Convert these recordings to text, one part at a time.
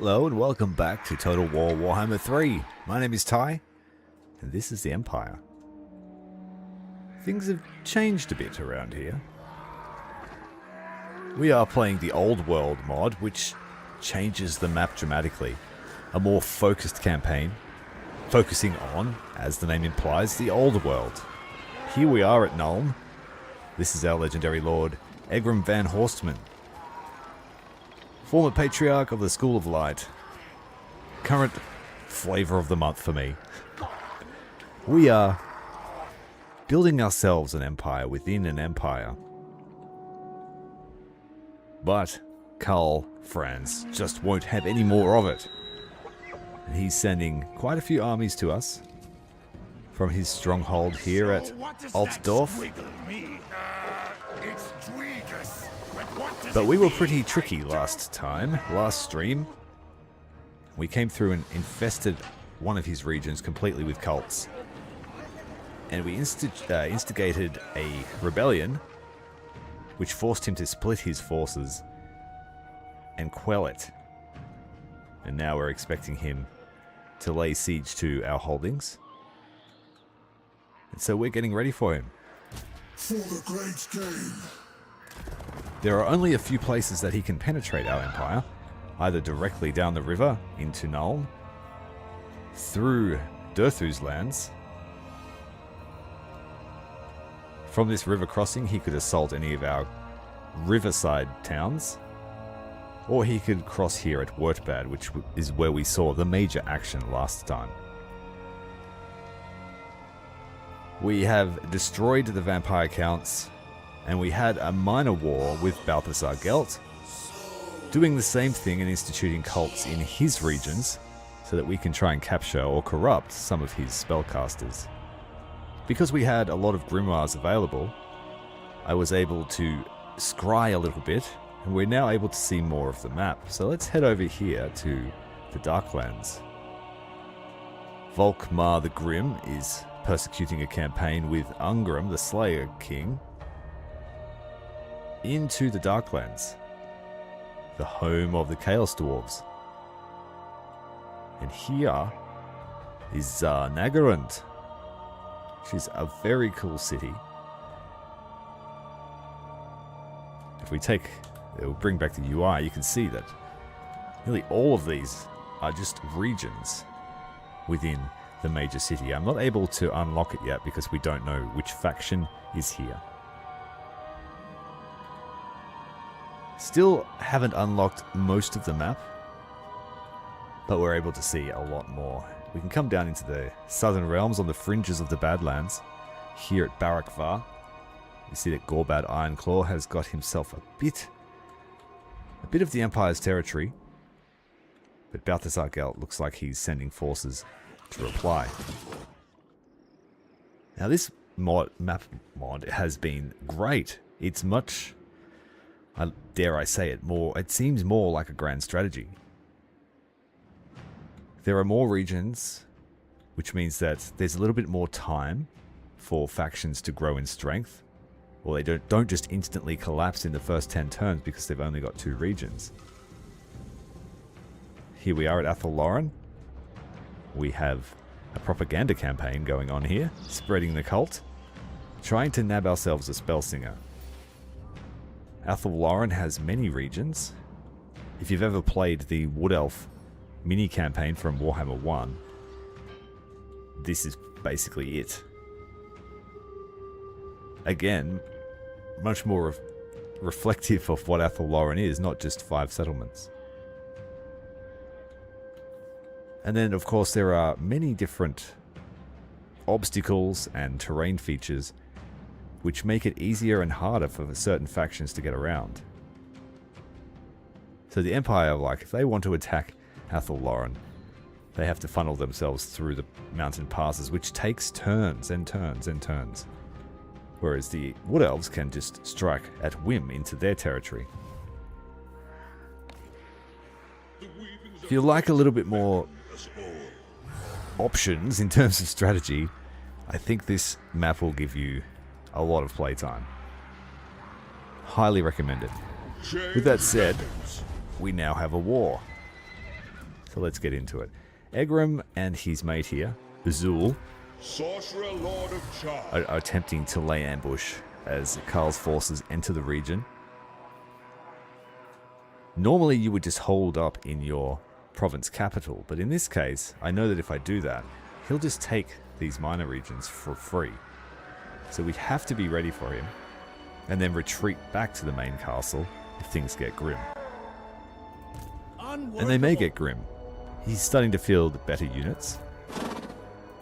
Hello and welcome back to Total War Warhammer 3. My name is Ty, and this is the Empire. Things have changed a bit around here. We are playing the Old World mod, which changes the map dramatically. A more focused campaign, focusing on, as the name implies, the Old World. Here we are at Nuln. This is our legendary lord, Egrimm van Horstmann, former patriarch of the School of Light. Current flavor of the month for me. We are building ourselves an empire within an empire. But Karl Franz just won't have any more of it. And he's sending quite a few armies to us from his stronghold here at Altorf. But we were pretty tricky last stream. We came through and infested one of his regions completely with cults. And we instigated a rebellion, which forced him to split his forces and quell it. And now we're expecting him to lay siege to our holdings. And so we're getting ready for him. For the great game. There are only a few places that he can penetrate our empire, either directly down the river into Nuln, through Durthu's lands. From this river crossing, he could assault any of our riverside towns, or he could cross here at Wurtbad, which is where we saw the major action last time. We have destroyed the vampire counts, and we had a minor war with Balthasar Gelt, doing the same thing and instituting cults in his regions so that we can try and capture or corrupt some of his spellcasters. Because we had a lot of Grimoires available, I was able to scry a little bit, and we're now able to see more of the map. So let's head over here to the Darklands. Volkmar the Grim is persecuting a campaign with Ungrim, the Slayer King, into the Darklands, the home of the Chaos Dwarves. And here is Nagarund, which is a very cool city. If we it'll bring back the UI, you can see that nearly all of these are just regions within the major city. I'm not able to unlock it yet because we don't know which faction is here. Still haven't unlocked most of the map, but we're able to see a lot more. We can come down into the southern realms on the fringes of the Badlands. Here at Barakvar, you see that Gorbad Ironclaw has got himself a bit of the Empire's territory, but Balthasar Gelt looks like he's sending forces to reply. Now this map mod has been great. It's much, dare I say it, it seems more like a grand strategy. There are more regions, which means that there's a little bit more time for factions to grow in strength. Or they don't just instantly collapse in the first 10 turns because they've only got 2 regions. Here we are at Athel Loren. We have a propaganda campaign going on here, spreading the cult, trying to nab ourselves a Spellsinger. Athel Loren has many regions. If you've ever played the Wood Elf mini campaign from Warhammer 1, this is basically it. Again, much more reflective of what Athel Loren is, not just 5 settlements. And then, of course, there are many different obstacles and terrain features which make it easier and harder for certain factions to get around. So the Empire, if they want to attack Athel Loren, they have to funnel themselves through the mountain passes, which takes turns and turns and turns. Whereas the Wood Elves can just strike at whim into their territory. If you like a little bit more options in terms of strategy, I think this map will give you a lot of playtime. Highly recommend it. With that said, we now have a war. So let's get into it. Egrimm and his mate here, Azul, Sorcerer Lord of Charge. are attempting to lay ambush as Karl's forces enter the region. Normally you would just hold up in your province capital, but in this case, I know that if I do that, he'll just take these minor regions for free. So we have to be ready for him, and then retreat back to the main castle if things get grim. And they may get grim. He's starting to field better units.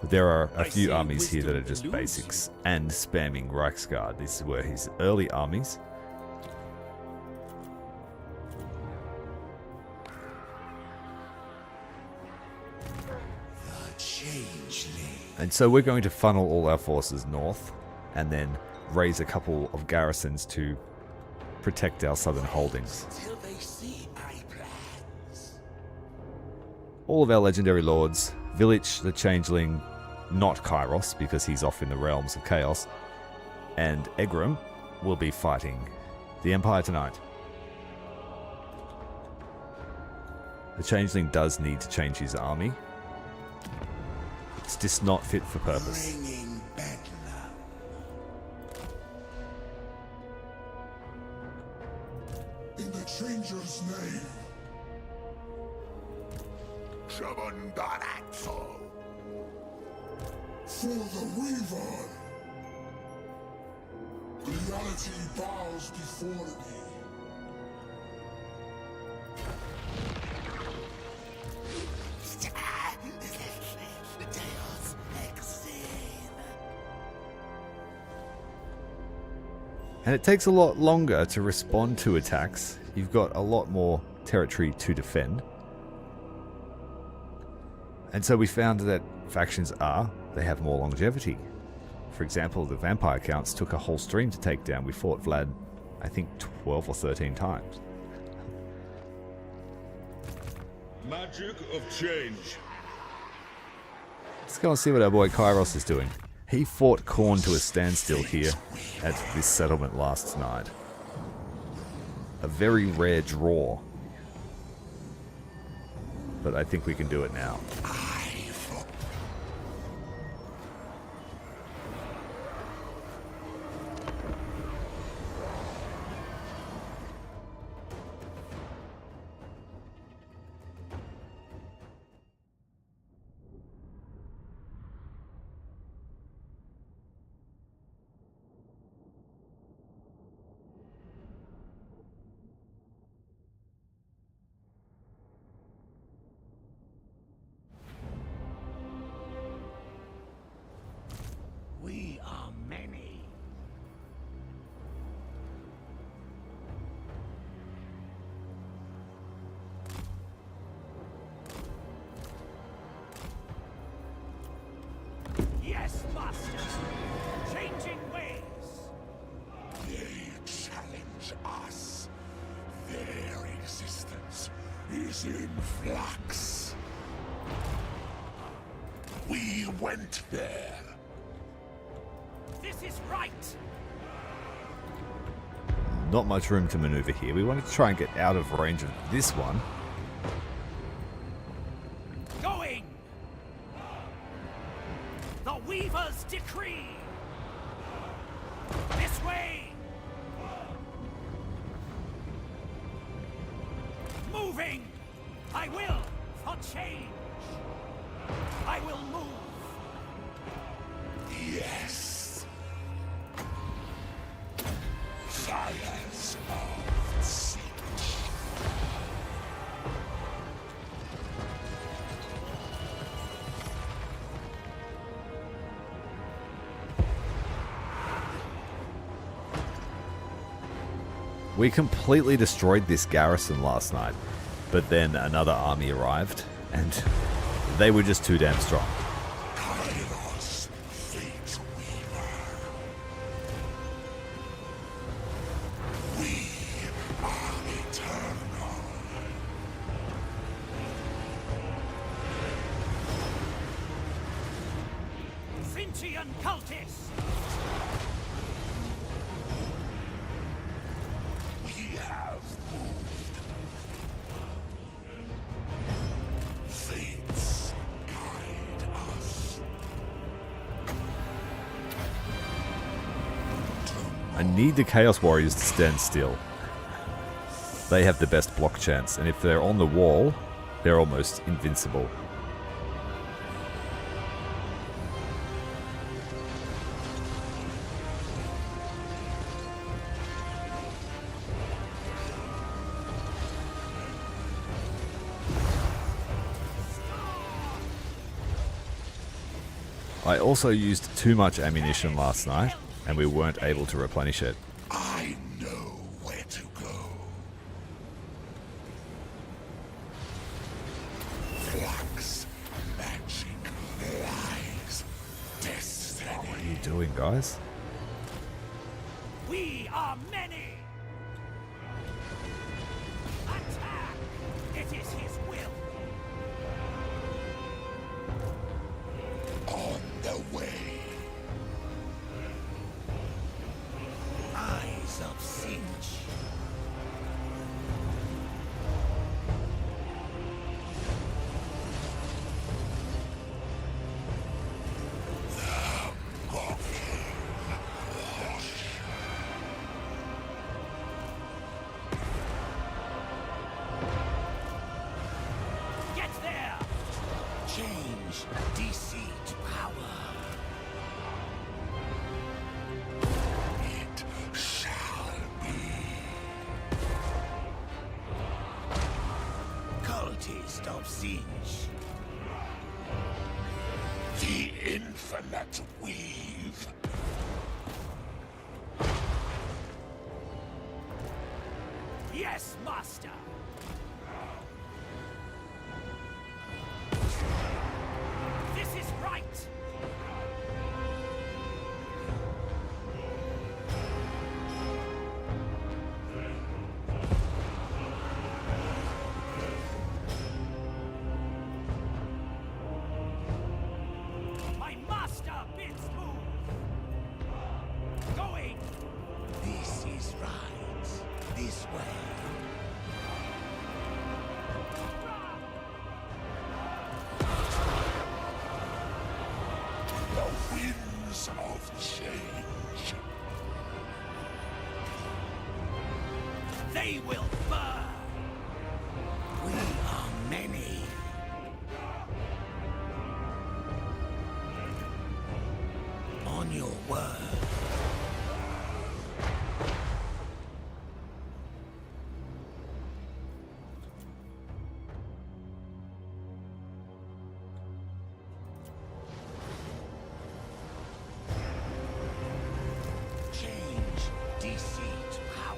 But there are a few armies here that are just basics and spamming Reichsguard. These were his early armies. And so we're going to funnel all our forces north and then raise a couple of garrisons to protect our southern holdings. All of our legendary lords, Village the Changeling, not Kairos because he's off in the realms of chaos, and Egrimm will be fighting the Empire tonight. The Changeling does need to change his army. It's just not fit for purpose. In the Changer's name. For the Weaver. Reality bows before me. And it takes a lot longer to respond to attacks. You've got a lot more territory to defend. And so we found that factions they have more longevity. For example, the vampire counts took a whole stream to take down. We fought Vlad, I think, 12 or 13 times. Magic of change. Let's go and see what our boy Kairos is doing. He fought Khorne to a standstill here at this settlement last night. A very rare draw. But I think we can do it now. We are many. Yes, master. Changing ways. They challenge us. Their existence is in flux. We went there. This is right. Not much room to maneuver here. We wanted to try and get out of range of this one. Going. The Weaver's decree. This way. Moving. I will for change. I will move. Yes. Fires of Tzeentch. We completely destroyed this garrison last night, but then another army arrived, and they were just too damn strong. Kairos, Fate Weaver. We are eternal. Tzeentch and Cultists. We have moved. I need the Chaos Warriors to stand still. They have the best block chance, and if they're on the wall, they're almost invincible. I also used too much ammunition last night, and we weren't able to replenish it. I know where to go. Flux, magic, lies, destiny. What are you doing, guys? We are many. Attack. It is his will. On the way. Eyes of Tzeentch. Get there. Change DC to power. It shall be. Cultists of Tzeentch. The infinite weave. Yes, master. This is right. My master bids move. Going. This is right. This way. The winds of change. They will burn. We are many. On your word. Change DC to power.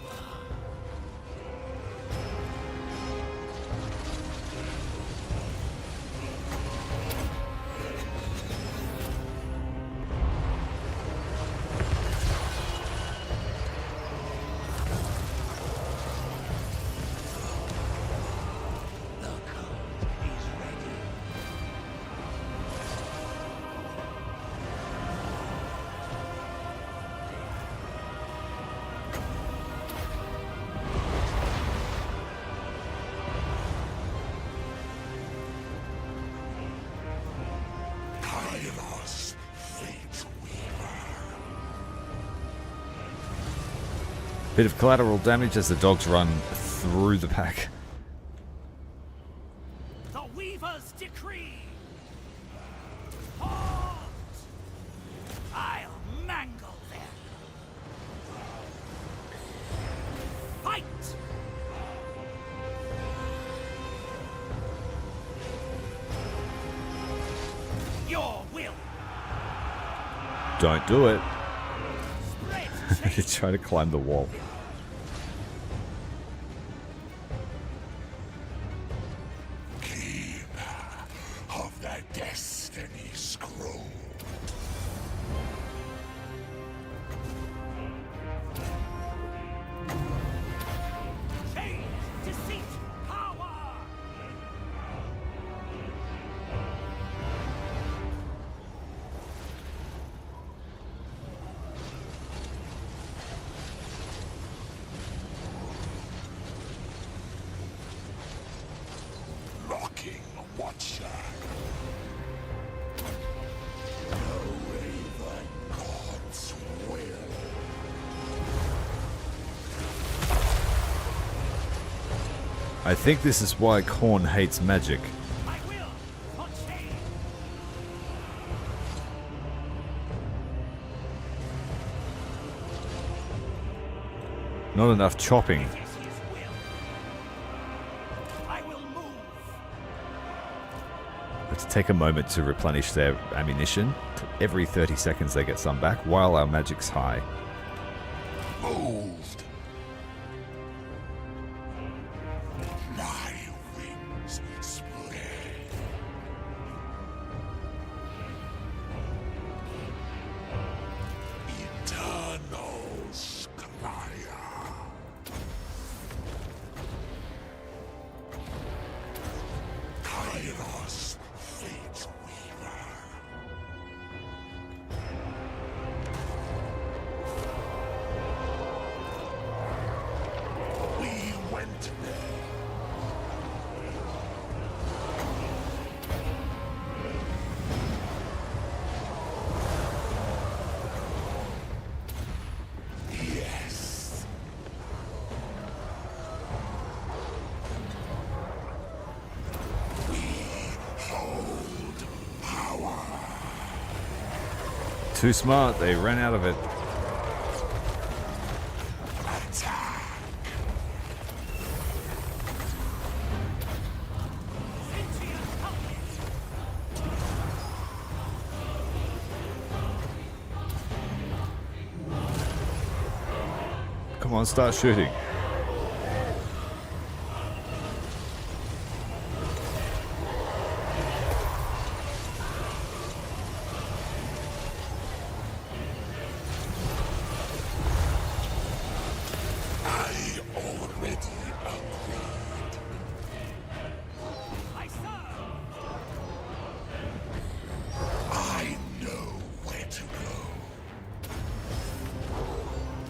The cult is ready. Tyrael's fate weaver. Bit of collateral damage as the dogs run through the pack. The Weaver's decree. Halt! I'll mangle them. Fight! Your will. Don't do it. Spread You try to climb the wall. Keeper of the Destiny Scroll. change, deceit, power. I think this is why Khorne hates magic. I will. For change. Not enough chopping. It is his will. I will move. Let's take a moment to replenish their ammunition. Every 30 seconds they get some back while our magic's high. Moved. My wings spread. Eternal Squire. Kairos, Fate Weaver. We went there. Yes. We hold power. Too smart, they ran out of it. Attack. Sentient Cultists. Come on, start shooting. I already agreed. I serve. I know where to go.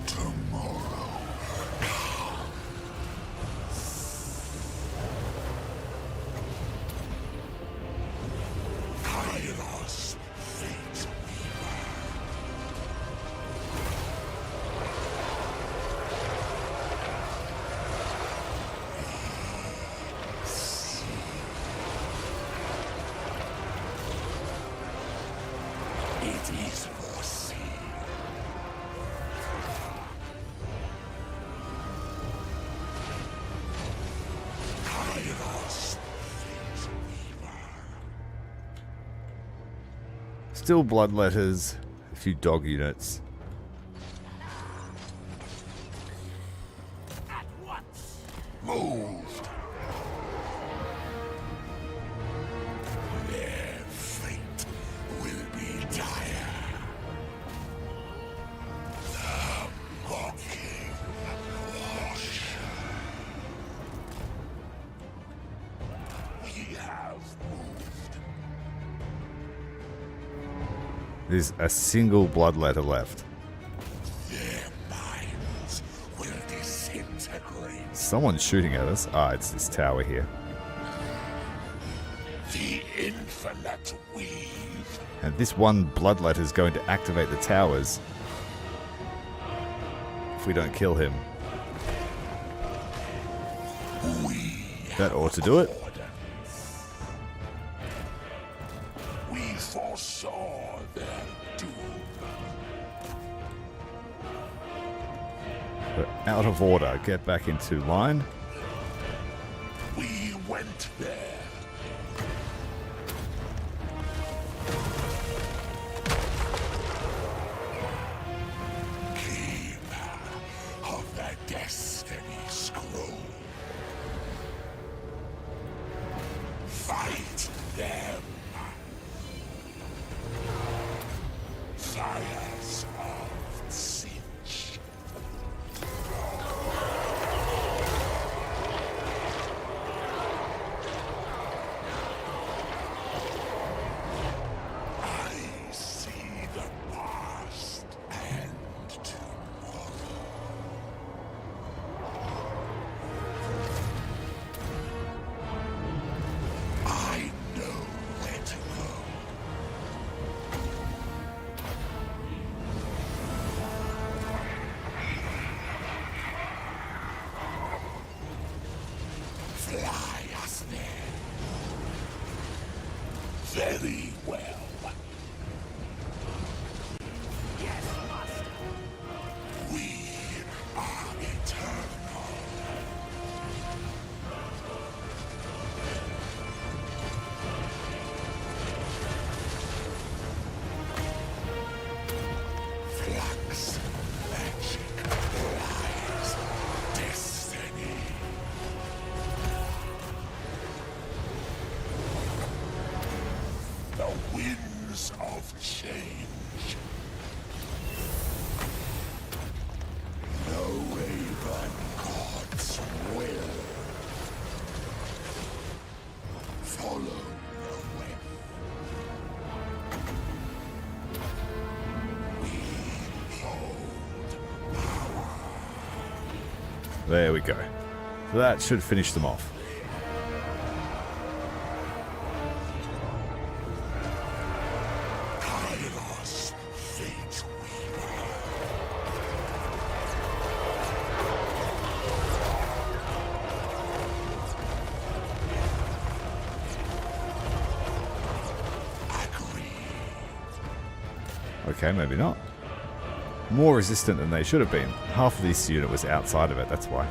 Tomorrow. Kairos, Fate Weaver. It is foreseen. Kairos, Fate Weaver. Still bloodletters, a few dog units. At once. Moved. Their fate will be dire. The mocking washer. We have moved. There's a single bloodletter left. Their minds will disintegrate. Someone's shooting at us. Ah, it's this tower here. The infinite weave. And this one bloodletter is going to activate the towers if we don't kill him. We That ought to do it. We foresaw their doom. We're out of order. Get back into line. We went there. Keeper of the Destiny Scroll. Fight them. Fires of Tzeentch. There we go. So that should finish them off. Tyrael's fate weaver. Okay, maybe not. More resistant than they should have been. Half of this unit was outside of it, that's why.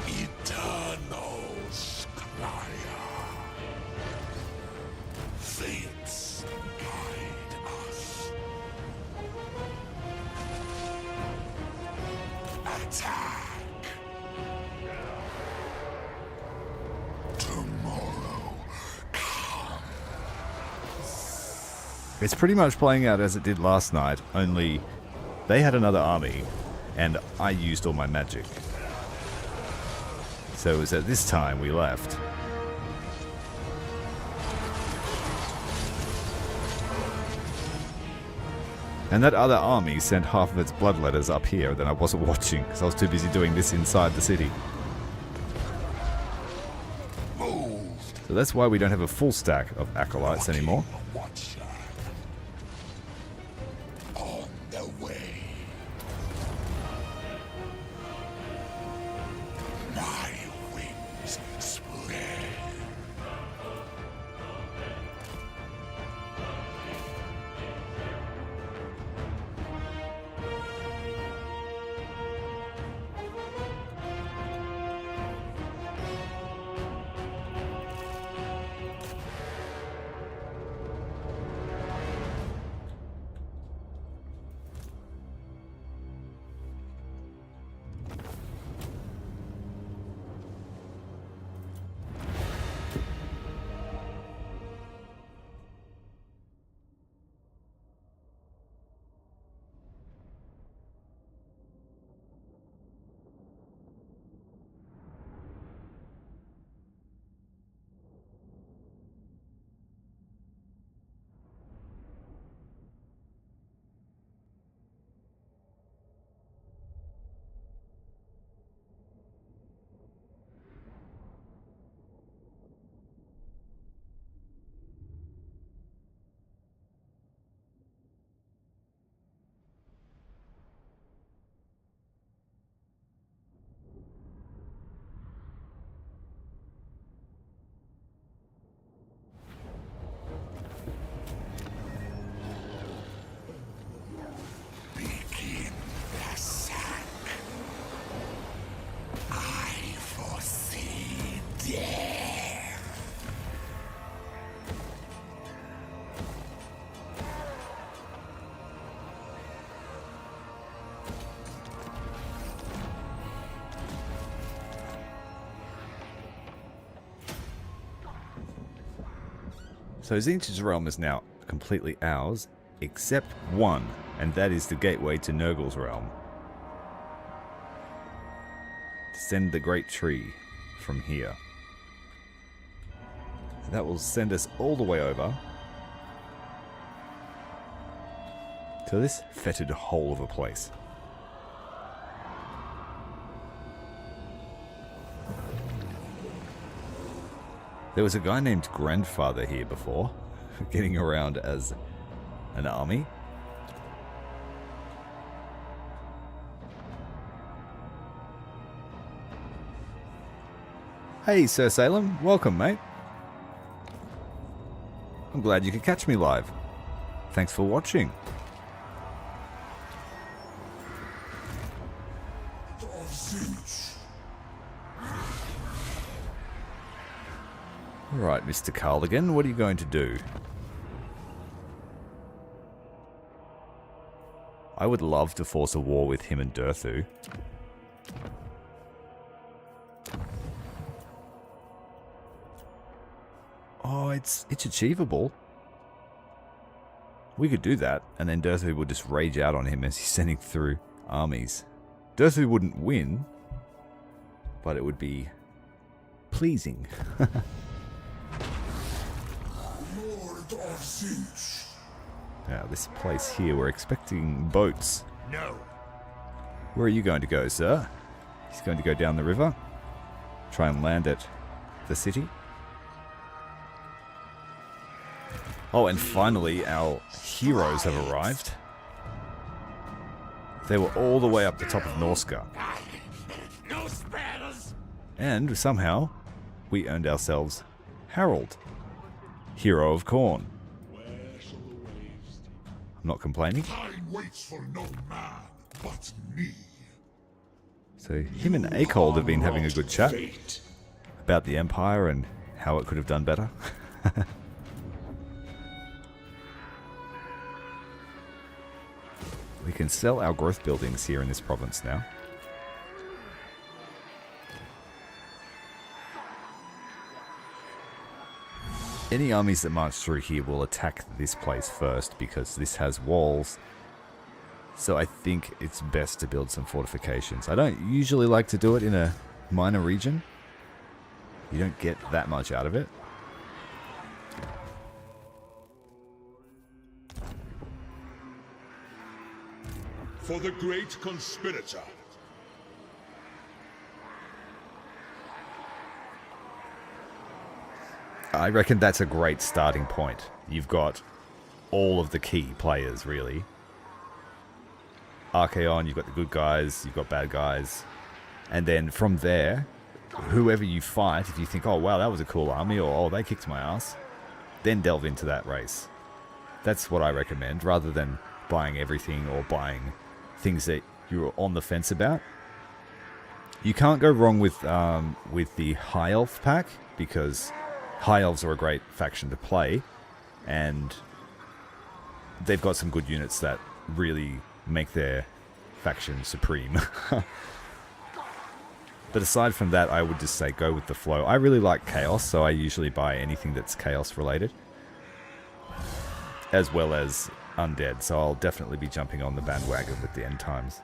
Eternals cry. Fates guide us. Attack. Tomorrow. It's pretty much playing out as it did last night, only they had another army, and I used all my magic. So it was at this time we left. And that other army sent half of its bloodletters up here that I wasn't watching, because I was too busy doing this inside the city. So that's why we don't have a full stack of Acolytes anymore. Watcher. On the way. My wings spread. Begin the sack. I foresee death. So Tzeentch's realm is now completely ours, except one, and that is the gateway to Nurgle's realm. Descend the great tree from here. That will send us all the way over to this fetid hole of a place. There was a guy named Grandfather here before, getting around as an army. Hey, Sir Salem. Welcome, mate. I'm glad you could catch me live. Thanks for watching. Alright, Mr. Cardigan, what are you going to do? I would love to force a war with him and Durthu. Oh, it's achievable. We could do that, and then Durthu would just rage out on him as he's sending through armies. Durthu wouldn't win, but it would be pleasing. Lord of Tzeentch. Now, this place here, we're expecting boats No. Where are you going to go, sir? He's going to go down the river. Try and land at the city. Oh, and finally, our heroes have arrived. They were all the way up the top of Norska. No spells. And somehow, we earned ourselves Harold, Hero of Khorne. I'm not complaining. Time waits for no man but me. So him and Acolytes have been having a good chat about the Empire and how it could have done better. We can sell our growth buildings here in this province now. Any armies that march through here will attack this place first because this has walls. So I think it's best to build some fortifications. I don't usually like to do it in a minor region. You don't get that much out of it. For the great conspirator. I reckon that's a great starting point. You've got all of the key players, really. Archaon, you've got the good guys, you've got bad guys. And then from there, whoever you fight, if you think, oh wow, that was a cool army, or oh, they kicked my ass, then delve into that race. That's what I recommend, rather than buying everything or buying things that you're on the fence about. You can't go wrong with the High Elf pack, because High Elves are a great faction to play, and they've got some good units that really make their faction supreme. But aside from that, I would just say go with the flow. I really like Chaos, so I usually buy anything that's Chaos related, as well as Undead, so I'll definitely be jumping on the bandwagon with the end times.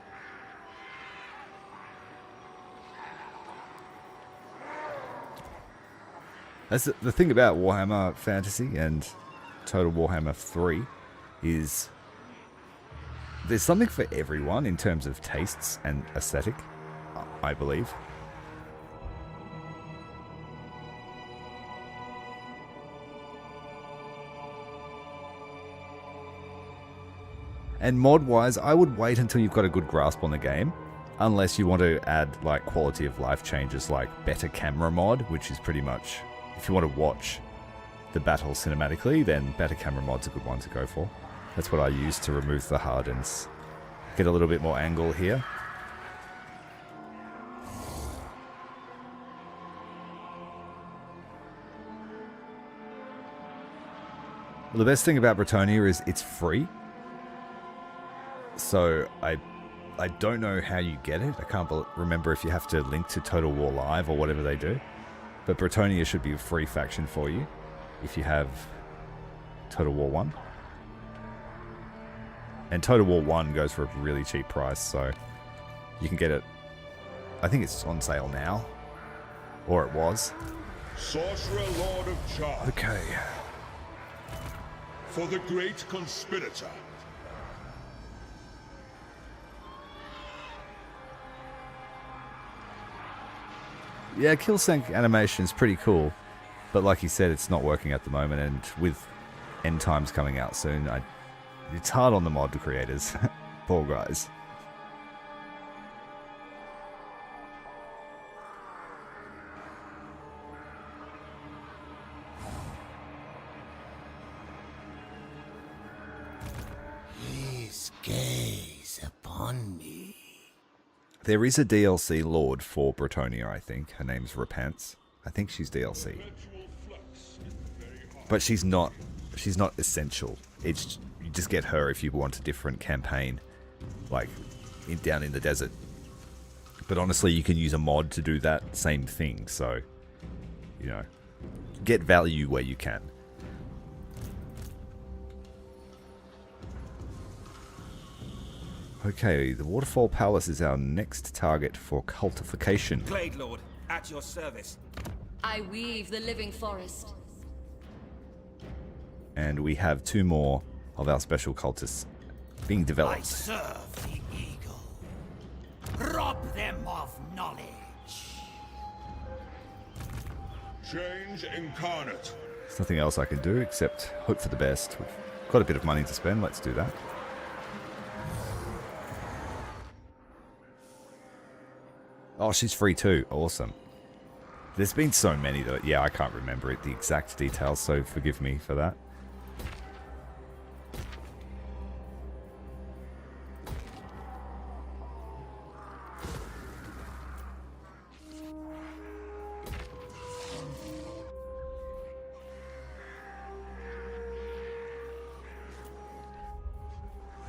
That's the thing about Warhammer Fantasy and Total Warhammer 3 is there's something for everyone in terms of tastes and aesthetic, I believe. And mod-wise, I would wait until you've got a good grasp on the game, unless you want to add like quality of life changes like better camera mod, which is pretty much, if you want to watch the battle cinematically, then better camera mod's a good one to go for. That's what I use to remove the hardens. Get a little bit more angle here. Well, the best thing about Bretonnia is it's free. So I don't know how you get it. I can't remember if you have to link to Total War Live or whatever they do. But Bretonnia should be a free faction for you if you have Total War 1. And Total War 1 goes for a really cheap price, so you can get it. I think it's on sale now. Or it was. Sorcerer Lord of Charge. Okay. For the great conspirator. Yeah, kill sync animation is pretty cool, but like you said, it's not working at the moment, and with End Times coming out soon, it's hard on the mod creators. Poor guys. His gaze upon me. There is a DLC Lord for Bretonnia, I think. Her name's Repents. I think she's DLC. But she's not essential. It's you just get her if you want a different campaign, like down in the desert. But honestly, you can use a mod to do that same thing, so you know, get value where you can. Okay, the Waterfall Palace is our next target for cultification. Glade Lord, at your service. I weave the living forest. And we have 2 more of our special cultists being I developed. serve the knowledge. Change incarnate. There's nothing else I can do except hope for the best. We've got a bit of money to spend, let's do that. Oh, she's free too. Awesome. There's been so many that, yeah, I can't remember the exact details, so forgive me for that.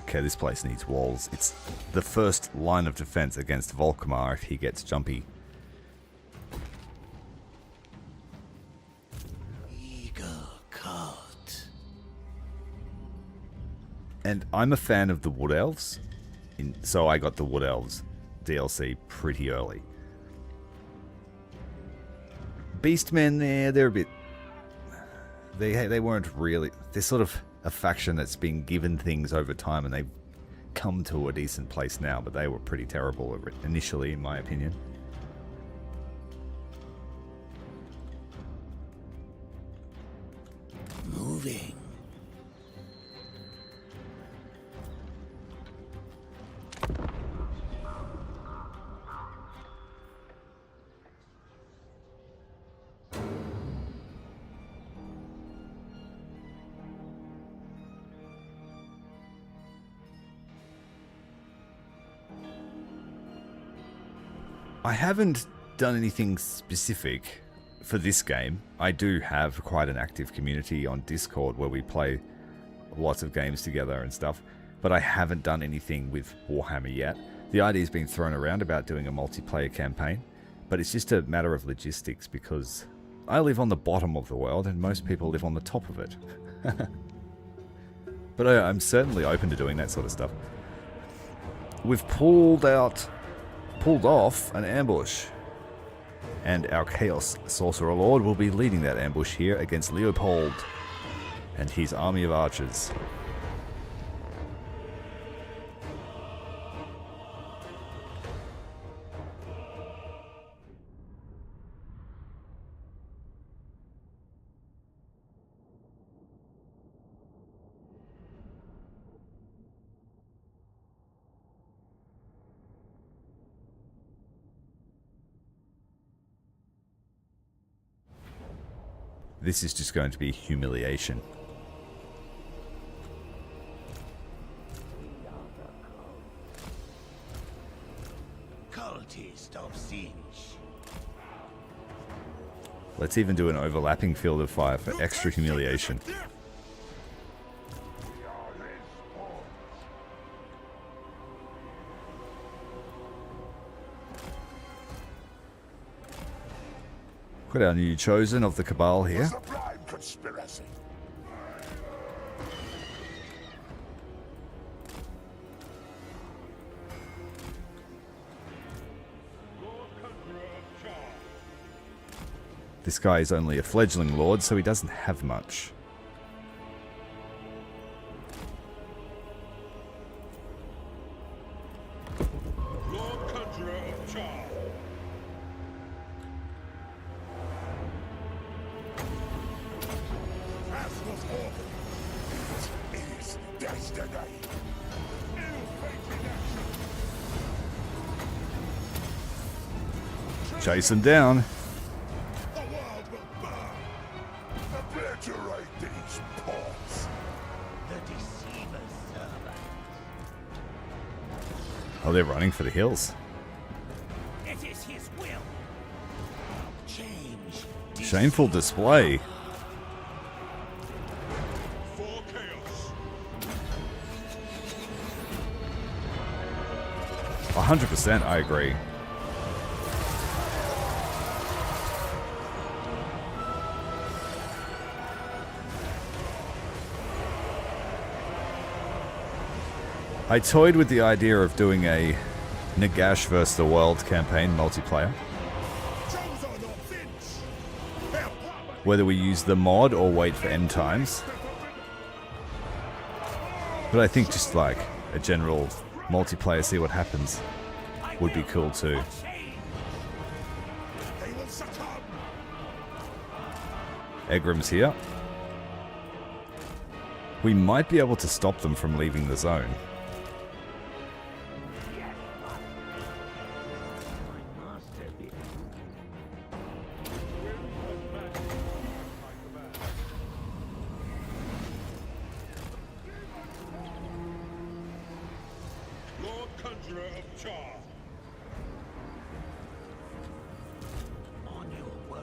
Okay, this place needs walls. It's the first line of defense against Volkmar if he gets jumpy. Eagle cult. And I'm a fan of the Wood Elves, so I got the Wood Elves DLC pretty early. Beastmen, they're a bit... They weren't really... They're sort of a faction that's been given things over time, and they've come to a decent place now, but they were pretty terrible initially, in my opinion. Moving. I haven't done anything specific for this game. I do have quite an active community on Discord where we play lots of games together and stuff, but I haven't done anything with Warhammer yet. The idea's been thrown around about doing a multiplayer campaign, but it's just a matter of logistics because I live on the bottom of the world and most people live on the top of it. But I'm certainly open to doing that sort of stuff. We've pulled off an ambush, and our Chaos Sorcerer Lord will be leading that ambush here against Leopold and his army of archers. This is just going to be humiliation. Cultist of Tzeentch. Let's even do an overlapping field of fire for extra humiliation. Got our new chosen of the Cabal here. Sublime conspiracy. This guy is only a fledgling lord, so he doesn't have much. Chase him down. The world will burn. Obliterate these ports. The deceiver's servant. Oh, they're running for the hills. It is his will. Change. Shameful display. For chaos. 100%, I agree. I toyed with the idea of doing a Nagash vs. the World campaign multiplayer. Whether we use the mod or wait for end times. But I think just like a general multiplayer, see what happens, would be cool too. Egrimm's here. We might be able to stop them from leaving the zone. Lord Conjurer of Char. On your word.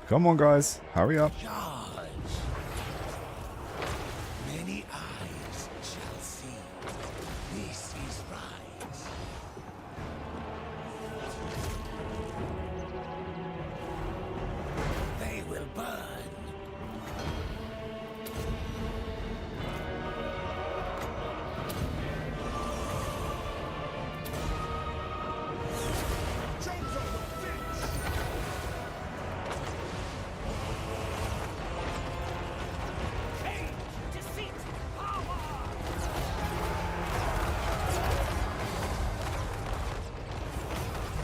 Come on, guys. Hurry up. Charge. Many eyes shall see. This is right. They will burn.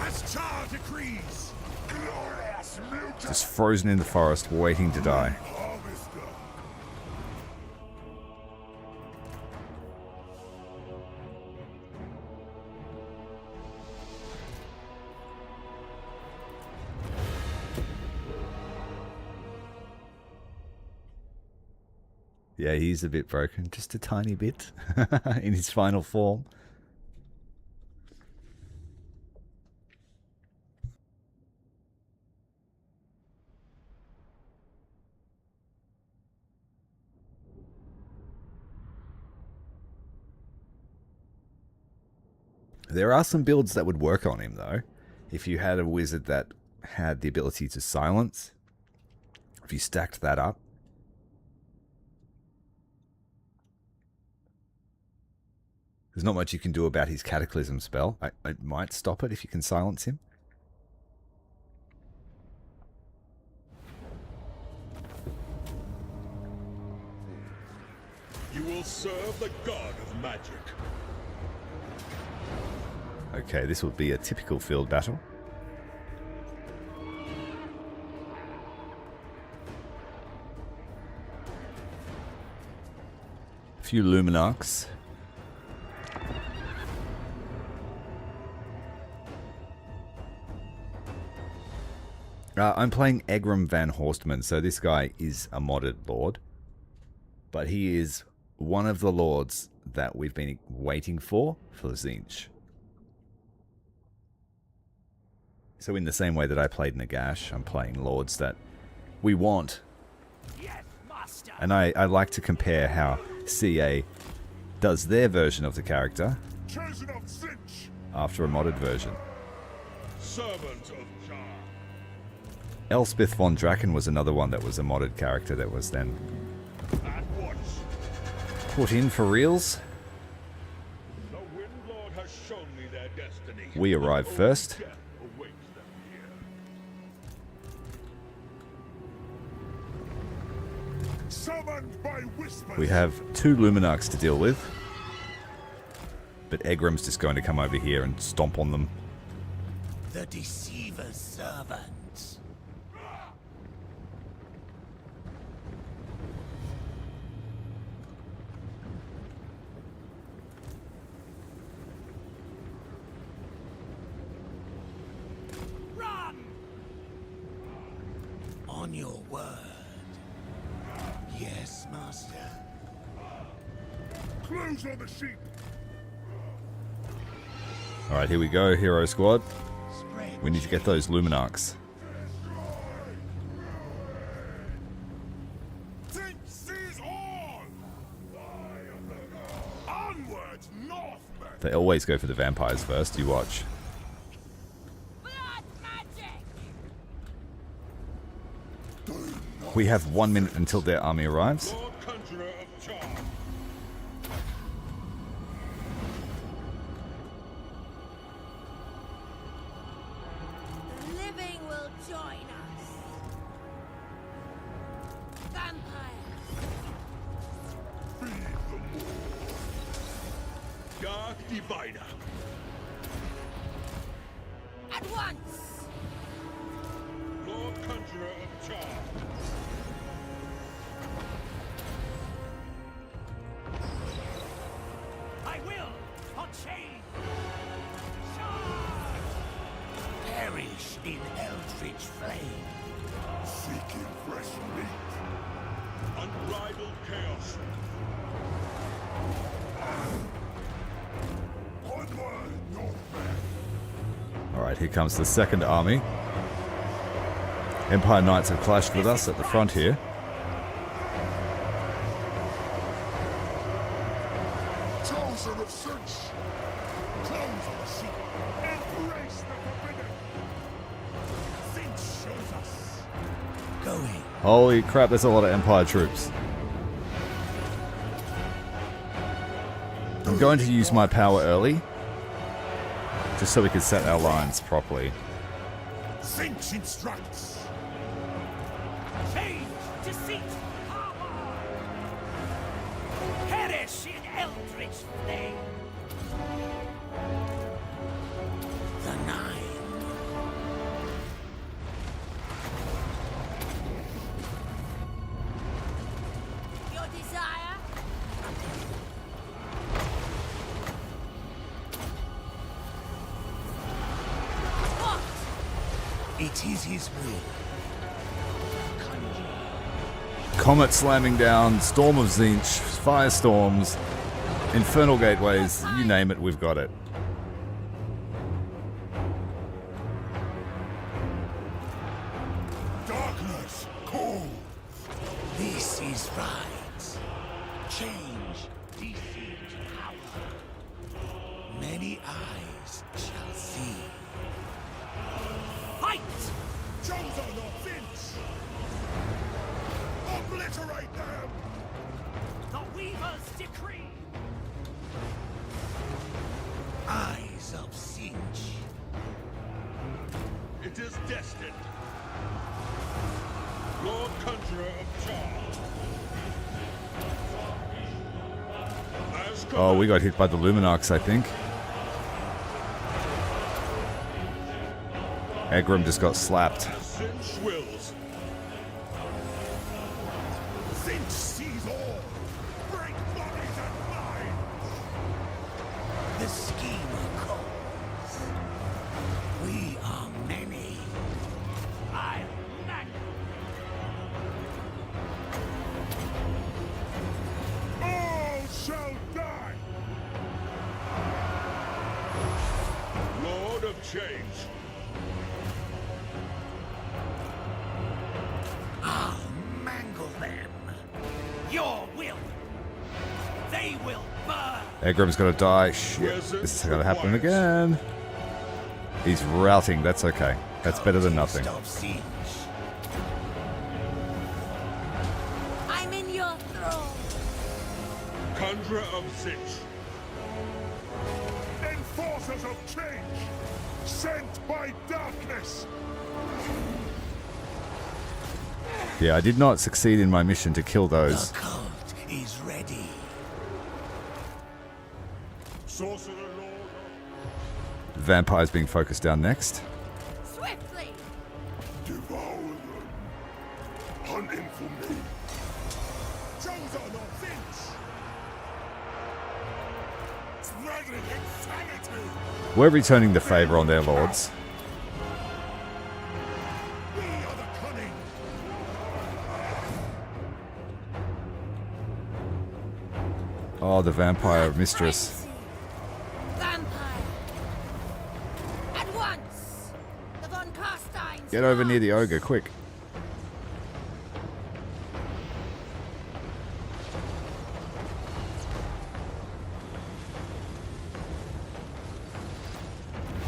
As Char decrees. Glorious mutant Just frozen in the forest, waiting to die. harvester. Yeah, he's a bit broken. Just a tiny bit in his final form. There are some builds that would work on him, though. If you had a wizard that had the ability to silence, if you stacked that up. There's not much you can do about his Cataclysm spell. I might stop it if you can silence him. You will serve the god of magic. Okay, this would be a typical field battle. A few Luminarchs. I'm playing Egrimm van Horstmann, so this guy is a modded lord. But he is one of the lords that we've been waiting for Tzeentch. So in the same way that I played Nagash, I'm playing lords that we want. Yes, master. And I like to compare how CA does their version of the character Chosen of Tzeentch. after a modded version. Servant of Char. Elspeth von Draken was another one that was a modded character that was then At once. put in for reals. The Wind Lord has shown me their destiny. We arrived first. Death awaits them here. Summoned by whispers. We have 2 Luminarchs to deal with. But Egrimm's just going to come over here and stomp on them. The deceiver's servants. Run! On your word. Yes, master. Close on the sheep. Alright, here we go, Hero Squad. Spread We need to get those Luminarchs. Tzeentch sees all. Onwards, Northmen. They always go for the vampires first, you watch. Blood magic! We have 1 minute until their army arrives. Lord Conjurer of Char. Dark Divider. At once! Lord Conjurer of Tar. I will! On chain! Charge! Perish in eldritch flame. Seeking fresh meat. Unbridled chaos. Onward, Northman. Alright, here comes the second army. Empire Knights have clashed with us at the front here. Chosen of Tzeentch. Close the seat. Embrace the forbidden. Tzeentch shows us. Going. Holy crap, there's a lot of Empire troops. I'm going to use my power early, just so we can set our lines properly. Tzeentch instructs. Change! Deceit! Power! Perish in eldritch flame! The Nine. Your desire? What? It is his will. Comet slamming down, storm of Tzeentch, firestorms, infernal gateways, you name it, we've got it. Darkness, cold. This is right. Change, defeat, power. Many eyes shall see. Fight! Chosen of Tzeentch. Obliterate them. The Weaver's decree! Eyes of Tzeentch. It is destined. Lord Conjurer of Tar. Oh, we got hit by the Luminarchs, I think. Egrimm just got slapped. Tzeentch wills. Tzeentch sees all. Break bodies and minds. The schemer calls. We are many. I'll mangle! All shall die. Lord of Change. I'll mangle them. Your will! They will burn! Egrimm's gonna die. Shit, this is gonna happen again. He's routing, that's okay. That's better than nothing. Cultists of Tzeentch. I'm in your throne. Conjurer of Tzeentch. Enforcers of change. Sent by darkness. Yeah, I did not succeed in my mission to kill those. The cult is ready. Sorcerer Lord. Vampires being focused down next. Swiftly! Devour them. Hunting for me. Chosen of Tzeentch. Dragging insanity. We're returning the favor on their lords. We are the cunning. Oh, the vampire mistress. Vampire! At once! The Von Carsteins! Get over near the ogre, quick.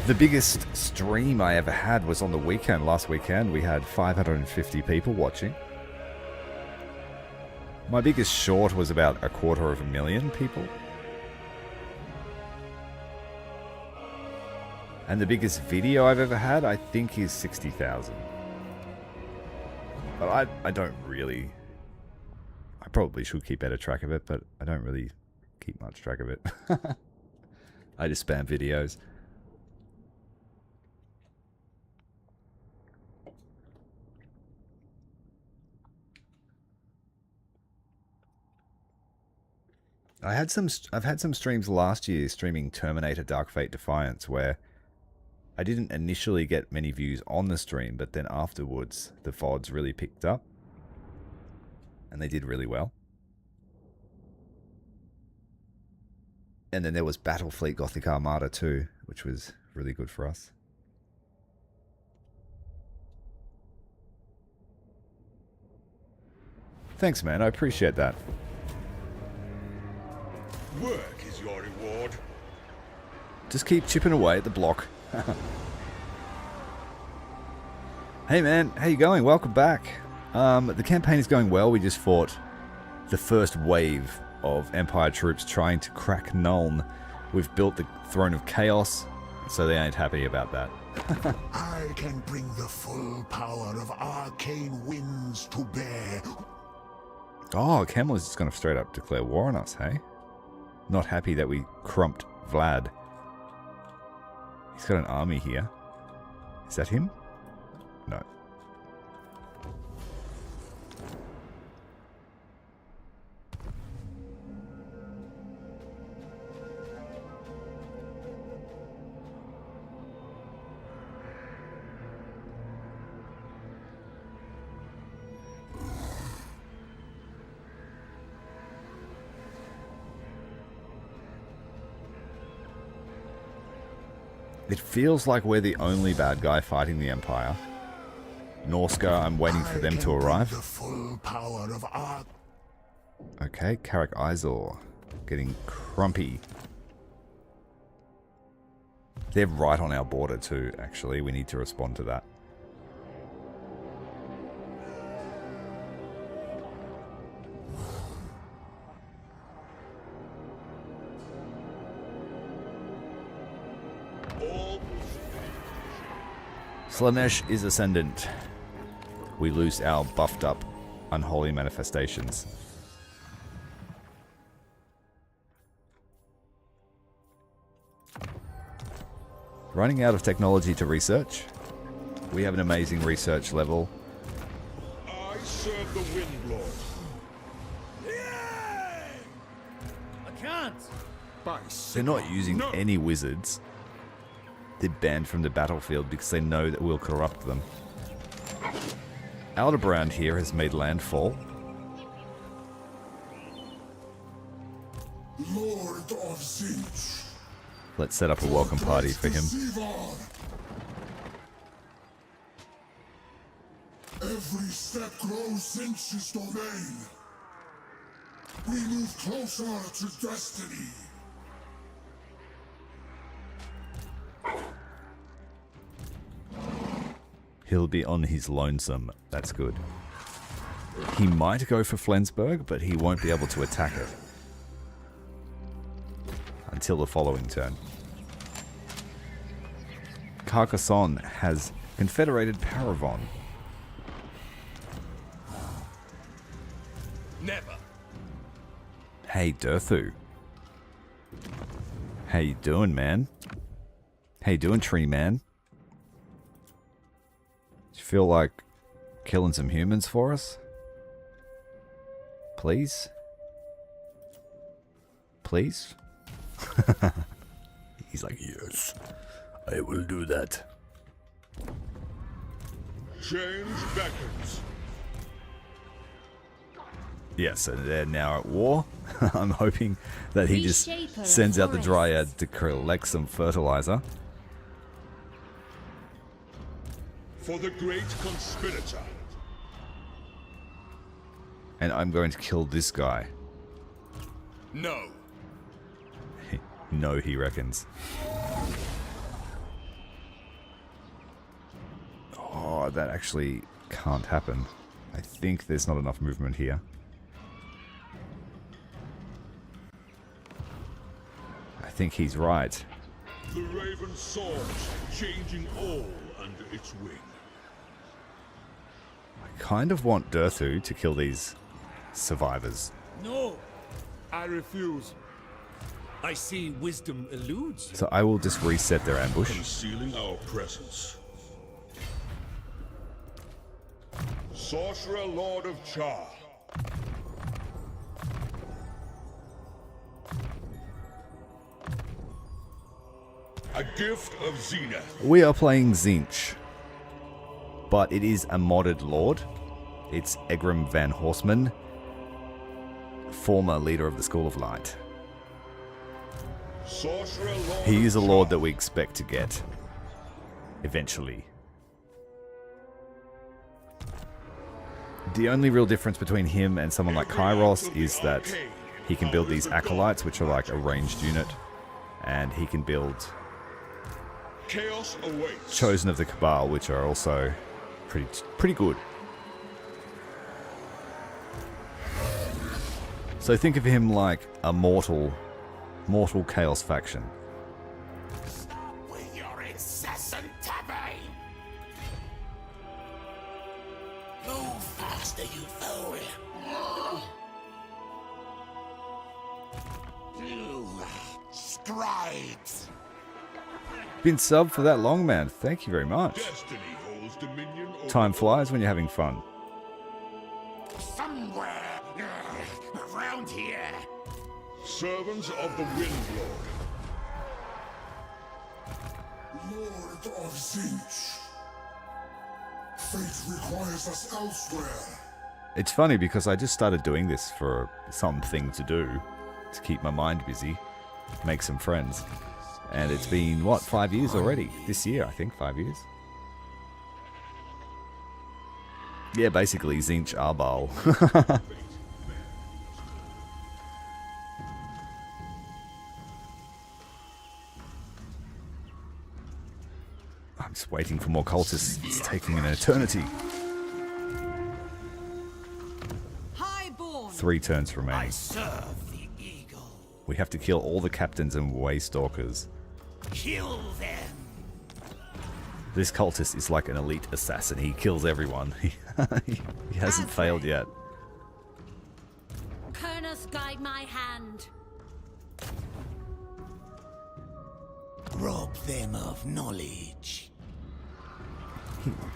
The biggest stream I ever had was on the weekend. Last weekend, we had 550 people watching. My biggest short was about 250,000 people. And the biggest video I've ever had, I think, is 60,000. But I don't really... I probably should keep better track of it, but I don't really keep much track of it. I just spam videos. I've had some streams last year streaming Terminator Dark Fate Defiance where I didn't initially get many views on the stream, but then afterwards the VODs really picked up and they did really well. And then there was Battlefleet Gothic Armada too, which was really good for us. Thanks, man. I appreciate that. Work is your reward. Just keep chipping away at the block. Hey man, how you going? Welcome back. The campaign is going well. We just fought the first wave of Empire troops trying to crack Nuln. We've built the Throne of Chaos, so they ain't happy about that. I can bring the full power of arcane winds to bear. Oh, Camel is just going to straight up declare war on us, hey? Not happy that we crumped Vlad. He's got an army here. Is that him? No. It feels like we're the only bad guy fighting the Empire. Norska, I'm waiting for them to arrive. The full power of art. Okay, Karak Izor. Getting crumpy. They're right on our border too, actually. We need to respond to that. Slanesh is ascendant. We lose our buffed up unholy manifestations. Running out of technology to research. We have an amazing research level. I serve the Windlord. I can't. They're not using any wizards. They're banned from the battlefield because they know that we'll corrupt them. Aldebrand here has made landfall. Lord of Tzeentch. Let's set up a welcome party for him. Every step grows Tzeentch's domain. We move closer to destiny. He'll be on his lonesome. That's good. He might go for Flensburg, but he won't be able to attack it until the following turn. Carcassonne has Confederated Paravon. Never. Hey, Durthu. How you doing, man? How you doing, Tree Man? You feel like killing some humans for us? Please? Please? He's like, yes, I will do that. Change beckons. Yes, and they're now at war. I'm hoping that he just sends out the Dryad to collect some fertilizer. For the great conspirator. And I'm going to kill this guy. No. No, he reckons. Oh, that actually can't happen. I think there's not enough movement here. I think he's right. The Raven soars, changing all under its wing. I kind of want Durthu to kill these survivors. No. I refuse. I see wisdom eludes. So I will just reset their ambush. Concealing our presence. Sorcerer Lord of Char. A gift of Zenith. We are playing Tzeentch, but it is a modded lord. It's Egrimm van Horstmann, former leader of the School of Light. Sorcerer Lord He is a of lord Char. that we expect to get eventually. The only real difference between him and someone like Kairos is that he can build these Acolytes, which are like a ranged unit, and he can build Chaos awaits. Chosen of the Cabal, which are also pretty good. So think of him like a mortal chaos faction. Stop with your incessant tapping! Move faster, you fool! You strides! Been subbed for that long, man. Thank you very much. Destiny holds dominion over Time flies when you're having fun. Somewhere around here. servants of the Wind Lord. Lord of Tzeentch. Fate requires us elsewhere. It's funny because I just started doing this for something to do, to keep my mind busy, make some friends. And it's been, what, 5 years already? This year, I think, 5 years. Yeah, basically, Tzeentch Arbal. I'm just waiting for more cultists. It's taking an eternity. Highborn. 3 turns remaining. I serve the eagle. We have to kill all the captains and waystalkers. Kill them. This cultist is like an elite assassin. He kills everyone. He hasn't failed yet. Kernus, guide my hand. Rob them of knowledge.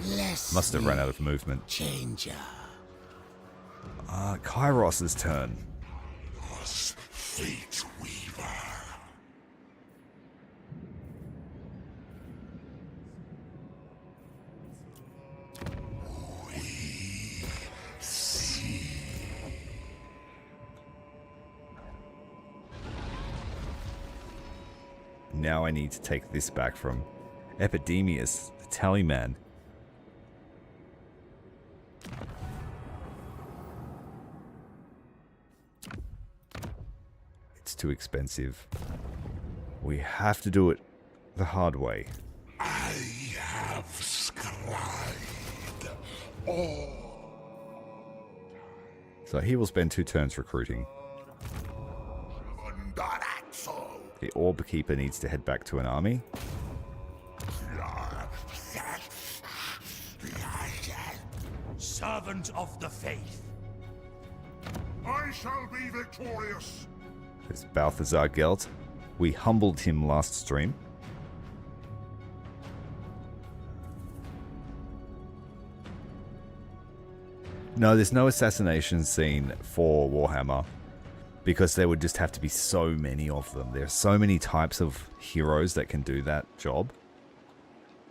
Less Must have run out of movement. changer. Kairos' turn. Us, Fate Weaver. We see. Now I need to take this back from Epidemius, the Tallyman. It's too expensive. We have to do it the hard way. I have scribed all. So he will spend 2 turns recruiting. Undarazzo. The Orb Keeper needs to head back to an army. Servant of the faith. I shall be victorious. There's Balthazar Gelt. We humbled him last stream. No, there's no assassination scene for Warhammer because there would just have to be so many of them. There are so many types of heroes that can do that job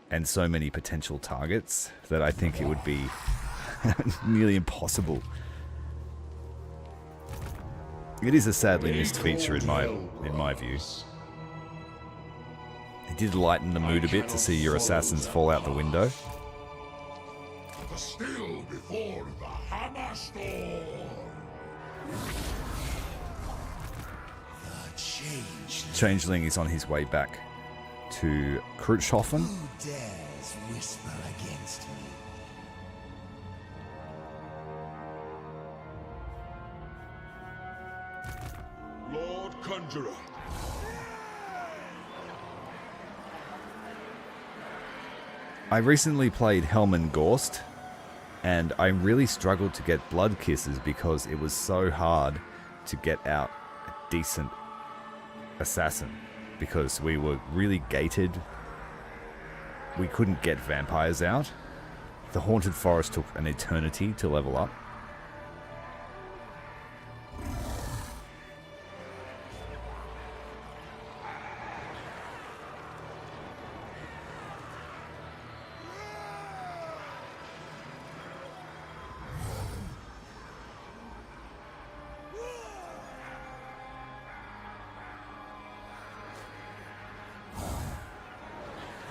and so many potential targets that I think it would be nearly impossible. It is a sadly missed feature in my view. It did lighten the mood a bit to see your assassins fall out the window. But still before the hammer storm. Changeling is on his way back to Kreutzhofen. Who dares whisper against me? Lord Conjurer. I recently played Helman Gorst, and I really struggled to get blood kisses because it was so hard to get out a decent assassin because we were really gated. We couldn't get vampires out. The Haunted Forest took an eternity to level up.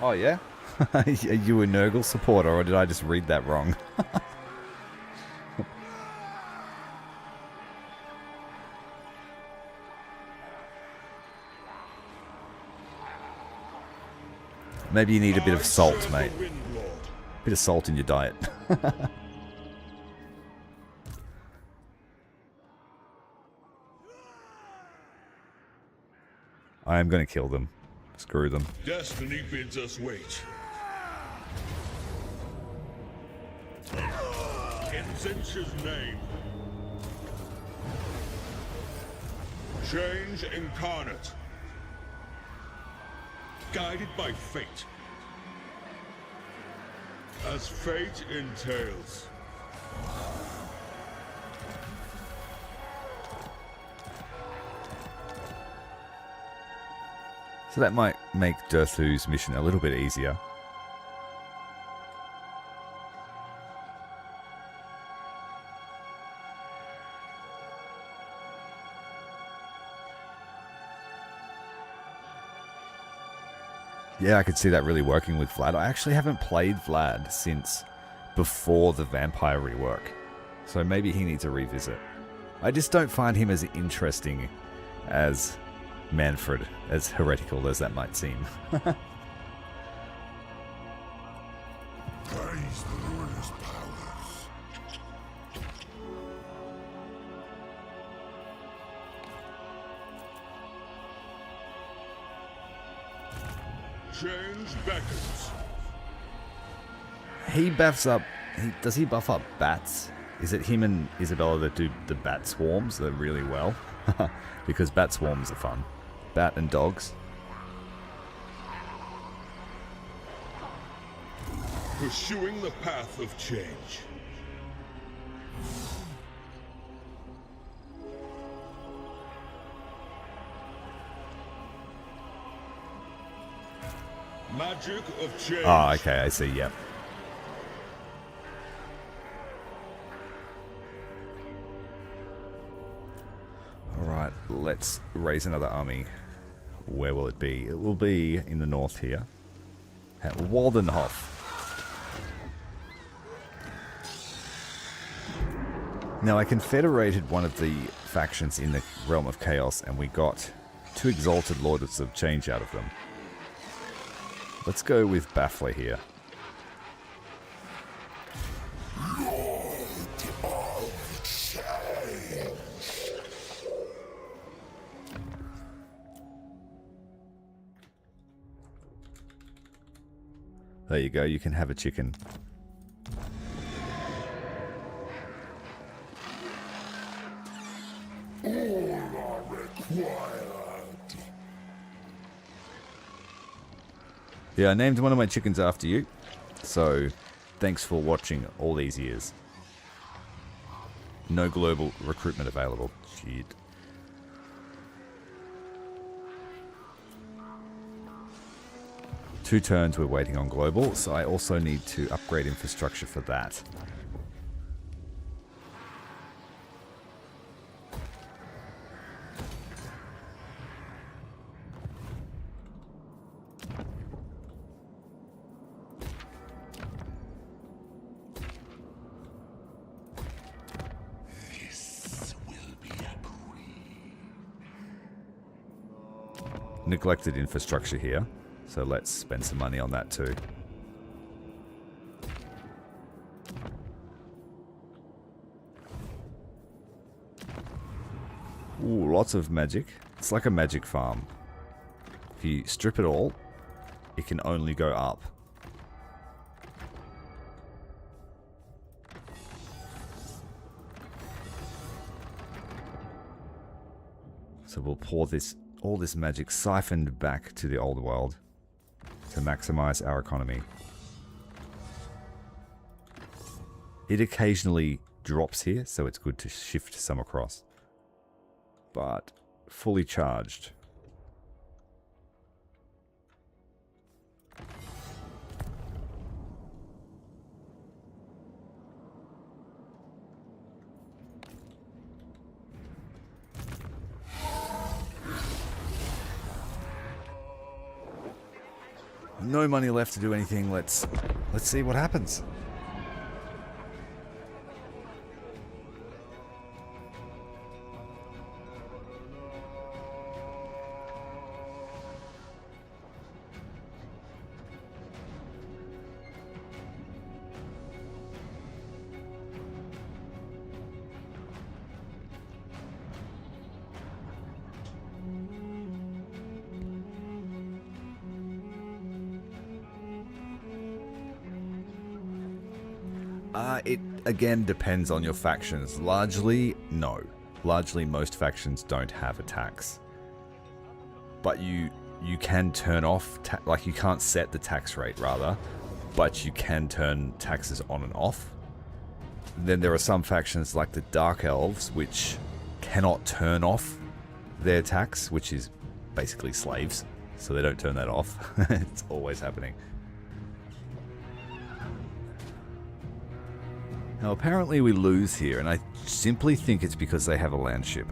Oh, yeah? Are you a Nurgle supporter, or did I just read that wrong? Maybe you need a bit of salt, mate. A bit of salt in your diet. I am going to kill them. Screw them. Destiny bids us wait. In Tzeentch's name. Change incarnate. Guided by fate. As fate entails. So that might make Durthu's mission a little bit easier. Yeah, I could see that really working with Vlad. I actually haven't played Vlad since before the vampire rework, so maybe he needs a revisit. I just don't find him as interesting as Manfred, as heretical as that might seem. Praise the ruler's powers. Change beckons. He buffs up... does he buff up bats? Is it him and Isabella that do the bat swarms really well? Because bat swarms are fun. Bat and dogs. Pursuing the path of change. Magic of change. Ah, okay, I see, yep. Alright, let's raise another army. Where will it be? It will be in the north here. At Waldenhof. Now, I confederated one of the factions in the Realm of Chaos, and we got 2 Exalted Lords of Change out of them. Let's go with Baffler here. Lord of Change. There you go, you can have a chicken. All are required. Yeah, I named one of my chickens after you. So, thanks for watching all these years. No global recruitment available. Shit. Two turns we're waiting on global, so I also need to upgrade infrastructure for that. Neglected infrastructure here, so let's spend some money on that too. Ooh, lots of magic. It's like a magic farm. If you strip it all, it can only go up. So we'll pour this all this magic siphoned back to the old world to maximize our economy. It occasionally drops here, so it's good to shift some across. But fully charged. No money left to do anything. Let's see what happens. It again depends on your factions. Largely, no. Largely, most factions don't have attacks. But you can turn off, like you can't set the tax rate rather, but you can turn taxes on and off. Then there are some factions like the Dark Elves which cannot turn off their tax, which is basically slaves. So they don't turn that off. It's always happening. Now apparently we lose here, and I simply think it's because they have a land ship.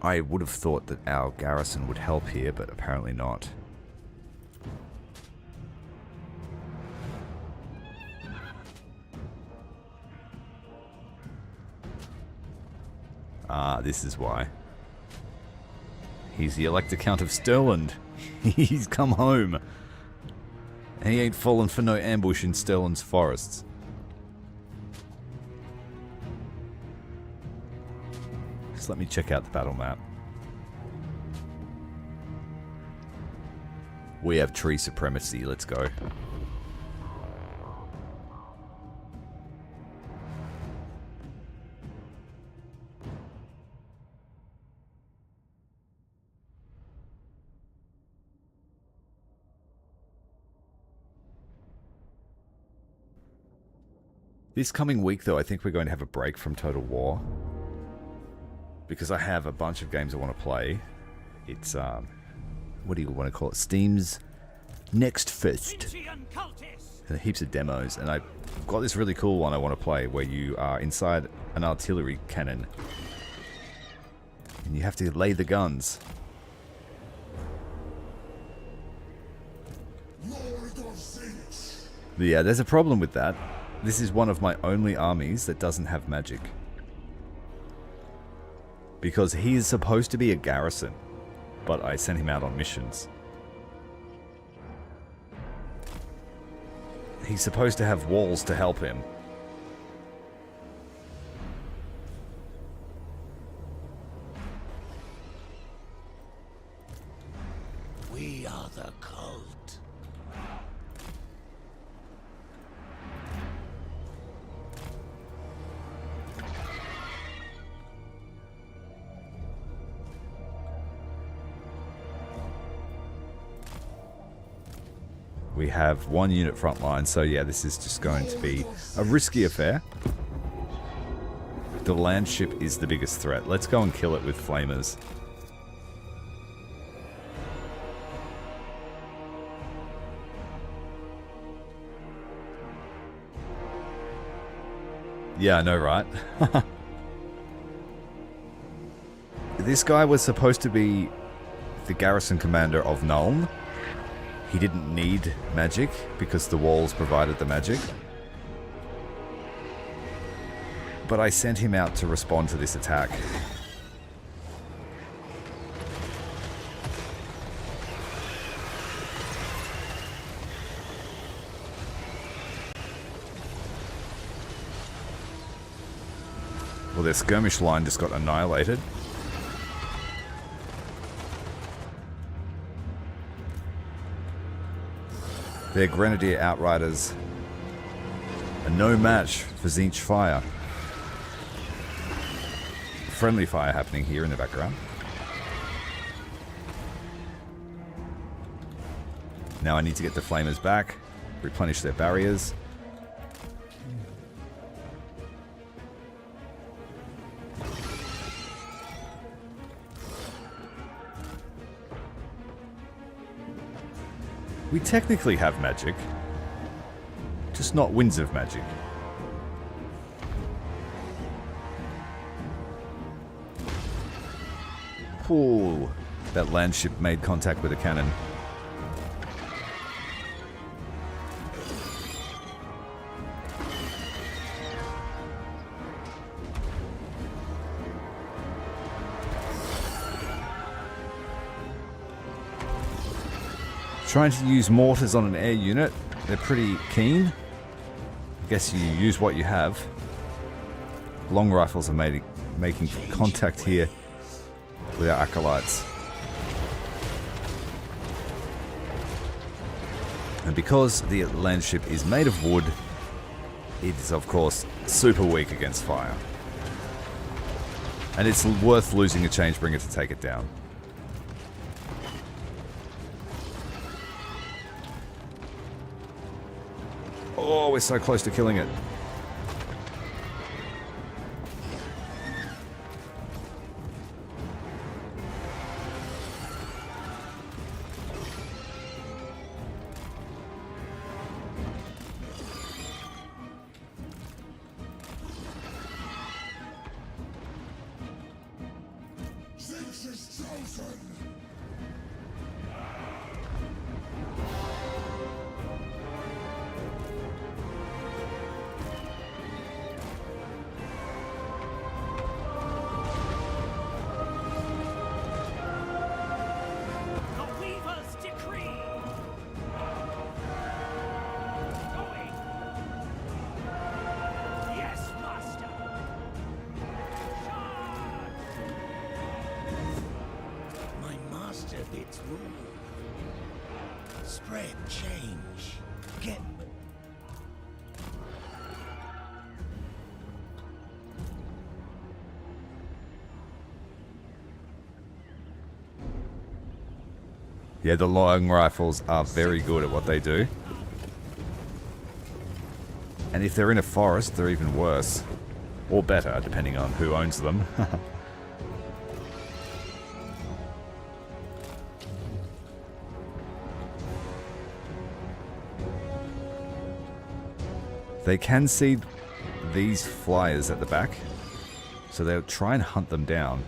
I would have thought that our garrison would help here, but apparently not. Ah, this is why. He's the Elector Count of Stirland. He's come home. He ain't fallen for no ambush in Stirland's forests. Just let me check out the battle map. We have tree supremacy, let's go. This coming week, though, I think we're going to have a break from Total War. Because I have a bunch of games I want to play. It's, what do you want to call it? Steam's Next Fest. And heaps of demos. And I've got this really cool one I want to play where you are inside an artillery cannon. And you have to lay the guns. But yeah, there's a problem with that. This is one of my only armies that doesn't have magic. Because he is supposed to be a garrison, but I sent him out on missions. He's supposed to have walls to help him. We are the cult. We have one unit frontline, so yeah, this is just going to be a risky affair. The land ship is the biggest threat. Let's go and kill it with flamers. Yeah, I know, right? This guy was supposed to be the garrison commander of Nuln. He didn't need magic because the walls provided the magic. But I sent him out to respond to this attack. Well, their skirmish line just got annihilated. Their Grenadier Outriders are no match for Tzeentch fire. friendly fire happening here in the background. Now I need to get the flamers back, replenish their barriers. We technically have magic, just not winds of magic. Ooh, that landship made contact with a cannon. Trying to use mortars on an air unit. They're pretty keen. I guess you use what you have. Long rifles are making contact here with our acolytes. And because the landship is made of wood, it is of course super weak against fire. And it's worth losing a Changebringer to take it down. Oh, we're so close to killing it. Spread change. Get. Yeah, the long rifles are very good at what they do. And if they're in a forest, they're even worse. Or better, depending on who owns them. They can see these flyers at the back, so they'll try and hunt them down.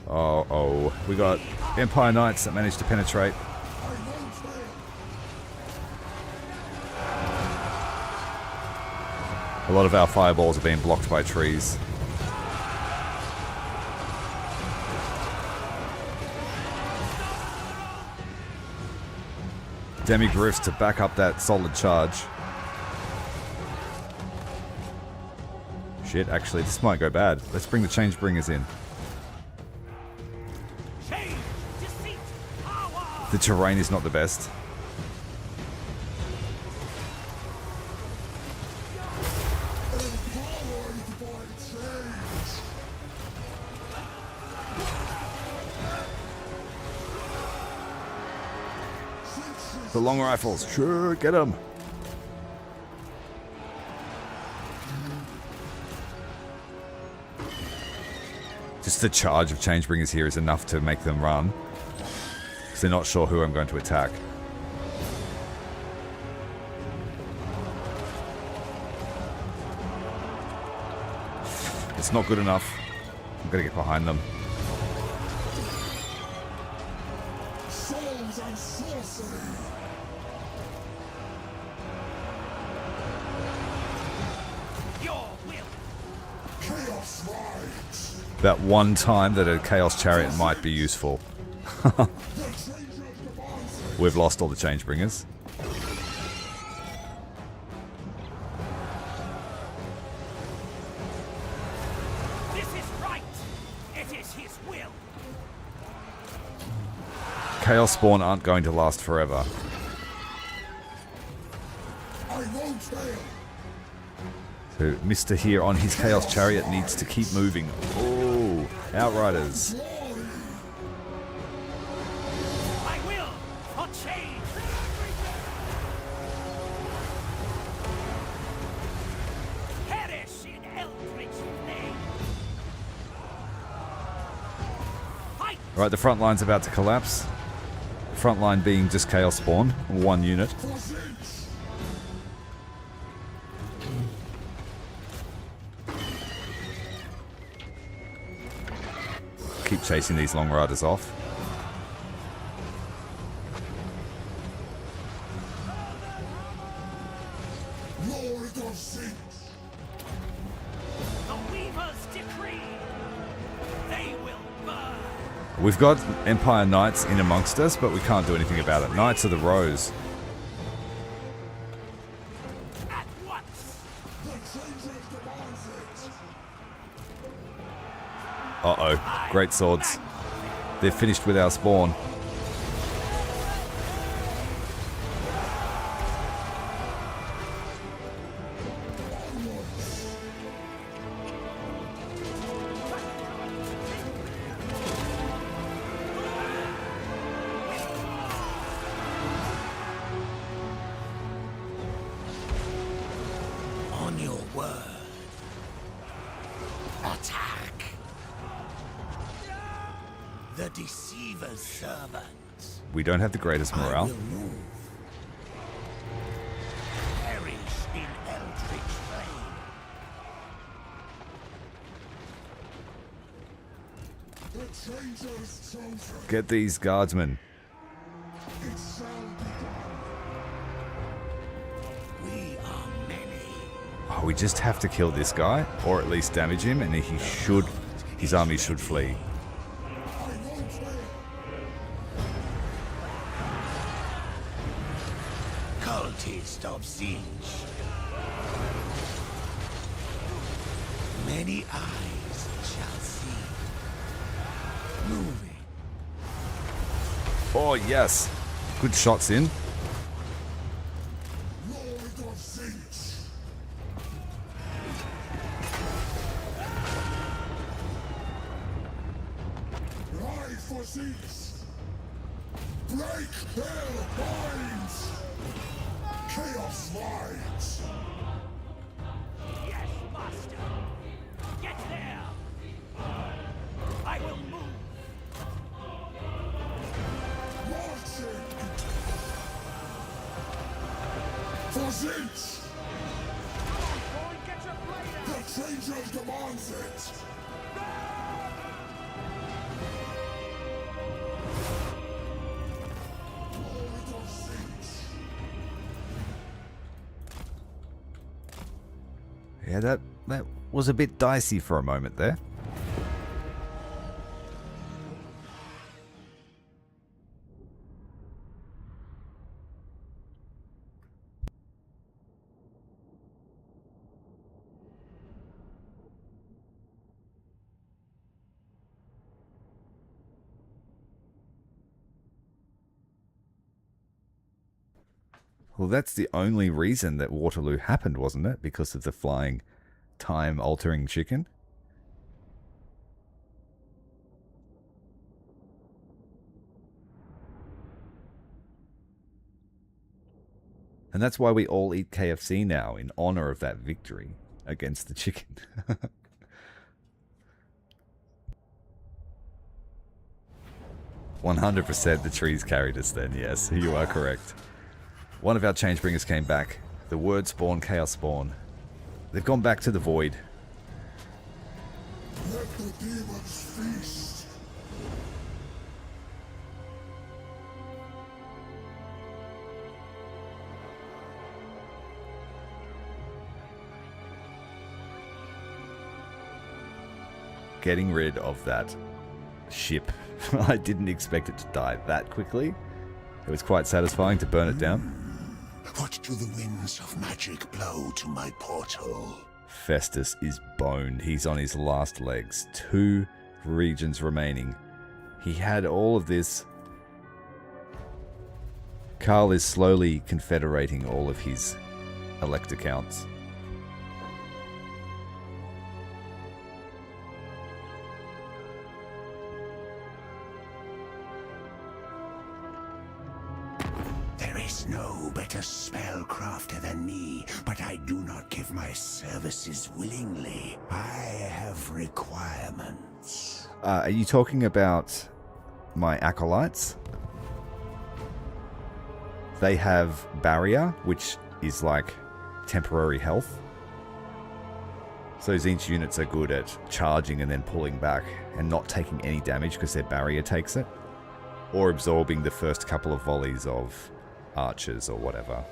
Uh-oh, we got Empire Knights that managed to penetrate. A lot of our fireballs are being blocked by trees. Demigriffs to back up that solid charge. Shit, actually, this might go bad. Let's bring the Changebringers in. The terrain is not the best. The long rifles, sure, get them. Just the charge of Changebringers here is enough to make them run. They're not sure who I'm going to attack. It's not good enough. I'm gonna get behind them. Souls and sorcery. Your will. Chaos rides. That one time that a Chaos Chariot might be useful. The Changer's devices. We've lost all the Changebringers. This is right. It is his will. Chaos Spawn aren't going to last forever. I won't fail. So Mr. here on his Chaos Chariot needs to keep moving. Oh, Outriders. I will for change. Perish in eldritch flame. Fight. Right, the front line's about to collapse. The front line being just Chaos Spawn, one unit. For Tzeentch. Keep chasing these Long Riders off. Lord of Tzeentch. The Weaver's decree. They will burn. We've got Empire Knights in amongst us, but we can't do anything about it. Knights of the Rose. At once. The Changers demands it. Uh-oh. Great swords. They're finished with our spawn. On your word. Attack. The deceiver's servants. We don't have the greatest I morale. will move. Perish in eldritch flame. The Changers chosen. Get these guardsmen. It shall be done. We are many. Oh, we just have to kill this guy, or at least damage him, and he should, his army should flee. I won't fail. Cultist of Tzeentch. Many eyes shall see. Moving. Oh, yes. Good shots in. Lord of Tzeentch. Ride for Tzeentch. Break their minds. Chaos rides. Yes, master. Get there. I will move. Marching. For Tzeentch. The Changers demands it. Lord of Tzeentch. Yeah, that was a bit dicey for a moment there. Well, that's the only reason that Waterloo happened, wasn't it? Because of the flying, time-altering chicken? And that's why we all eat KFC now, in honor of that victory against the chicken. 100% the trees carried us then, yes, you are correct. One of our Changebringers came back. The Word Spawn, Chaos Spawn. They've gone back to the Void. Let the demons feast. Getting rid of that ship. I didn't expect it to die that quickly. It was quite satisfying to burn it down. What do the winds of magic blow to my portal? Festus is boned. He's on his last legs. 2 regions remaining. He had all of this. Carl is slowly confederating all of his elect accounts. There is no better spellcrafter than me, but I do not give my services willingly. I have requirements. Are you talking about my acolytes? They have barrier, which is like temporary health. So Tzeentch units are good at charging and then pulling back and not taking any damage because their barrier takes it. Or absorbing the first couple of volleys of archers or whatever.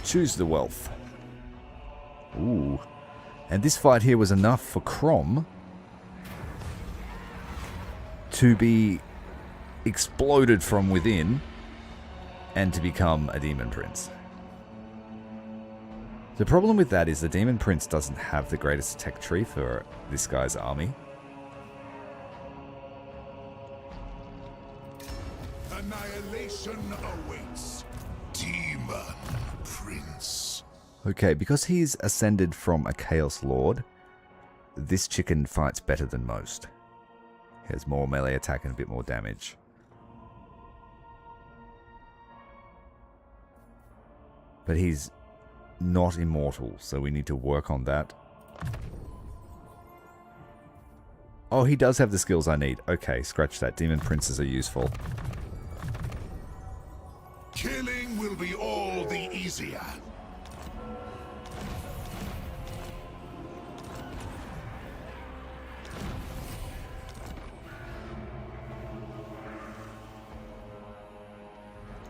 Choose the wealth. Ooh. And this fight here was enough for Crom to be exploded from within and to become a demon prince. The problem with that is the demon prince doesn't have the greatest tech tree for this guy's army. Annihilation awaits. Demon Prince. Okay, because he's ascended from a Chaos Lord, this chicken fights better than most. He has more melee attack and a bit more damage. But he's not immortal, so we need to work on that. Oh, he does have the skills I need. Okay, scratch that. Demon princes are useful. Killing will be all the easier.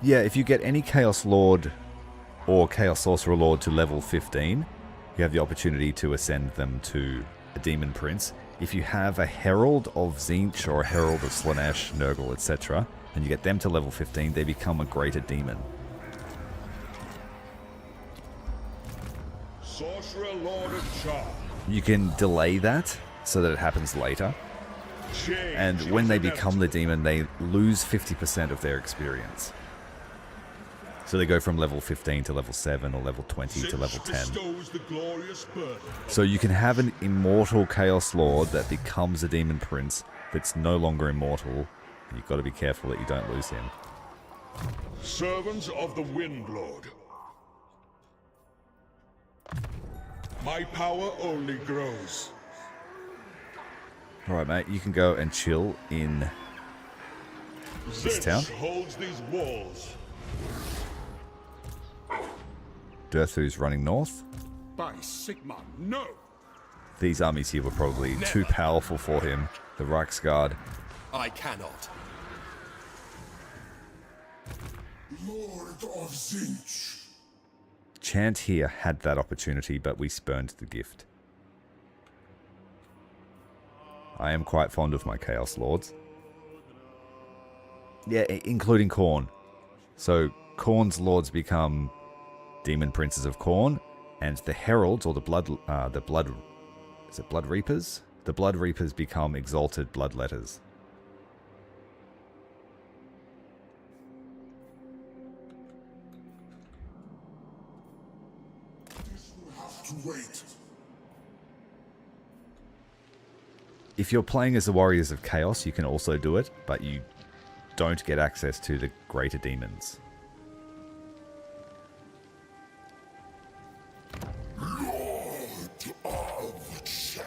Yeah, if you get any Chaos Lord or Chaos Sorcerer Lord to level 15, you have the opportunity to ascend them to a Demon Prince. If you have a Herald of Tzeentch or a Herald of Slaanesh, Nurgle, etc., and you get them to level 15, they become a greater demon. Sorcerer Lord of Charm. You can delay that so that it happens later. And when they become the demon, they lose 50% of their experience. So they go from level 15 to level 7 or level 20 to level 10. So you can have an immortal Chaos Lord that becomes a Demon Prince that's no longer immortal. You've got to be careful that you don't lose him. Servants of the Wind Lord. My power only grows. Alright, mate, you can go and chill in this town. Holds these walls. Durthu's running north. By Sigma, no! These armies here were probably too powerful for him. The Reichsguard. I cannot. Lord of Tzeentch. Chant here had that opportunity, but we spurned the gift. I am quite fond of my Chaos Lords. Yeah, including Khorne. So Khorne's lords become Demon Princes of Khorne, and the Heralds, or the Blood is it Blood Reapers? The Blood Reapers become Exalted Bloodletters. This will have to wait. If you're playing as the Warriors of Chaos, you can also do it, but you don't get access to the greater demons. Of change.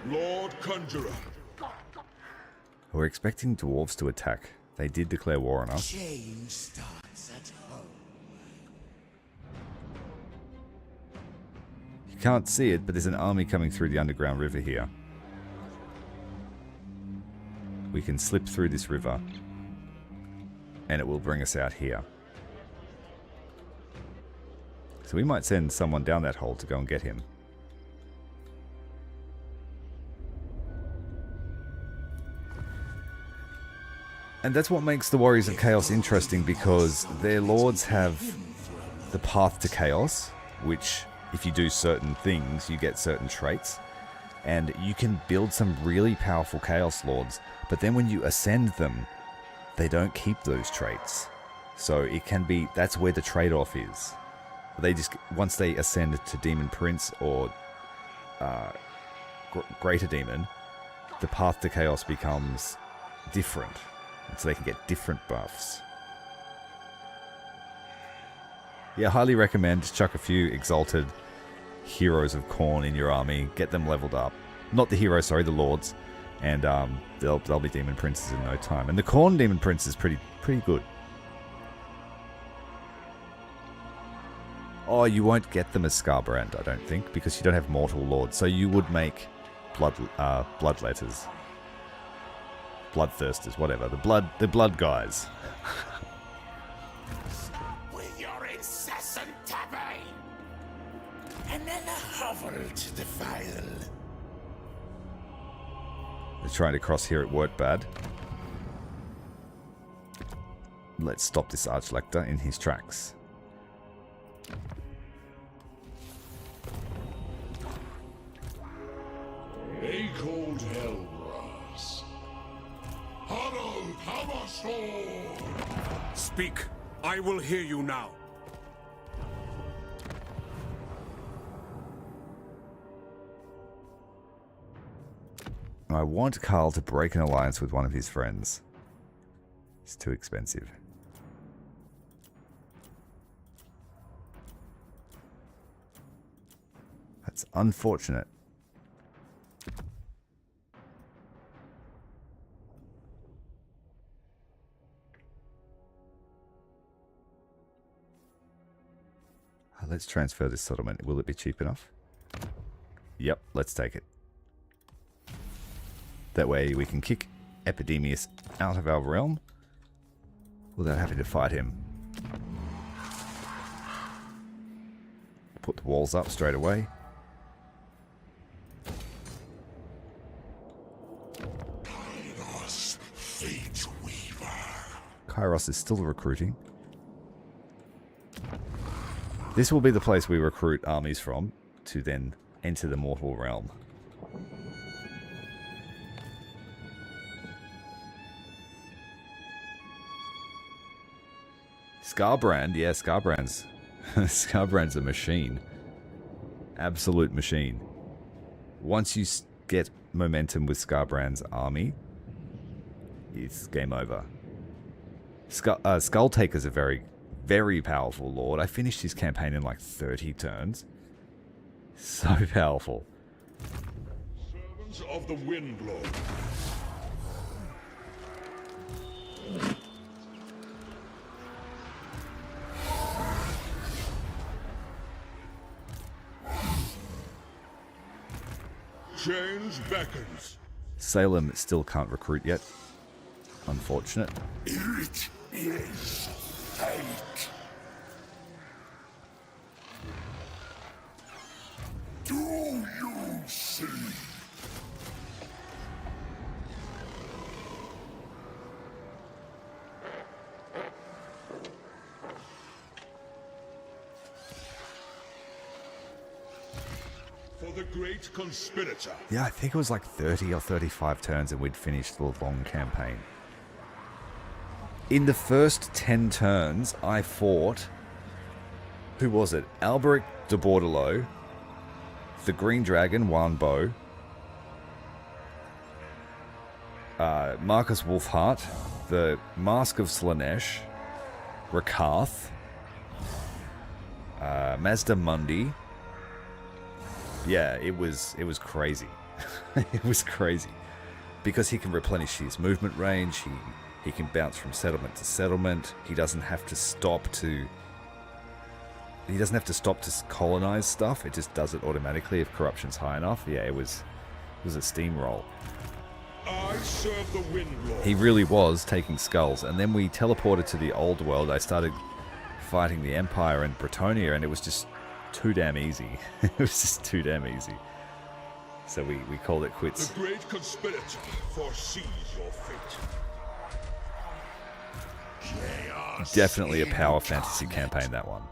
Lord Conjurer. We're expecting dwarves to attack. They did declare war on us. Change starts at home. You can't see it, but there's an army coming through the underground river here. We can slip through this river, and it will bring us out here. So we might send someone down that hole to go and get him. And that's what makes the Warriors of Chaos interesting, because their lords have the path to chaos, which if you do certain things, you get certain traits. And you can build some really powerful Chaos Lords, but then when you ascend them, they don't keep those traits. So it can be, that's where the trade-off is. They just, once they ascend to Demon Prince or Greater Demon, the path to Chaos becomes different. And so they can get different buffs. Yeah, highly recommend. Just chuck a few Exalted Heroes of Khorne in your army. Get them leveled up. Not the heroes, sorry, the lords. And they'll be Demon Princes in no time. And the Khorne Demon Prince is pretty good. Oh, you won't get them as Scarbrand, I don't think, because you don't have Mortal Lords. So you would make Bloodletters. Bloodthirsters, whatever. The blood guys. With your incessant tapping, and then a hovel to defile. They're trying to cross here, it worked bad. Let's stop this Archlector in his tracks. A cold hellgrass. Huddle, Hammerstorm! Speak. I will hear you now. I want Carl to break an alliance with one of his friends. It's too expensive. That's unfortunate. Let's transfer this settlement. Will it be cheap enough? Yep, let's take it. That way we can kick Epidemius out of our realm without having to fight him. Put the walls up straight away. Kairos, Fate Weaver. Kairos is still recruiting. This will be the place we recruit armies from to then enter the mortal realm. Scarbrand, yeah, Scarbrand's Scarbrand's a machine. Absolute machine. Once you get momentum with Scarbrand's army, it's game over. Skull Taker's a very, very powerful lord. I finished his campaign in like 30 turns. So powerful. Servants of the Windlord. Change beckons. Salem still can't recruit yet. Unfortunate. It is fate. Do you see? For the great conspirator. Yeah, I think it was like 30 or 35 turns and we'd finished the long campaign. In the first 10 turns, I fought... Who was it? Alberic de Bordelot, the Green Dragon, Wanbo, Marcus Wolfheart, the Mask of Slanesh, Rakarth, Mazda Mundi. Yeah, it was crazy. It was crazy. Because he can replenish his movement range, he can bounce from settlement to settlement, he doesn't have to stop to colonize stuff, it just does it automatically if corruption's high enough. Yeah, it was a steamroll. I serve the Windlord. He really was taking skulls, and then we teleported to the old world. I started fighting the Empire and Bretonnia, and it was just too damn easy. It was just too damn easy. So we called it quits. The great conspirator foresees your fate. Chaos Definitely a power fantasy campaign, that one.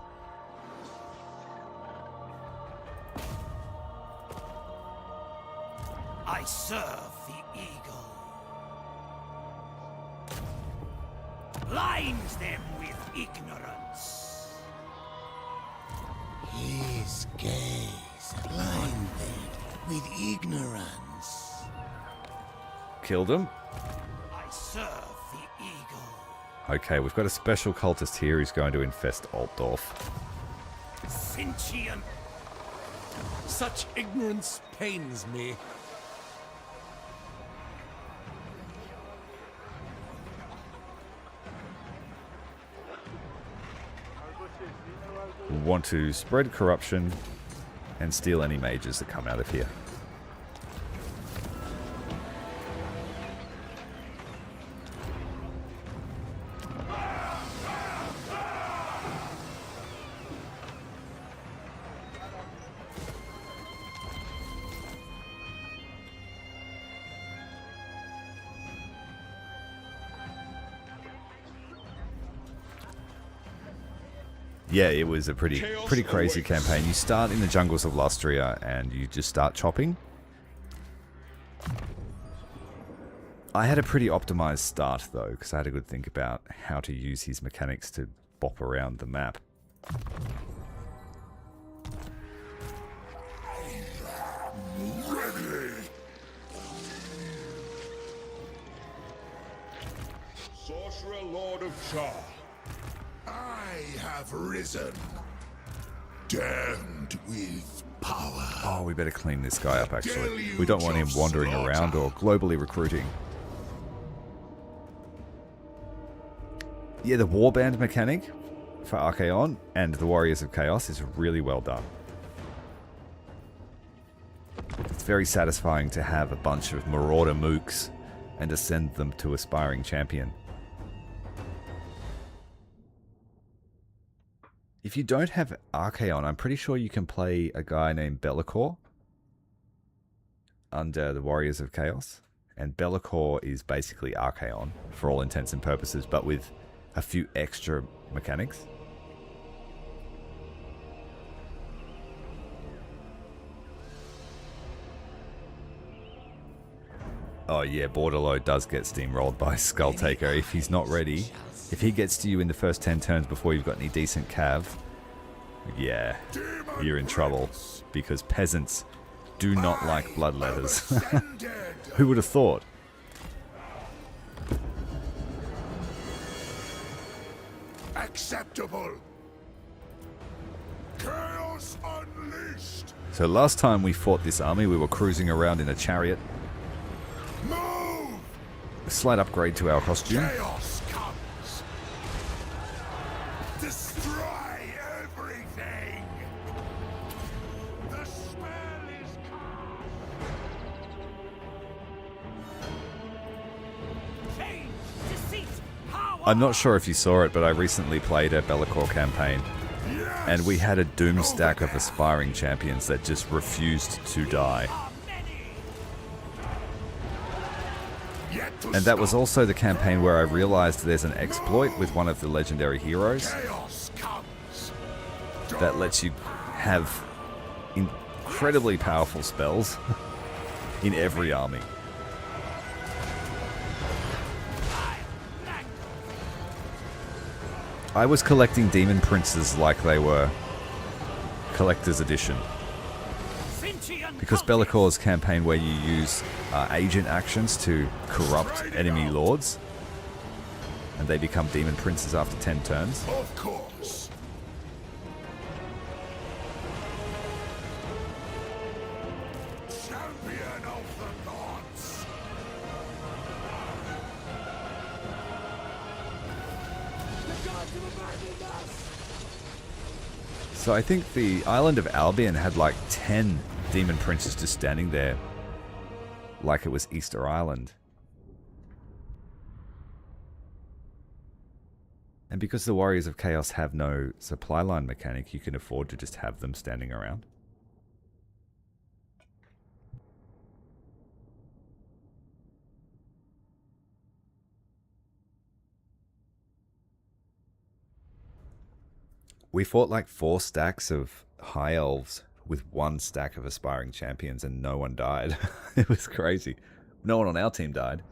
I serve the eagle. Blinds them with ignorance. His gaze blinded with ignorance. Killed him. I serve the eagle. Okay, we've got a special cultist here who's going to infest Altorf. Sentient. Such ignorance pains me. We want to spread corruption and steal any mages that come out of here. Yeah, it was a pretty crazy campaign. You start in the jungles of Lustria and you just start chopping. I had a pretty optimized start though, because I had a good think about how to use his mechanics to bop around the map. Ready! Sorcerer Lord of Char. I have risen. Damned with power. Oh, we better clean this guy up actually. We don't want him wandering around or globally recruiting. Yeah, the warband mechanic for Archaon and the Warriors of Chaos is really well done. It's very satisfying to have a bunch of marauder mooks and to send them to aspiring champion. If you don't have Archaon, I'm pretty sure you can play a guy named Be'lakor under the Warriors of Chaos. And Be'lakor is basically Archaon for all intents and purposes, but with a few extra mechanics. Oh yeah, Borderload does get steamrolled by Skulltaker if he's not ready. If he gets to you in the first 10 turns before you've got any decent cav, yeah, you're in trouble. Because peasants do not like bloodletters. Who would have thought? Acceptable. Chaos unleashed. So last time we fought this army, we were cruising around in a chariot. Move! A slight upgrade to our costume. Chaos comes. Destroy everything. The spell is cast. Change. Deceit. Power. I'm not sure if you saw it, but I recently played a Be'lakor campaign. And we had a doom stack of aspiring champions that just refused to die. And that was also the campaign where I realized there's an exploit with one of the legendary heroes that lets you have incredibly powerful spells in every army. I was collecting Demon Princes like they were Collector's Edition. Because Be'lakor's campaign where you use agent actions to corrupt enemy lords and they become Demon Princes after 10 turns. Of course. Champion of the gods. So I think the island of Albion had like 10 Demon Princes just standing there like it was Easter Island. And because the Warriors of Chaos have no supply line mechanic, you can afford to just have them standing around. We fought like 4 stacks of High Elves with 1 stack of Aspiring Champions and no one died. It was crazy. No one on our team died.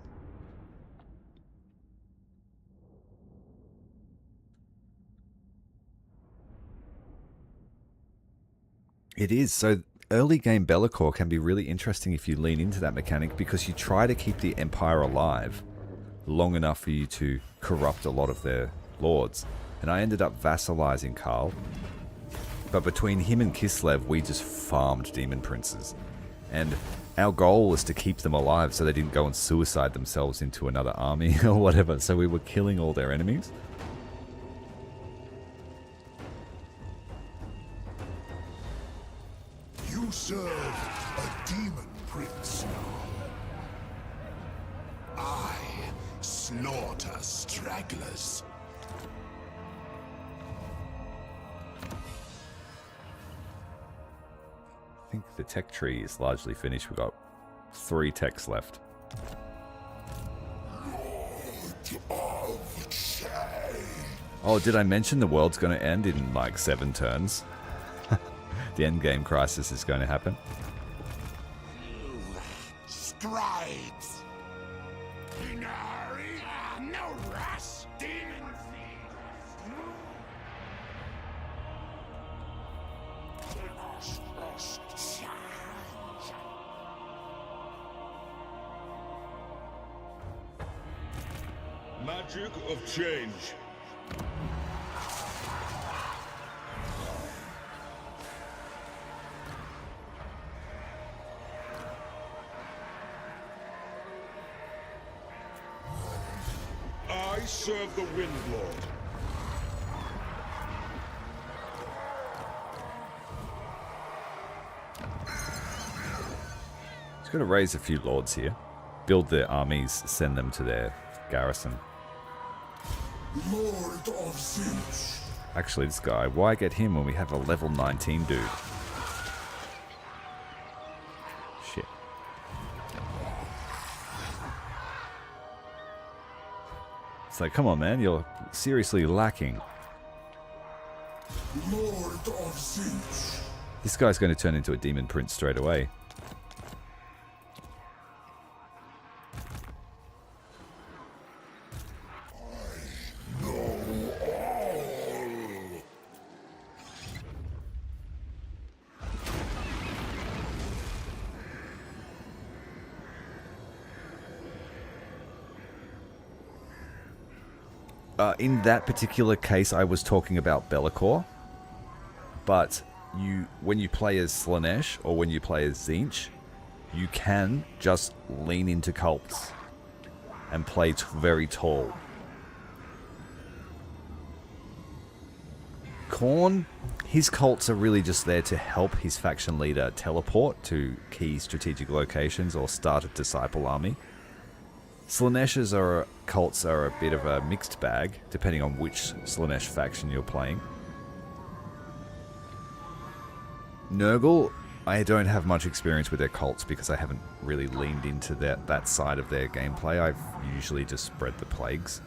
It is. So early game Be'lakor can be really interesting if you lean into that mechanic, because you try to keep the Empire alive long enough for you to corrupt a lot of their lords. And I ended up vassalizing Karl. But between him and Kislev, we just farmed Demon Princes. And our goal was to keep them alive so they didn't go and suicide themselves into another army or whatever. So we were killing all their enemies. You serve a demon prince now. I slaughter stragglers. I think the tech tree is largely finished. We've got 3 techs left. Oh, did I mention the world's going to end in like 7 turns? The endgame crisis is going to happen. Strides. No rush. Magic of change. I serve the Windlord. Just got to raise a few lords here. Build their armies, send them to their garrison. Lord of Tzeentch. Actually, this guy, why get him when we have a level 19 dude? Shit. It's like, come on, man, you're seriously lacking. Lord of Tzeentch. This guy's going to turn into a demon prince straight away. In that particular case, I was talking about Be'lakor. But when you play as Slaanesh or when you play as Tzeentch, you can just lean into cults and play very tall. Khorne, his cults are really just there to help his faction leader teleport to key strategic locations or start a disciple army. Slaanesh's cults are a bit of a mixed bag, depending on which Slaanesh faction you're playing. Nurgle, I don't have much experience with their cults because I haven't really leaned into that side of their gameplay. I've usually just spread the plagues.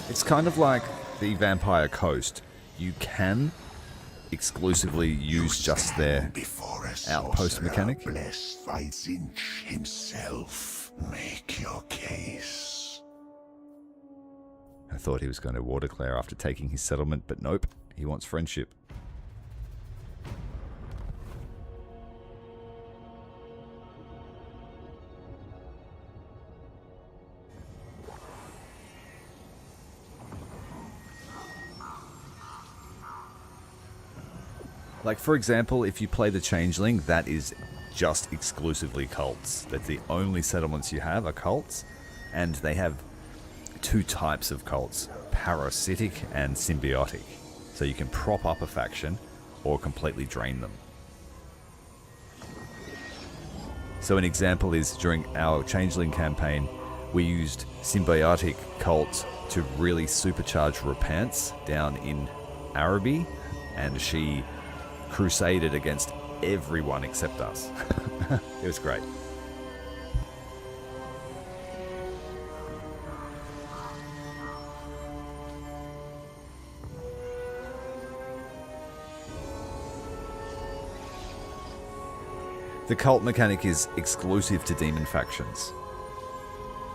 It's kind of like the Vampire Coast. You can exclusively use just their outpost mechanic. Blessed by Tzeentch himself. Make your case. I thought he was going to war declare after taking his settlement, but nope. He wants friendship. Like, for example, if you play the Changeling, that is just exclusively cults. That's the only settlements you have are cults, and they have 2 types of cults, parasitic and symbiotic. So you can prop up a faction, or completely drain them. So an example is during our Changeling campaign, we used symbiotic cults to really supercharge Repance down in Araby, and she crusaded against everyone except us. It was great. The cult mechanic is exclusive to demon factions.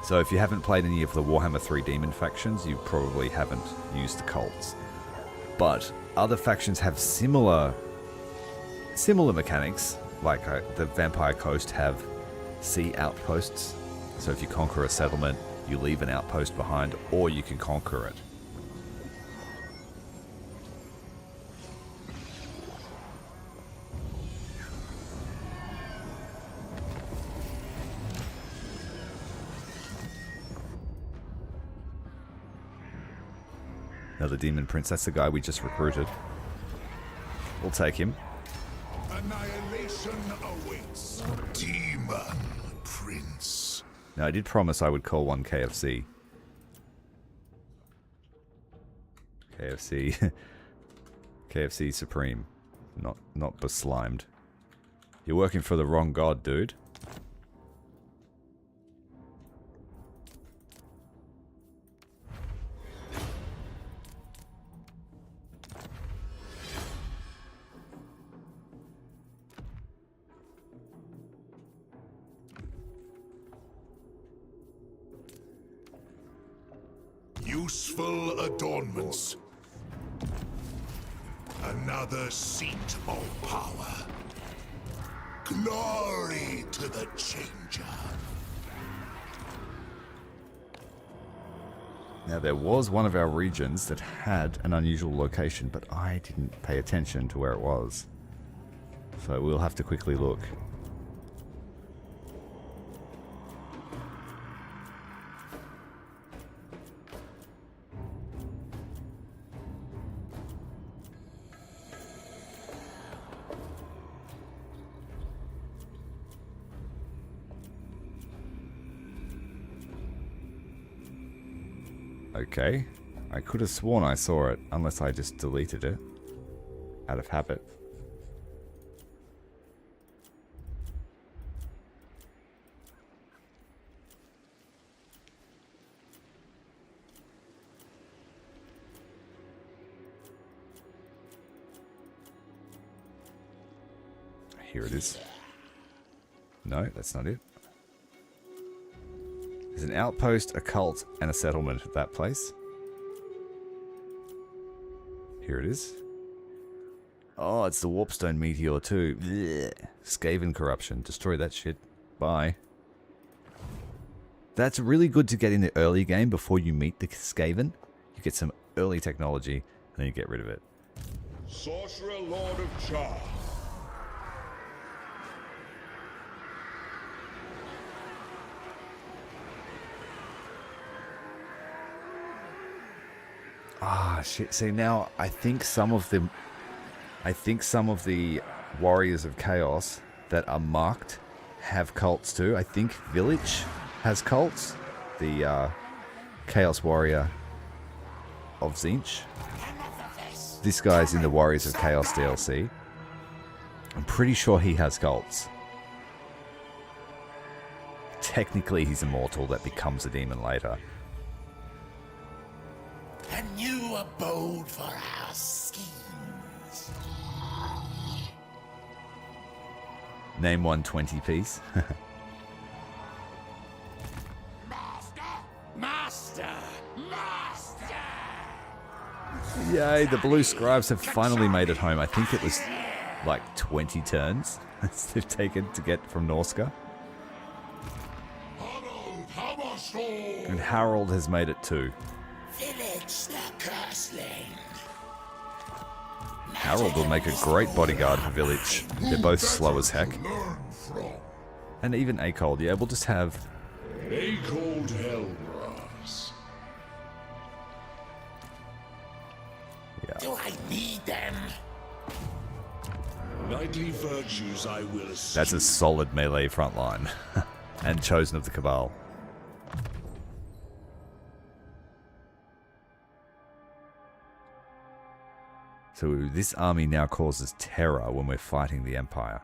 So if you haven't played any of the Warhammer 3 demon factions, you probably haven't used the cults. But other factions have similar mechanics, like the Vampire Coast have sea outposts. So if you conquer a settlement, you leave an outpost behind, or you can conquer it. Another Demon Prince. That's the guy we just recruited. We'll take him. Annihilation awaits. Demon Prince. Now, I did promise I would call one KFC. KFC. KFC Supreme. Not beslimed. You're working for the wrong god, dude. Useful adornments. Another seat of power. Glory to the Changer. Now, there was one of our regions that had an unusual location, but I didn't pay attention to where it was. So we'll have to quickly look. Okay, I could have sworn I saw it, unless I just deleted it out of habit. Here it is. No, that's not it. There's an outpost, a cult, and a settlement at that place. Here it is. Oh, it's the Warpstone Meteor too. Blech. Skaven corruption. Destroy that shit. Bye. That's really good to get in the early game before you meet the Skaven. You get some early technology, and then you get rid of it. Sorcerer Lord of Char. Ah, shit. See, now I think some of the warriors of chaos that are marked have cults too. I think Village has cults. The Chaos Warrior of Tzeentch. This guy's in the Warriors of Chaos DLC. I'm pretty sure he has cults. Technically, he's immortal that becomes a demon later. A new abode for our schemes. Name one 20 piece. Master! Yay, the blue scribes have finally made it home. I think it was like 20 turns they've taken to get from Norska. And Harold has made it too. Village the Cursed Land. Harold will make a great bodyguard for Village. They're both slow as heck. And even Acolytes. Yeah, we'll just have... Acolyte Hellbrass. Yeah. Do I need them? Knightly virtues I will assume. That's a solid melee front line. And chosen of the Cabal. So this army now causes terror when we're fighting the Empire.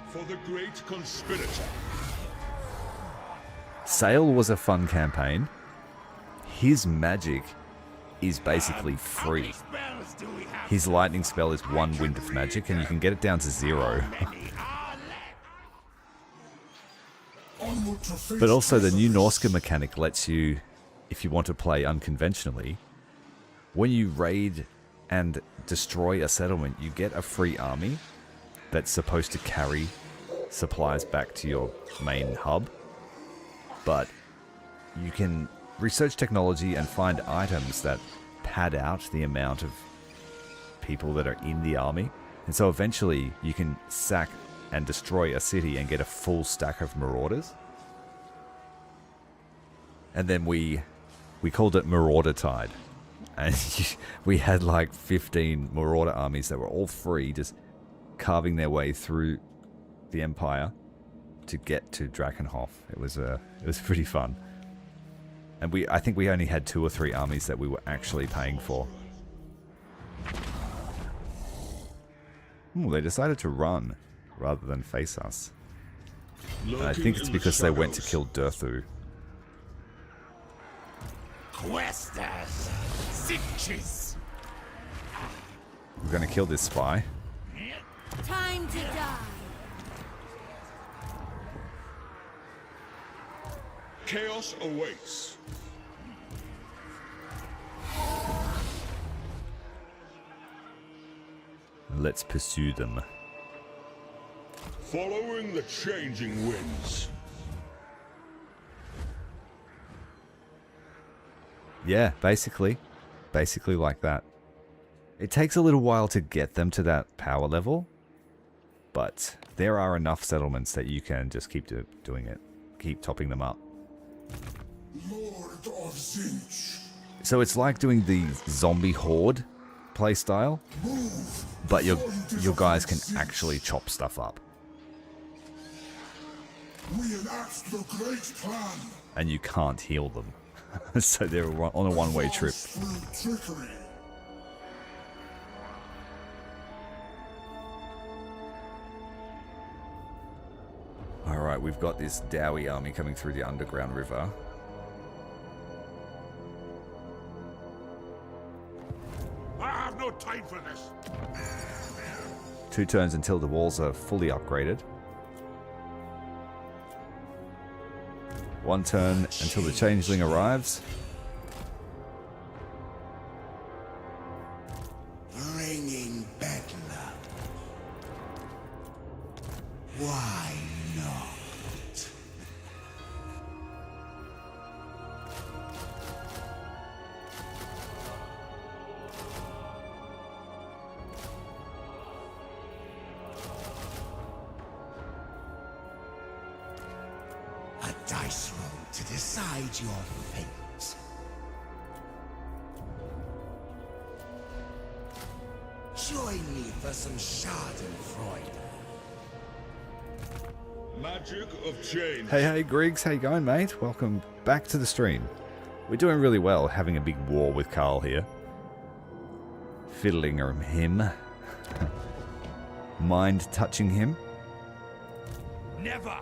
For the great conspirator. Sale was a fun campaign. His magic is basically free. His lightning spell is 1 wind of magic, and you can get it down to 0. But also the new Norska mechanic lets you, if you want to play unconventionally, when you raid and destroy a settlement, you get a free army that's supposed to carry supplies back to your main hub. But you can research technology and find items that pad out the amount of people that are in the army. And so eventually you can sack and destroy a city and get a full stack of marauders. And then we called it Marauder Tide. And we had like 15 marauder armies that were all free, just carving their way through the Empire to get to Drakenhof. It was pretty fun. And I think we only had 2 or 3 armies that we were actually paying for. Ooh, they decided to run rather than face us. And I think it's because they went to kill Durthu. Questers, Tzeentches. We're going to kill this spy. Time to die. Chaos awaits. Let's pursue them. Following the changing winds. Yeah, basically like that. It takes a little while to get them to that power level, but there are enough settlements that you can just keep doing it. Keep topping them up. Lord of Tzeentch. So it's like doing the zombie horde playstyle, but your guys can actually chop stuff up. We enact the great plan. And you can't heal them. So they're on a one-way trip. Through trickery. Alright, we've got this Dowie army coming through the underground river. I have no time for this. 2 turns until the walls are fully upgraded. 1 turn until the changeling arrives. Ringing bedlam. Why not? A dice roll to decide your fate. Join me for some schadenfreude. Magic of change. Hey Griggs, how you going, mate? Welcome back to the stream. We're doing really well, having a big war with Carl here. Fiddling him. Mind touching him. Never.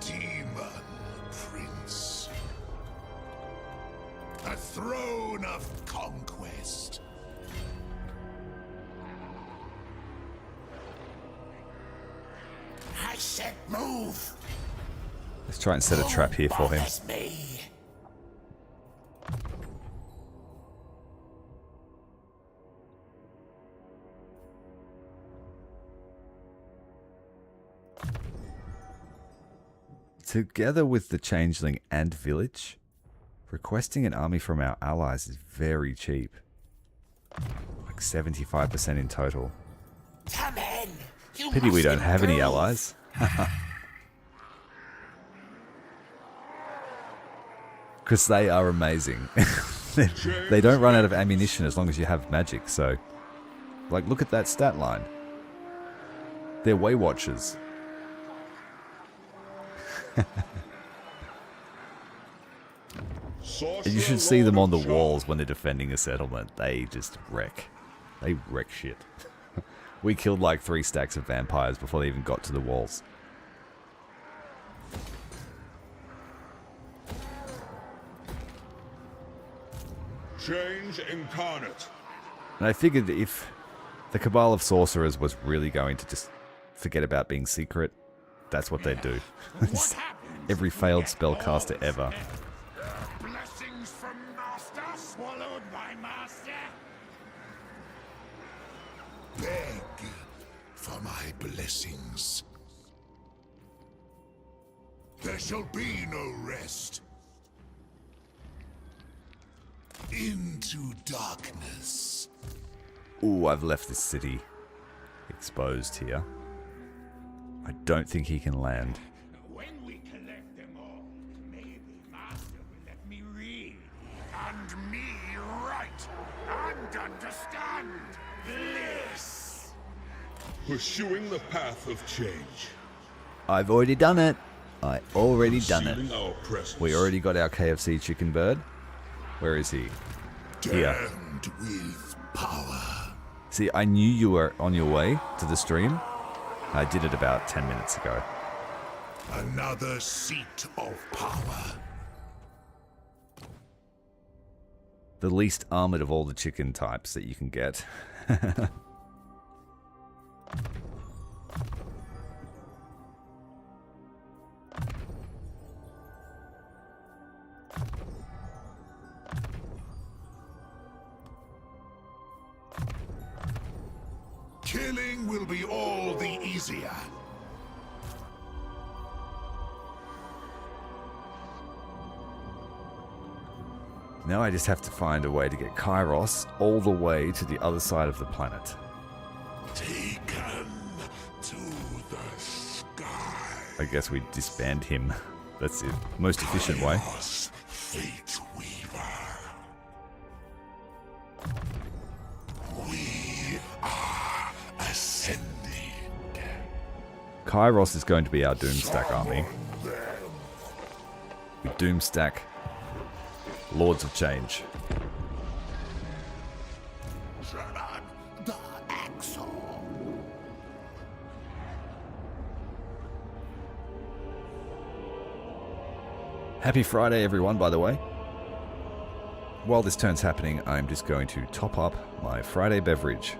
Demon Prince. A throne of conquest. I said move. Let's try and set a trap here for him. Bothers me. Together with the changeling and village, requesting an army from our allies is very cheap. Like 75% in total. Come in. You Pity we must don't have any improve. allies. Because they are amazing. They don't run out of ammunition as long as you have magic, so... Like, look at that stat line. They're Way Watchers. And you should see them on the walls when they're defending a settlement. They just wreck. They wreck shit. We killed like 3 stacks of vampires before they even got to the walls. Change incarnate. And I figured if the Cabal of Sorcerers was really going to just forget about being secret, that's what they'd do. Every failed spellcaster ever. Blessings from Master, swallowed by Master. Beg for my blessings. There shall be no rest. Into darkness. Ooh, I've left this city exposed here. I don't think he can land. When we collect them all, maybe Master will let me read. And me write. And understand. Bliss. Pursuing the path of change. I've already done it. I already done it. Sealing our presence. We already got our KFC chicken bird. Where is he? Here. Damned with power. See, I knew you were on your way to the stream. I did it about 10 minutes ago. Another seat of power. The least armored of all the chicken types that you can get. Killing will be all the easier. Now I just have to find a way to get Kairos all the way to the other side of the planet. Taken to the sky. I guess we disband him. That's the most efficient way. Kairos, Fate Weaver. We are ascending. Kairos is going to be our Doomstack army. We Doomstack Lords of Change. The Axle. Happy Friday, everyone, by the way. While this turn's happening, I'm just going to top up my Friday beverage.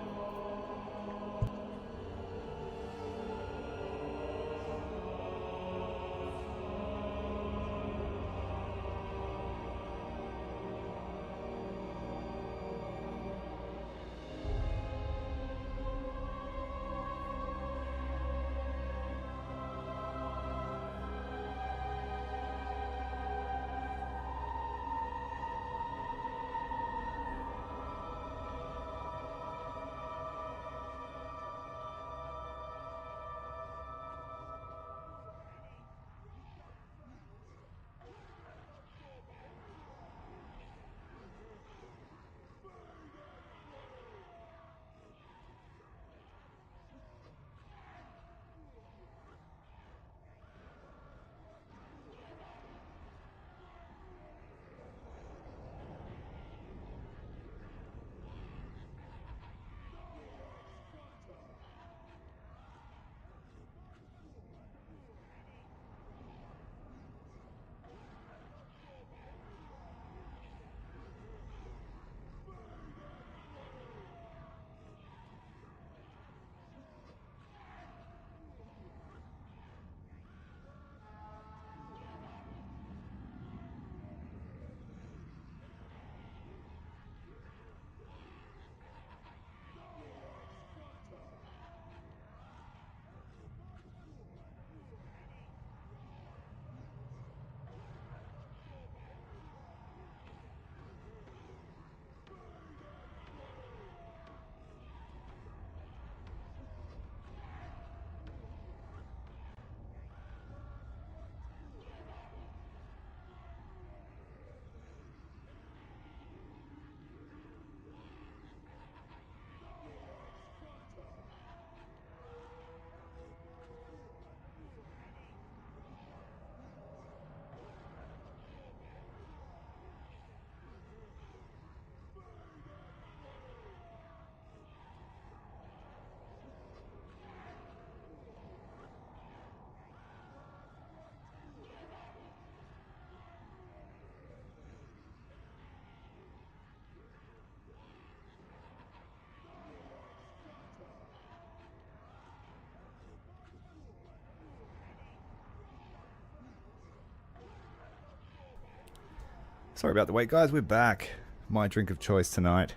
Sorry about the wait, guys. We're back. My drink of choice tonight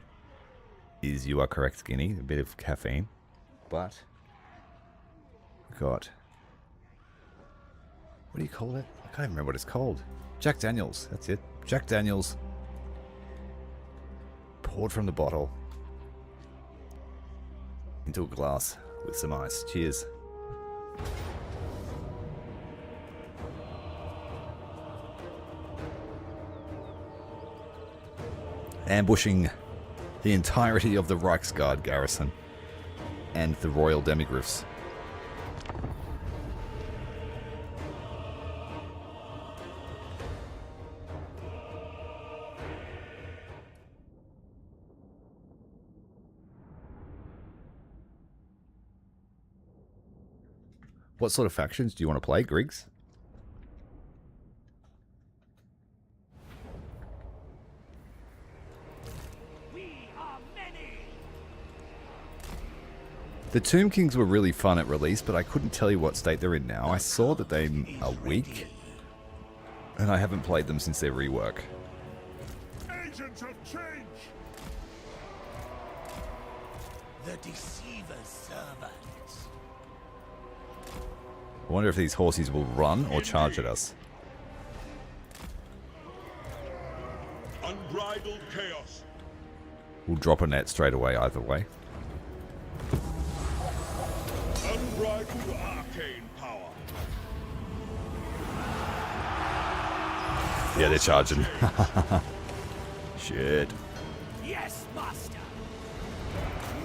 is, you are correct, Skinny, a bit of caffeine. But we've got, what do you call it? I can't even remember what it's called. Jack Daniels. That's it. Jack Daniels. Poured from the bottle into a glass with some ice. Cheers. Ambushing the entirety of the Reichsguard garrison and the Royal Demigriffs. What sort of factions do you want to play, Griggs? The Tomb Kings were really fun at release, but I couldn't tell you what state they're in now. I saw that they are weak, and I haven't played them since their rework. Agents of change! The Deceiver's servants. I wonder if these horses will run or charge at us. Unbridled chaos. We'll drop a net straight away either way. Unbridled arcane power. Yeah, they're charging. Shit. Yes, master.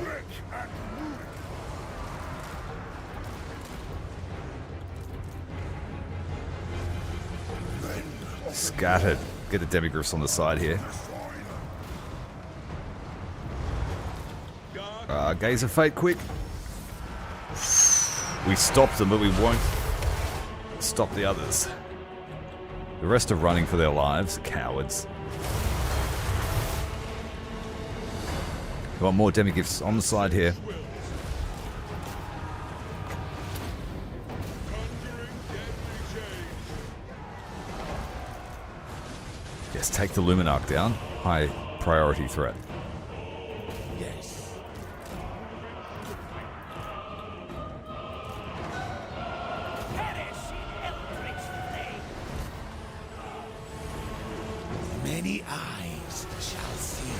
Wreck and ruin. Scattered. Get the Demigriffs on the side here. Gaze of Fate, quick. We stopped them, but we won't stop the others. The rest are running for their lives, cowards. Got more Demigriffs on the side here. Yes, take the Luminarch down. High priority threat. Yes. Perish in eldritch flame. Many eyes shall see.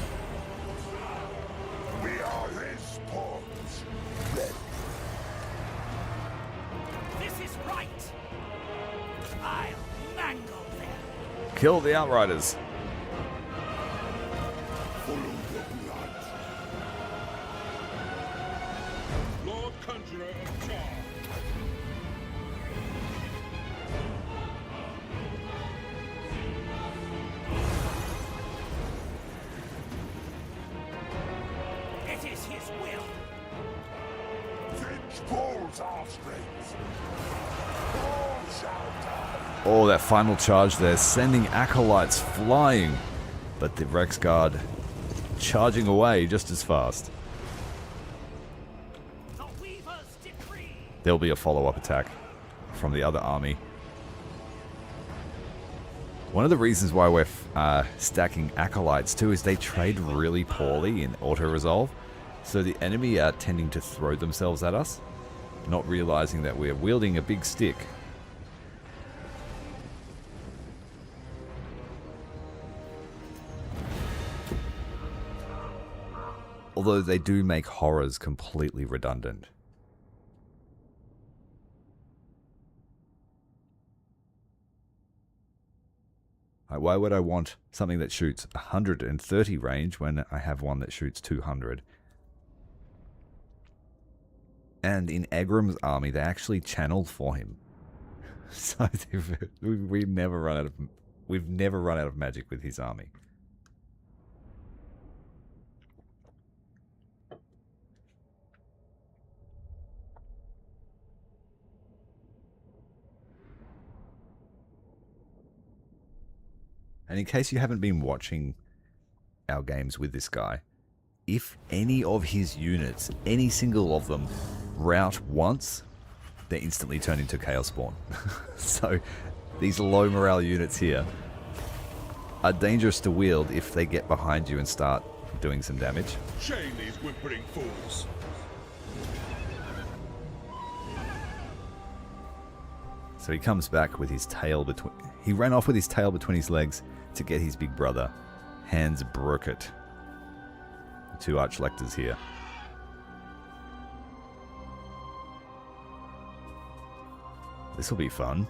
We are his pawns. This is right. I'll mangle them. Kill the Outriders. Follow the blood. Lord Conjurer of Jar. It is his will. Tzeentch pulls our strings. All shall die. Oh, that final charge there, sending Acolytes flying. But the Reichsguard charging away just as fast. The Weaver's decree. There'll be a follow-up attack from the other army. One of the reasons why we're stacking Acolytes too is they trade really poorly in auto-resolve. So the enemy are tending to throw themselves at us, not realizing that we're wielding a big stick. Although they do make horrors completely redundant. Why would I want something that shoots 130 range when I have one that shoots 200? And in Egrimm's army, they actually channeled for him. So we've never run out of magic with his army. And in case you haven't been watching our games with this guy, if any of his units, any single of them, rout once, they instantly turn into Chaos Spawn. So these low morale units here are dangerous to wield if they get behind you and start doing some damage. Chain these whimpering fools. So he comes back with his tail between... He ran off with his tail between his legs to get his big brother, Hans Brookett. Two archlectors here. This will be fun.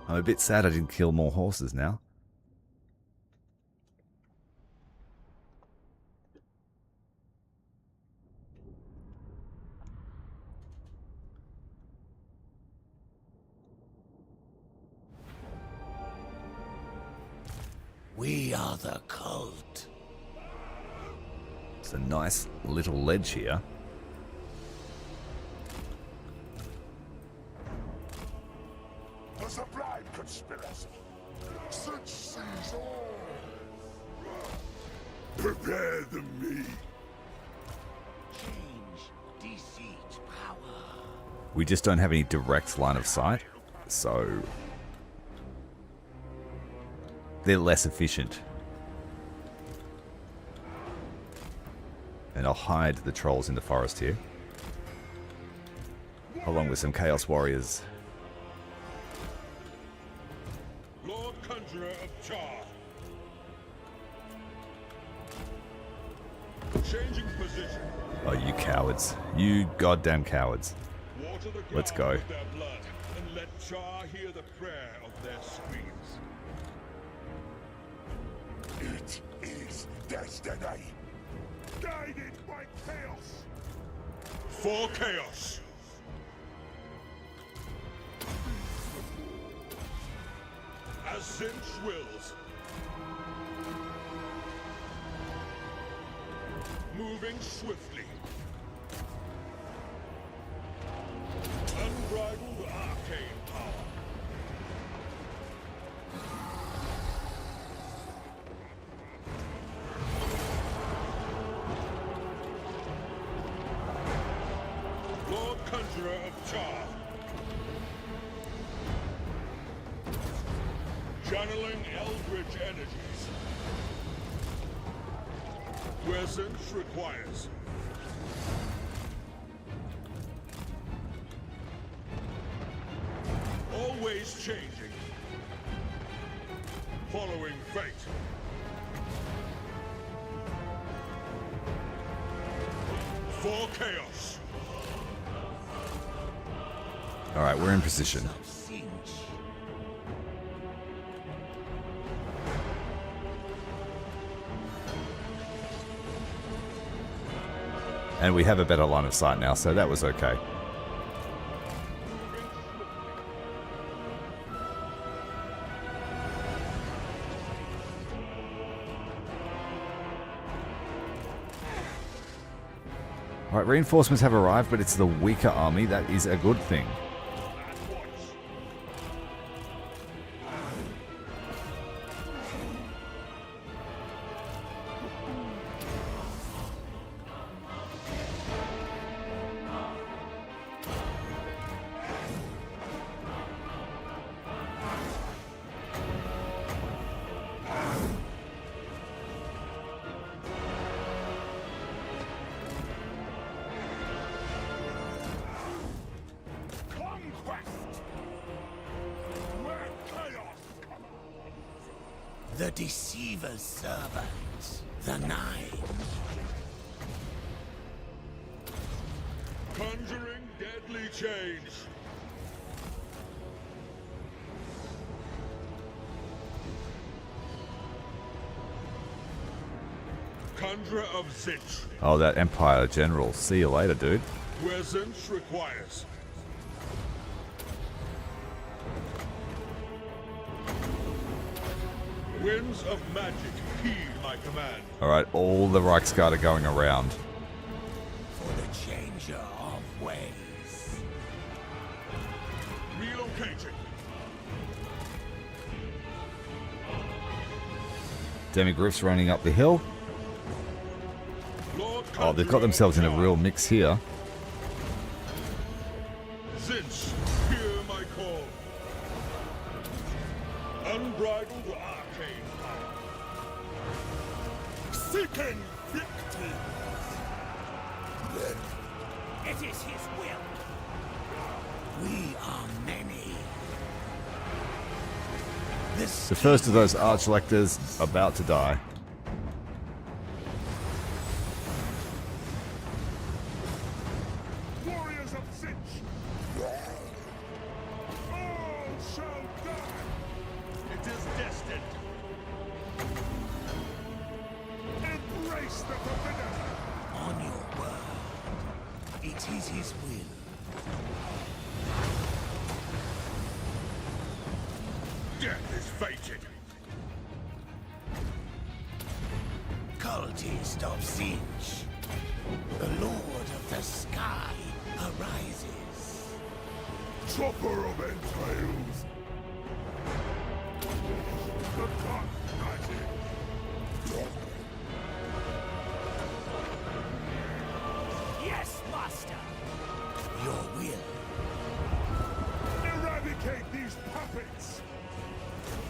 I'm a bit sad I didn't kill more horses now. We are the cult. It's a nice little ledge here. A sublime conspiracy. Tzeentch sees all. Prepare the meat. Change, deceit, power. We just don't have any direct line of sight, so they're less efficient. And I'll hide the trolls in the forest here, along with some Chaos Warriors. Lord Conjurer of Char. Changing position. Oh, you cowards. You goddamn cowards. Water the ground Let's go. with their blood, and let Char hear the prayer of their screams. It is destiny. Guided by chaos. For chaos. As Tzeentch wills. Moving swiftly. Unbridled arcane power. Lord Conjurer of Char. Channeling eldritch energies. Where Tzeentch requires. Always changing. Following fate. For chaos. Alright, we're in position. Tzeentch. And we have a better line of sight now, so that was okay. Alright, reinforcements have arrived, but it's the weaker army. That is a good thing. The Deceiver's servant, the Nine. Conjuring deadly change. Conjurer of Tzeentch. Oh, that Empire General. See you later, dude. Where Tzeentch requires. Winds of magic heed my command. Alright, all the Reichsguard are going around. For the changer of ways. Relocating. Demigriffs running up the hill. Lord Oh, they've got themselves in a real mix here. Tzeentch unbridled arcane power. Seeking victory. It is his will. We are many. The first of those arch-lectors about to die. Warriors of Tzeentch. All shall die. It is destined. Embrace the forbidden. On your word. It is his will. Death is fated. Cultist of Tzeentch. The Lord of the Sky arises. Chopper of entrails. The god magic. Yes, master. Your will. Eradicate these puppets.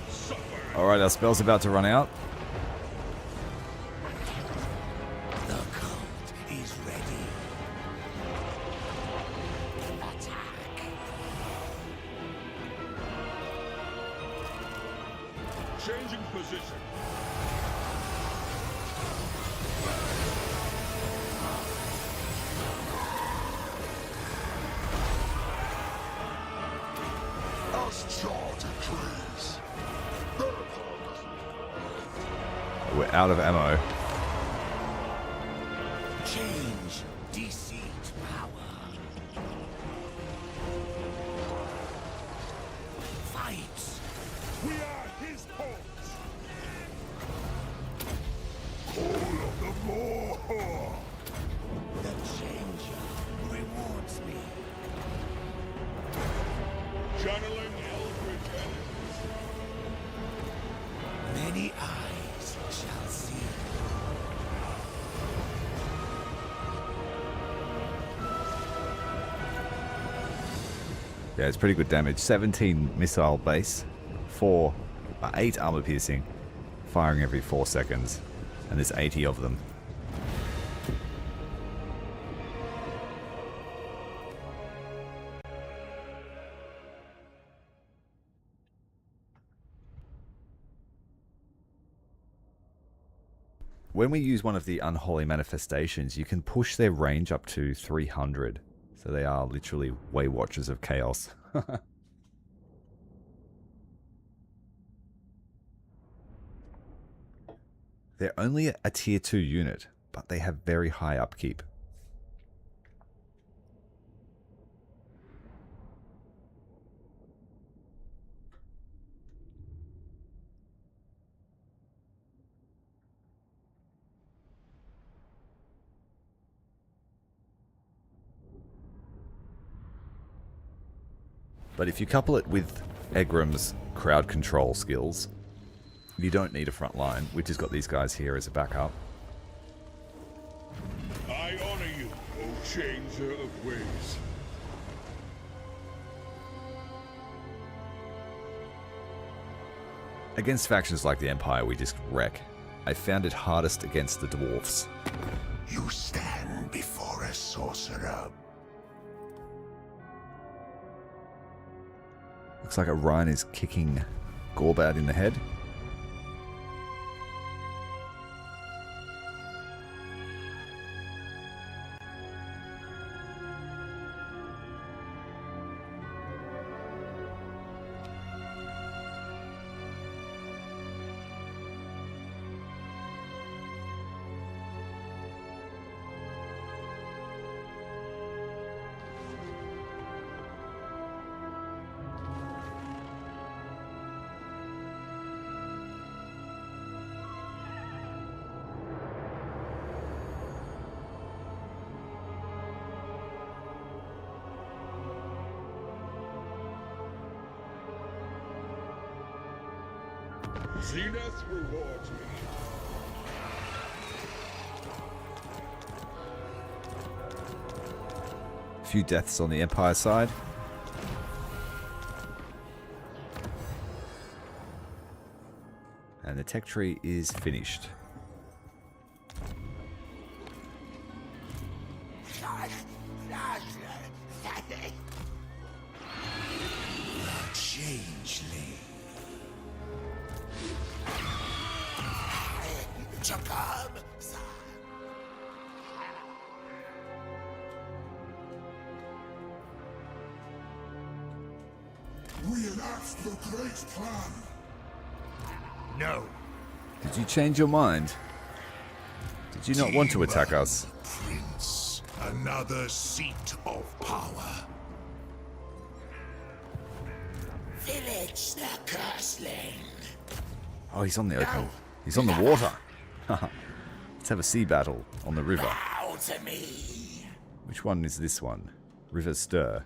Suffer. Alright, our spell's about to run out. The cult is ready. Attack. Changing position. As charted trees. We're out of ammo. Change. Deceit. Power. Fight. We are his pawns. Call of the Moor. The changer rewards me. Channeling Eldritch energies. Many eyes shall see. Yeah, it's pretty good damage. 17 missile base, 8 armor piercing, firing every 4 seconds, and there's 80 of them. When we use one of the unholy manifestations, you can push their range up to 300. So they are literally way watchers of chaos. They're only a tier 2 unit, but they have very high upkeep. But if you couple it with Egrimm's crowd control skills, you don't need a front line. We've just got these guys here as a backup. I honor you, O changer of ways. Against factions like the Empire, we just wreck. I found it hardest against the dwarfs. You stand before a sorcerer. Looks like Orion is kicking Gorbad in the head. Zenith rewards me. A few deaths on the Empire side. And the tech tree is finished. Changeling. We enact the great plan. No. Did you change your mind? Did you not want to attack us? Prince, another seat of power. Village the Cursling. Oh, he's on the open. He's on the water. Let's have a sea battle on the river. Bow to me. Which one is this one? River Stir.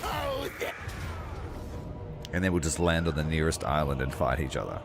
Oh, And then we'll just land on the nearest island and fight each other.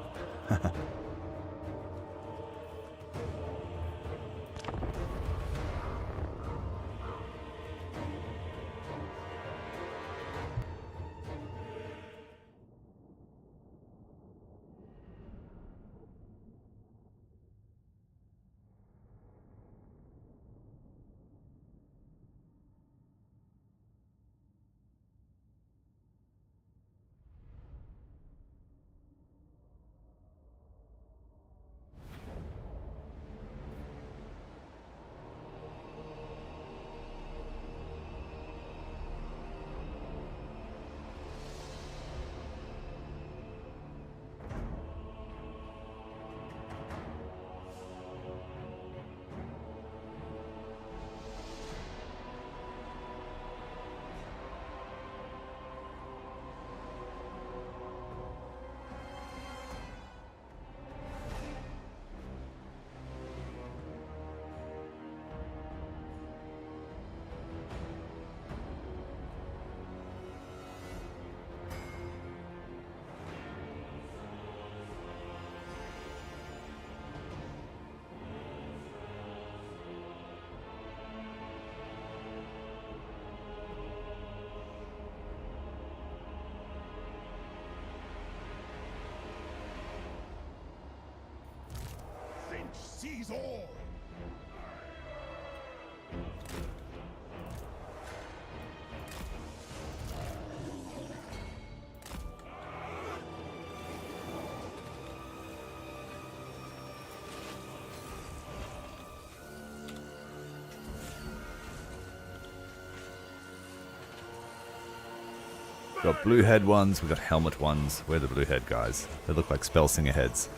Seize all. We've got blue head ones, we've got helmet ones. We're the blue head guys. They look like Spellsinger heads.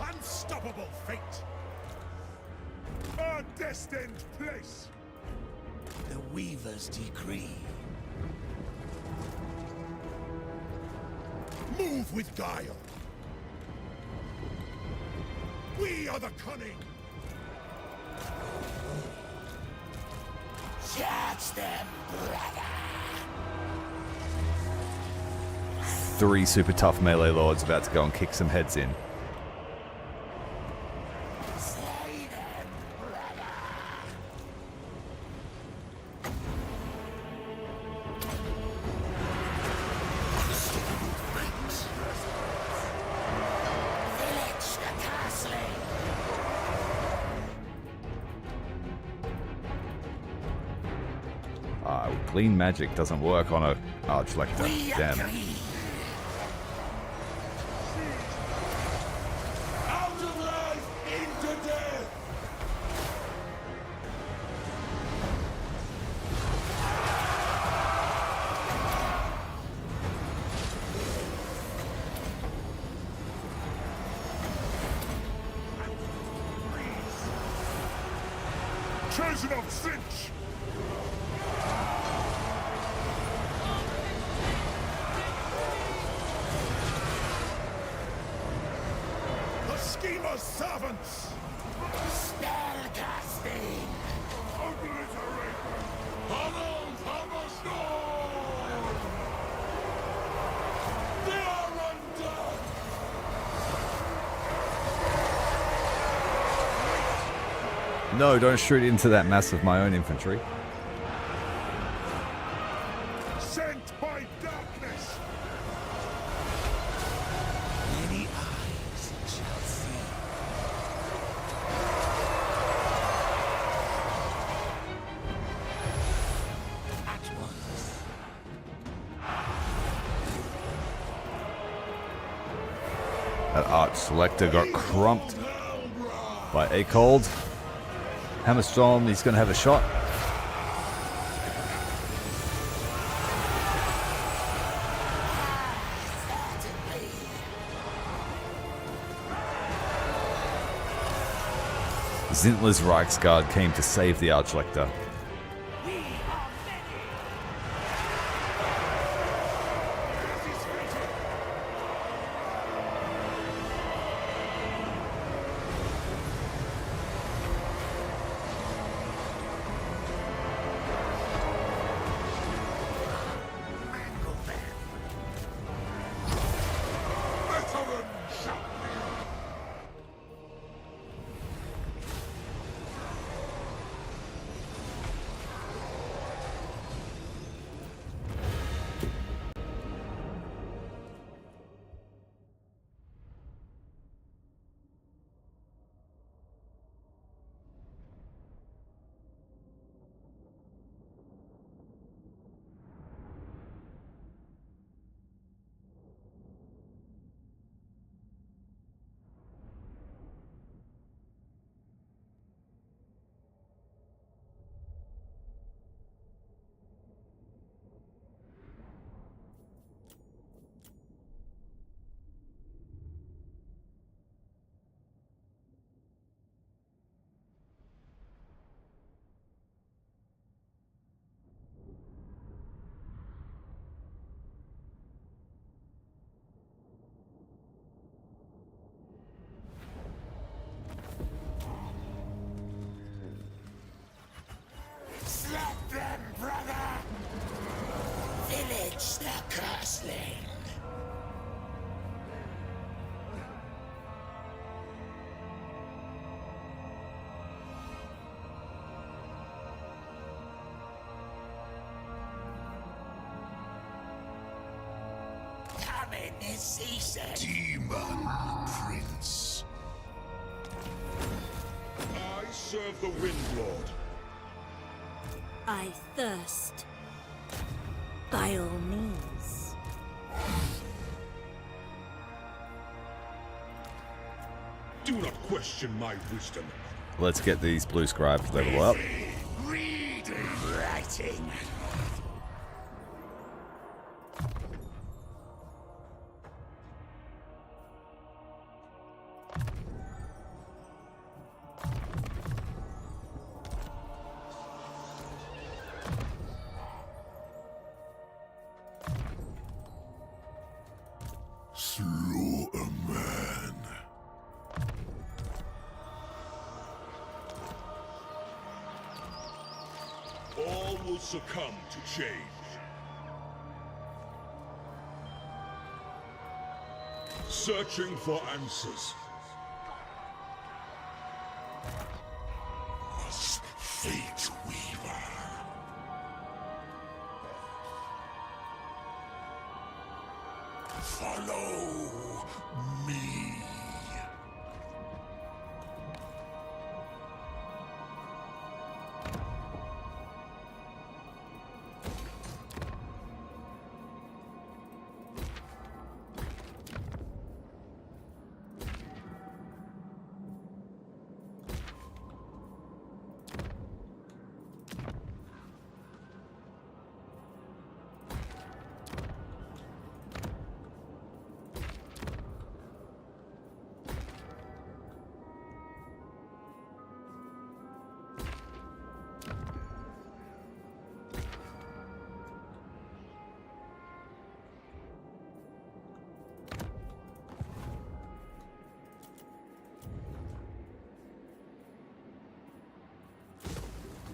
Unstoppable fate. Our destined place. The Weaver's decree. Move with guile. We are the cunning. Charge them, brother. 3 super tough melee lords about to go and kick some heads in. Slay them, brother. Village the castling. Clean magic doesn't work on a archlector. Damn it. Out of life into death. Chosen of Tzeentch. The schemer's servants. Spell casting. Obliterate them. Tunnels of the storm. They are undone. No, don't shoot into that mass of my own infantry. Sent by darkness. Many eyes shall see. At once. That Arch Selector got crumped by Acolytes. Hammerstorm, he's going to have a shot. Zintler's Reichsguard came to save the Archlector. Veteran shout. Slap them, brother! Village the Cursling! Come in this season! Demon Prince. I serve the Wind Lord. I thirst. By all means. Do not question my wisdom. Let's get these blue scribes level up. Reading, writing. Slew a man. All will succumb to change. Searching for answers. Was Fate Weaver. Follow me.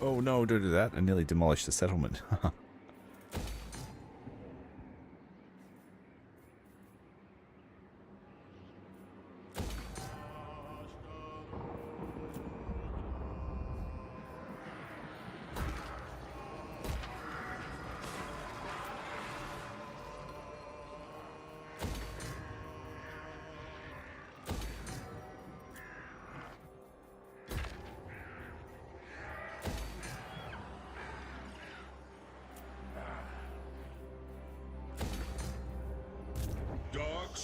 Oh no, don't do that. I nearly demolished the settlement.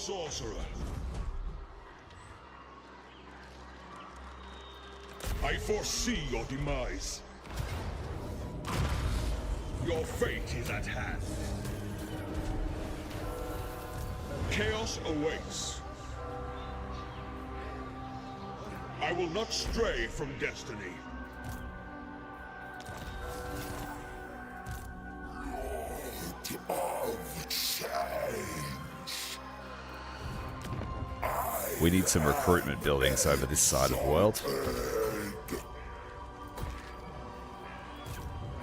sorcerer. I foresee your demise. Your fate is at hand. Chaos awaits. I will not stray from destiny. Of change. We need some recruitment buildings over this side of the world.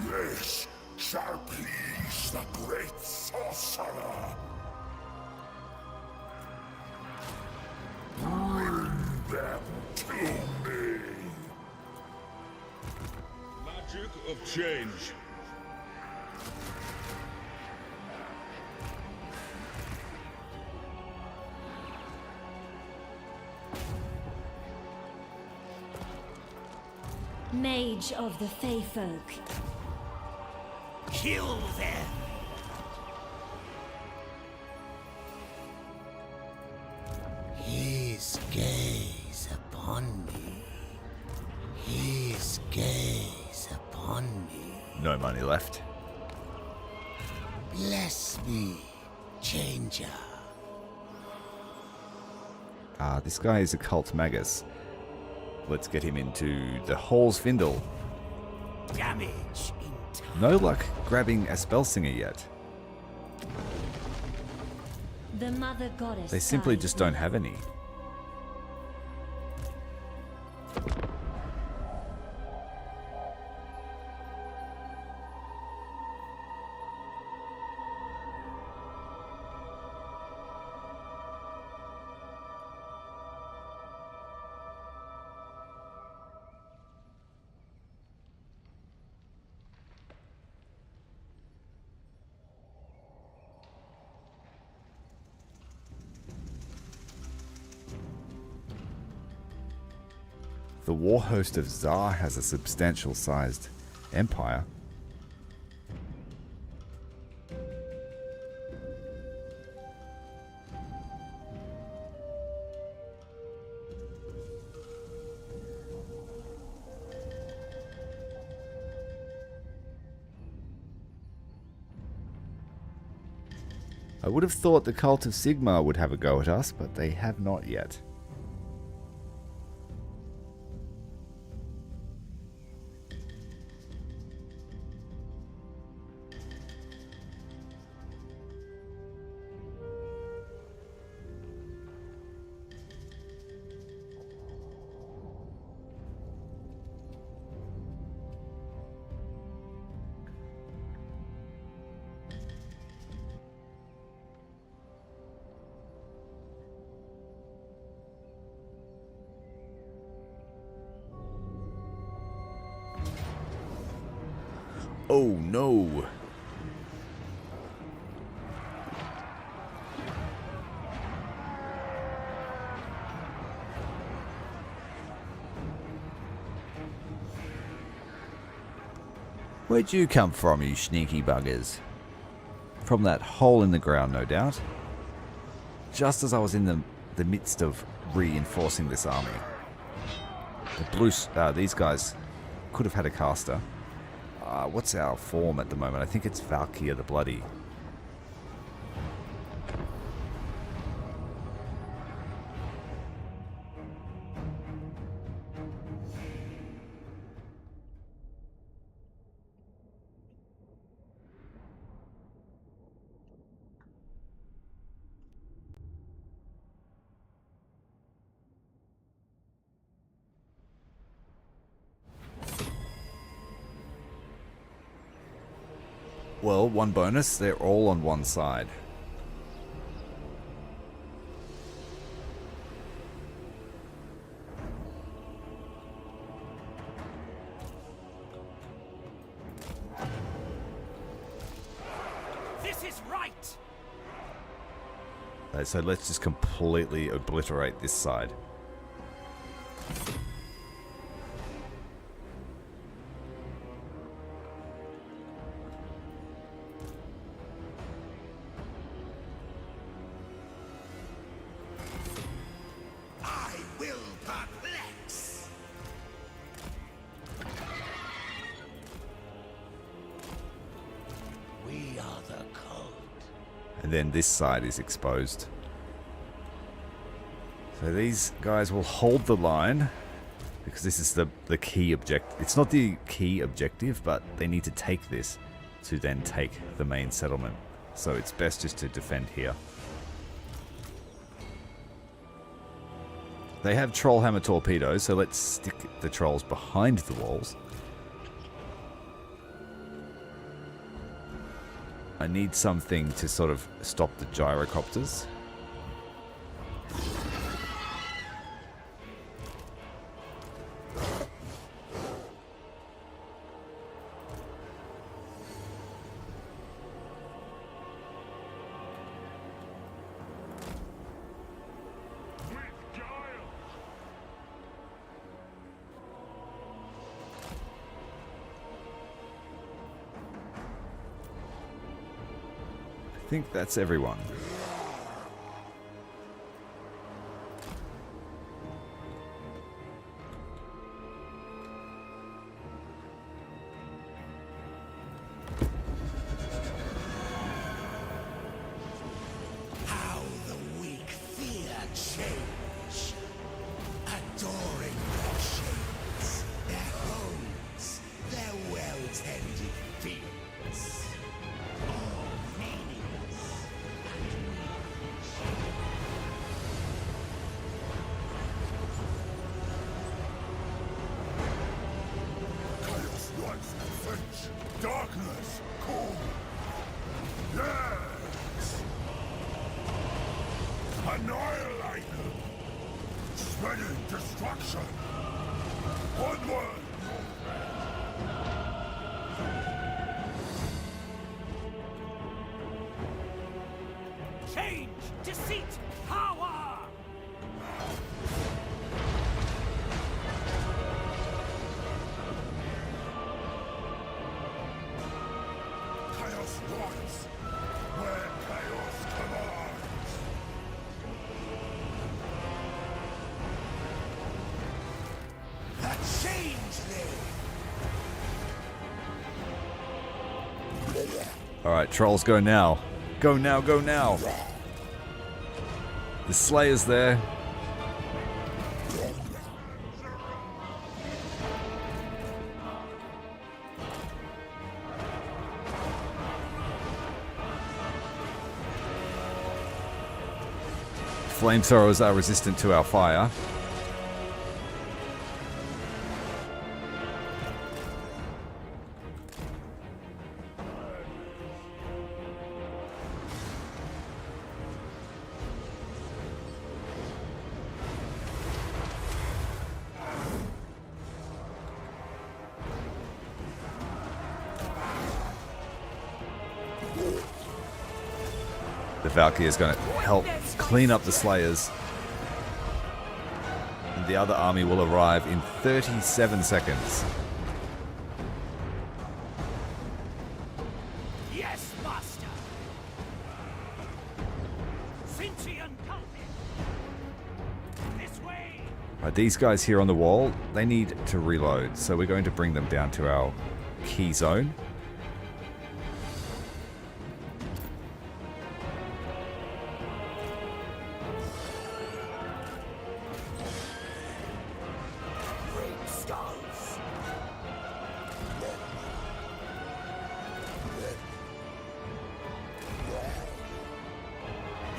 This shall please the great sorcerer. Bring them to me. Magic of change. Mage of the Fey Folk. Kill them! His gaze upon me. His gaze upon me. No money left. Bless me, changer. This guy is a cult magus. Let's get him into the Hall's Vindle. Damage in time. No luck grabbing a spell singer yet. The Mother Goddess. They simply guides just me. don't have any. The war host of Tsar has a substantial sized empire. I would have thought the cult of Sigmar would have a go at us, but they have not yet. Oh no! Where'd you come from, you sneaky buggers? From that hole in the ground, no doubt. Just as I was in the midst of reinforcing this army. The blue, these guys could have had a caster. What's our form at the moment? I think it's Valkyr the Bloody. Well, one bonus, they're all on one side. This is right! So let's just completely obliterate this side. other cult. And then this side is exposed. So these guys will hold the line, because this is the key objective. It's not the key objective, but they need to take this to then take the main settlement. So it's best just to defend here. They have troll hammer torpedoes, so let's stick the trolls behind the walls. I need something to sort of stop the gyrocopters. I think that's everyone. How the weak fear change, adoring their shades, their homes, their well-tended fields. All meaningless Chaos lies in Tzeentch. Darkness, cold. Yes! Annihilate them! Spreading destruction! Onward! Change, deceit, power! Chaos rise! Where chaos commands! the changeling. Alright, trolls, go now. Go now, go now. The Slayer's there. Flamethrowers are resistant to our fire. The Valkyrie is going to help clean up the Slayers. And the other army will arrive in 37 seconds. Yes, master! Tzeentchian Cultists! This way! Right, these guys here on the wall, they need to reload. So we're going to bring them down to our key zone.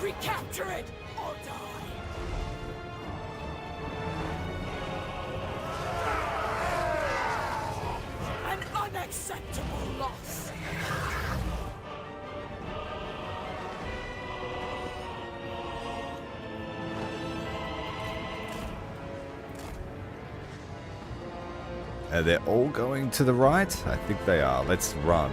Recapture it or die! An unacceptable loss! They're all going to the right? I think they are. Let's run.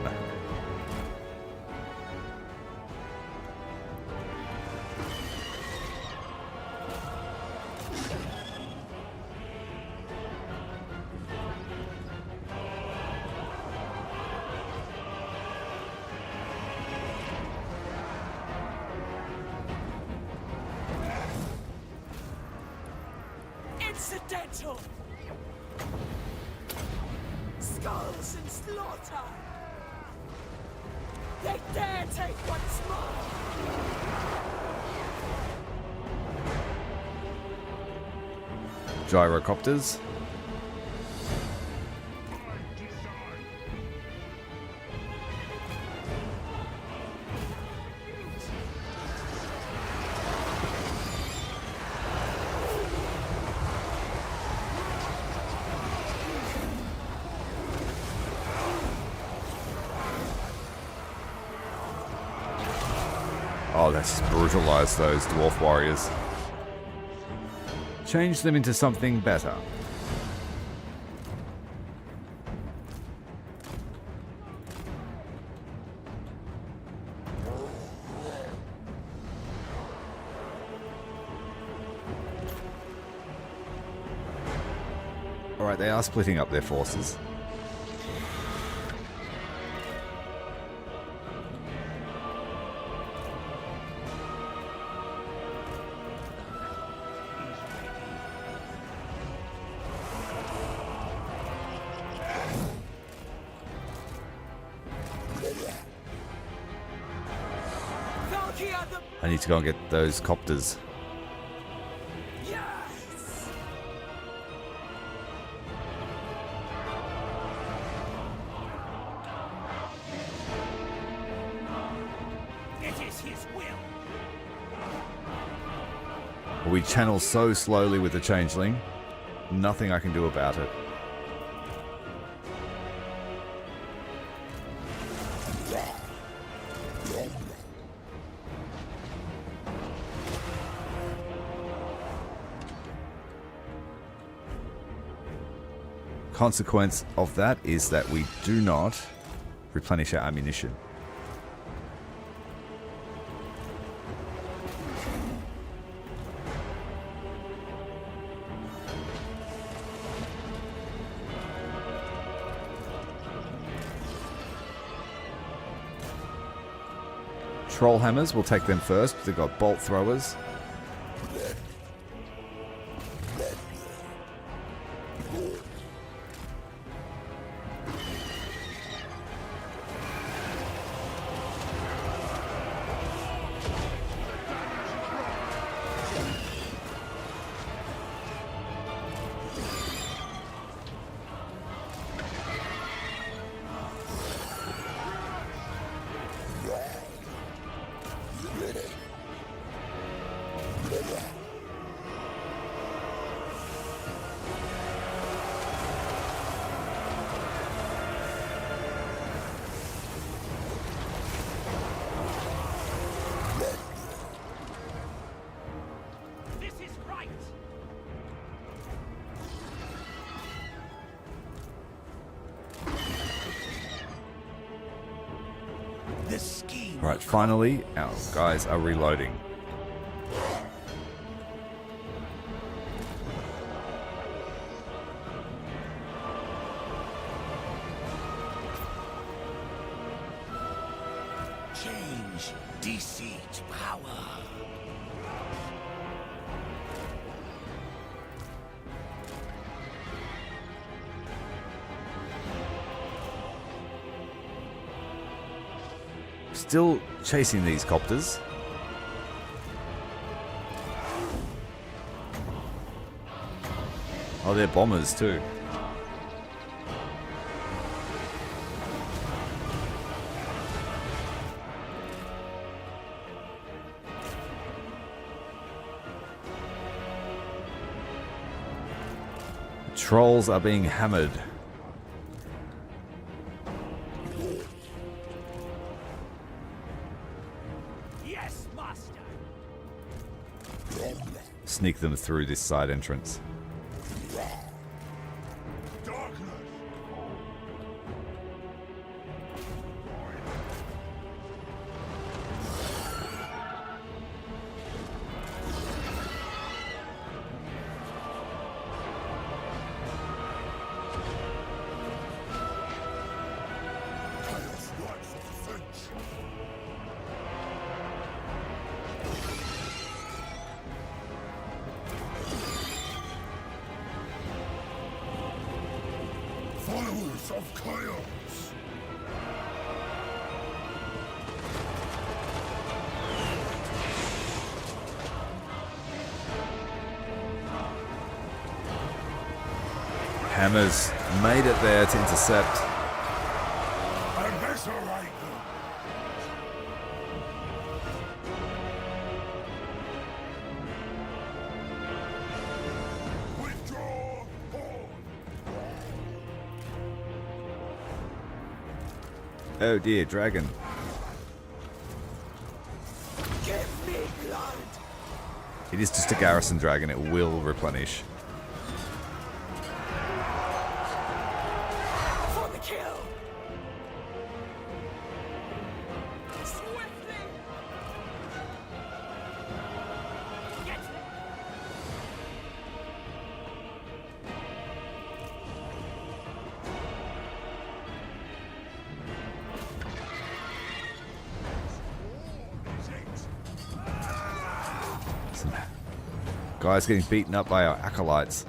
Incidental! Skulls and slaughter! They dare take what's mine! Gyrocopters. Oh, let's brutalize those dwarf warriors. Change them into something better. Alright, they are splitting up their forces. I need to go and get those copters. Yes! It is his will. We channel so slowly with the changeling. Nothing I can do about it. Consequence of that is that we do not replenish our ammunition. Troll hammers, we'll take them first. They've got bolt throwers. Right, finally, our guys are reloading. Change, deceit, power. Still chasing these copters. Oh, they're bombers too. Trolls are being hammered. Sneak them through this side entrance. Followers of chaos. hammers made it there to intercept. Eviscerate them. Withdraw. Hold. Oh dear, dragon. Give me blood. It is just a garrison dragon, it will replenish. For the kill. Swiftly. Get Some guys getting beaten up by our acolytes.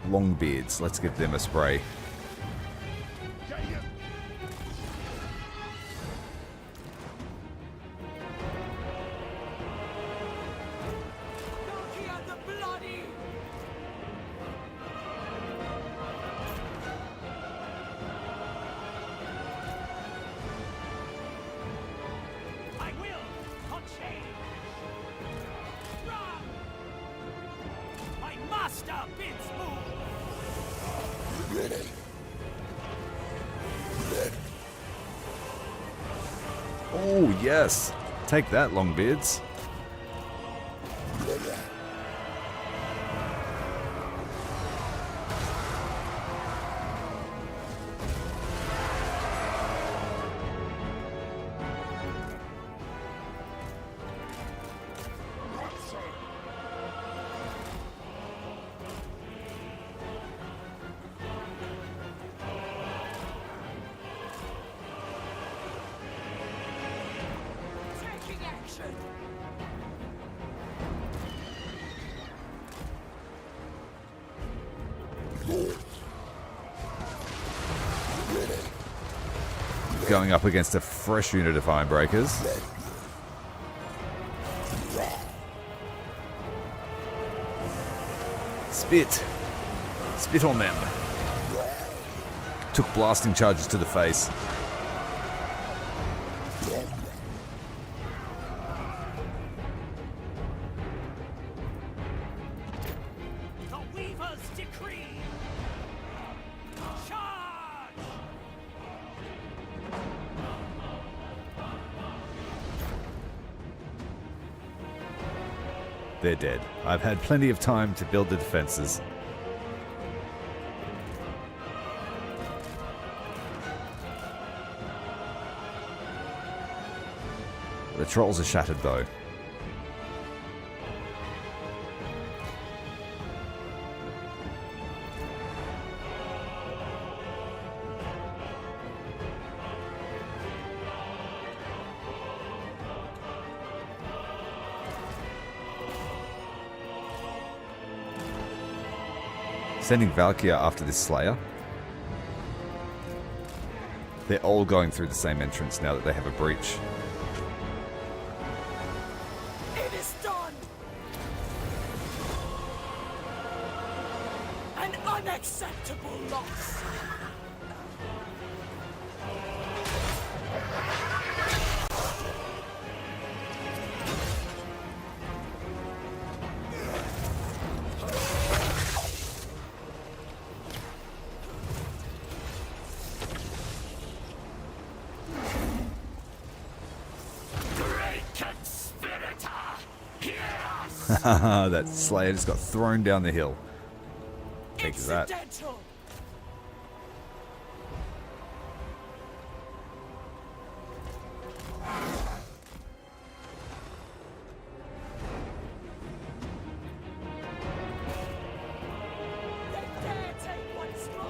Longbeards, let's give them a spray. Here the bloody. I will not change. Run! My master bids move. Oh yes, take that, Longbeards. Taking action. Going up against a fresh unit of Ironbreakers. Spit. Spit on them. Took blasting charges to the face. The Weaver's decree. Charge! They're dead. I've had plenty of time to build the defenses. The trolls are shattered though. Sending Valkyria after this Slayer. They're all going through the same entrance now that they have a breach. It is done. An unacceptable loss. Great conspirator! Hear us! That Slayer just got thrown down the hill. Take that. Incidental. They dare take what is mine.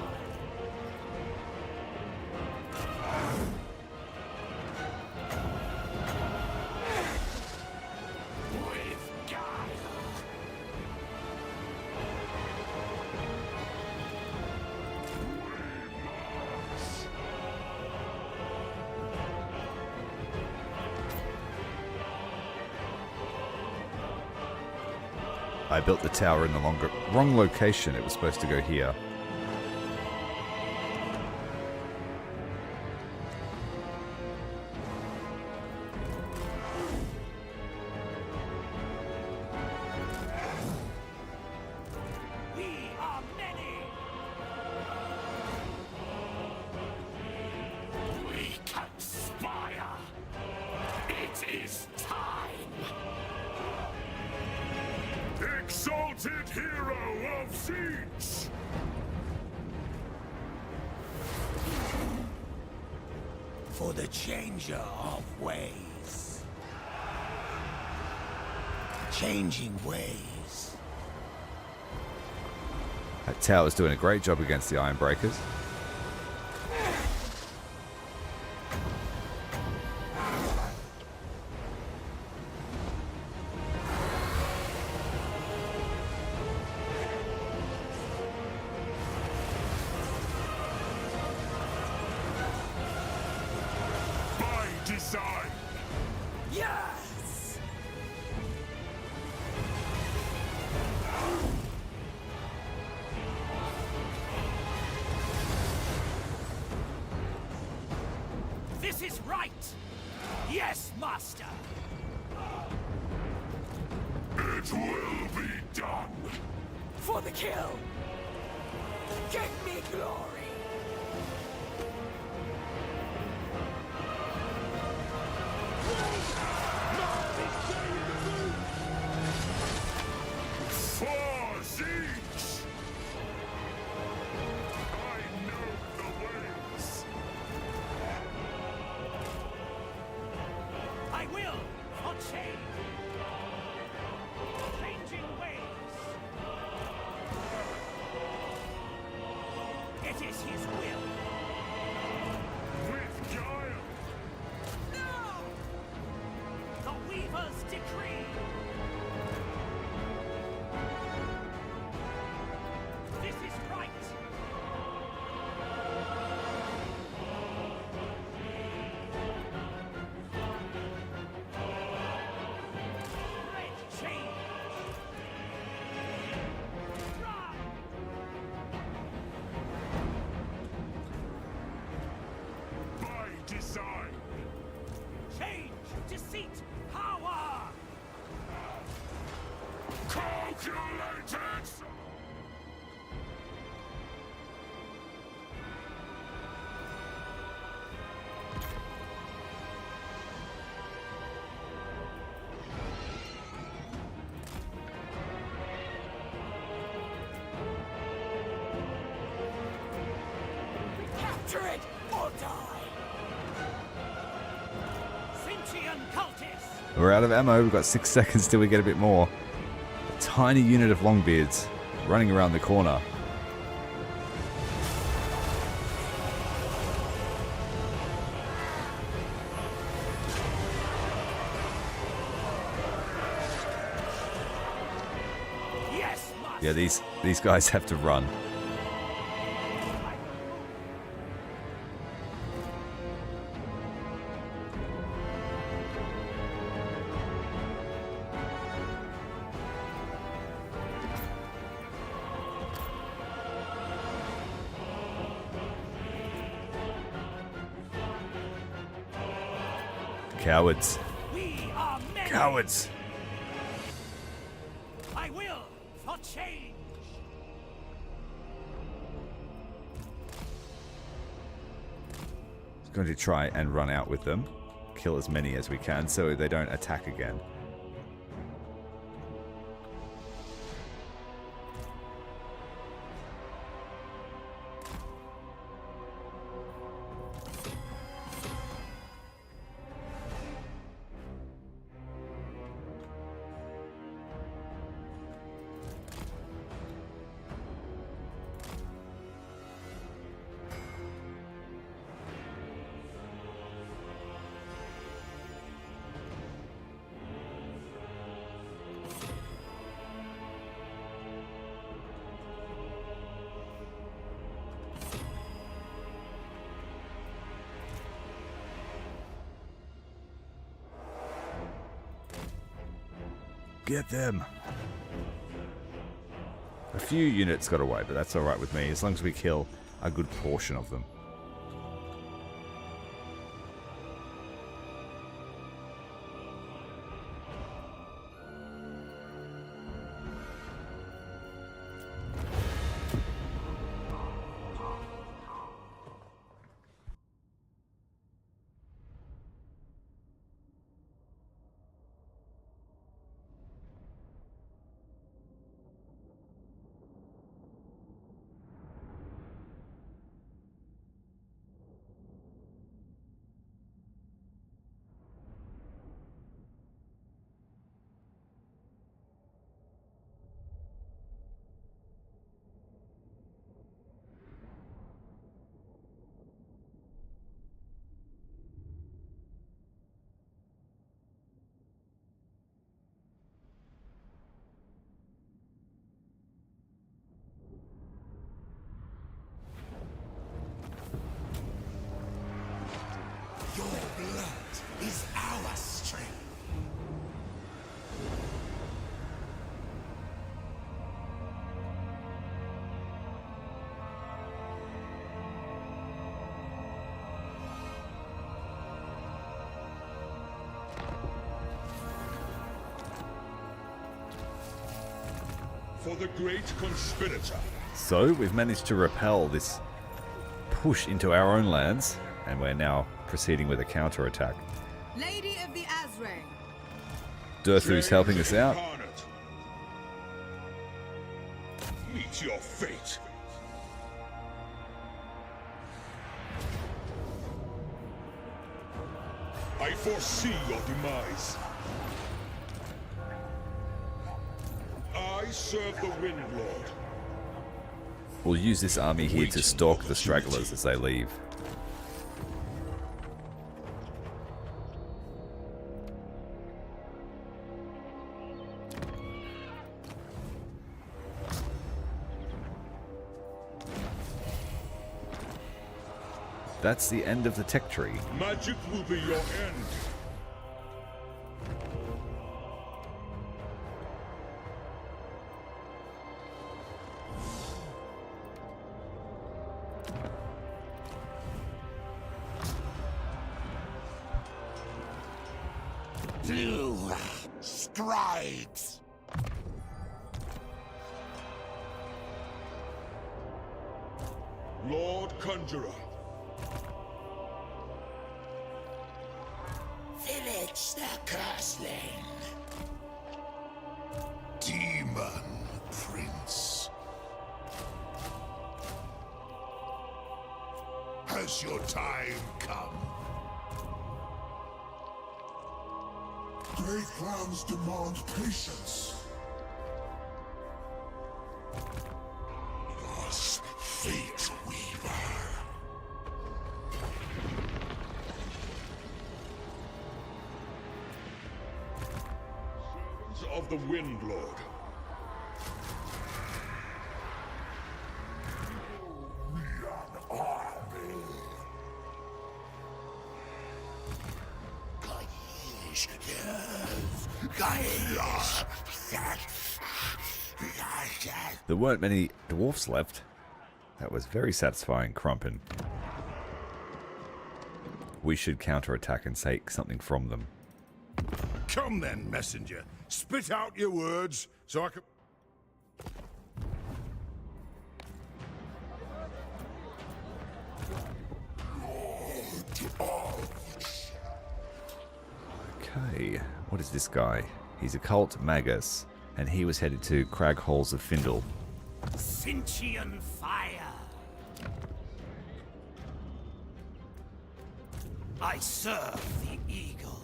With guile! I built the tower in the wrong location. It was supposed to go here. Exalted hero of Tzeentch! For the changer of ways. Changing ways. That tower's doing a great job against the Ironbreakers. Design. Yes! This is right! Yes, Master! It will be done. For the kill! Give me glory! For Tzeentch! I know the ways. I will, for change! Changing ways! It is his will! With guile. No! The Weaver's decree! This is right! Red change! Run! By design. Change! Deceit! Power! Calculated! Capture it or die! Tzeentchian Cultists! We're out of ammo. We've got 6 seconds till we get a bit more. A tiny unit of Longbeards running around the corner. Yes, Master! Yeah, these guys have to run. Cowards. We are many! Cowards. I will, for change! Going to try and run out with them. Kill as many as we can so they don't attack again. Get them. A few units got away, but that's alright with me, as long as we kill a good portion of them. Your blood is our strength. For the great conspirator. So, we've managed to repel this push into our own lands, and we're now proceeding with a counterattack. Lady of the Azrael. Durthu's helping us out. Incarnate. Meet your fate. I foresee your demise. I serve the Wind Lord. We'll use this army here to stalk the stragglers as they leave. That's the end of the tech tree. Magic will be your end. Two strides. Lord Conjurer. Village the Cursling. Demon Prince. Has your time come? Great plans demand patience. Us, Fate Weaver. Servants of the Wind Lord. There weren't many dwarfs left. That was very satisfying, Crumpin. We should counterattack and take something from them. Come then, messenger. Spit out your words so I can... Okay, what is this guy? He's a cult magus, and he was headed to Crag Halls of Findle. Tzeentchian fire. I serve the eagle.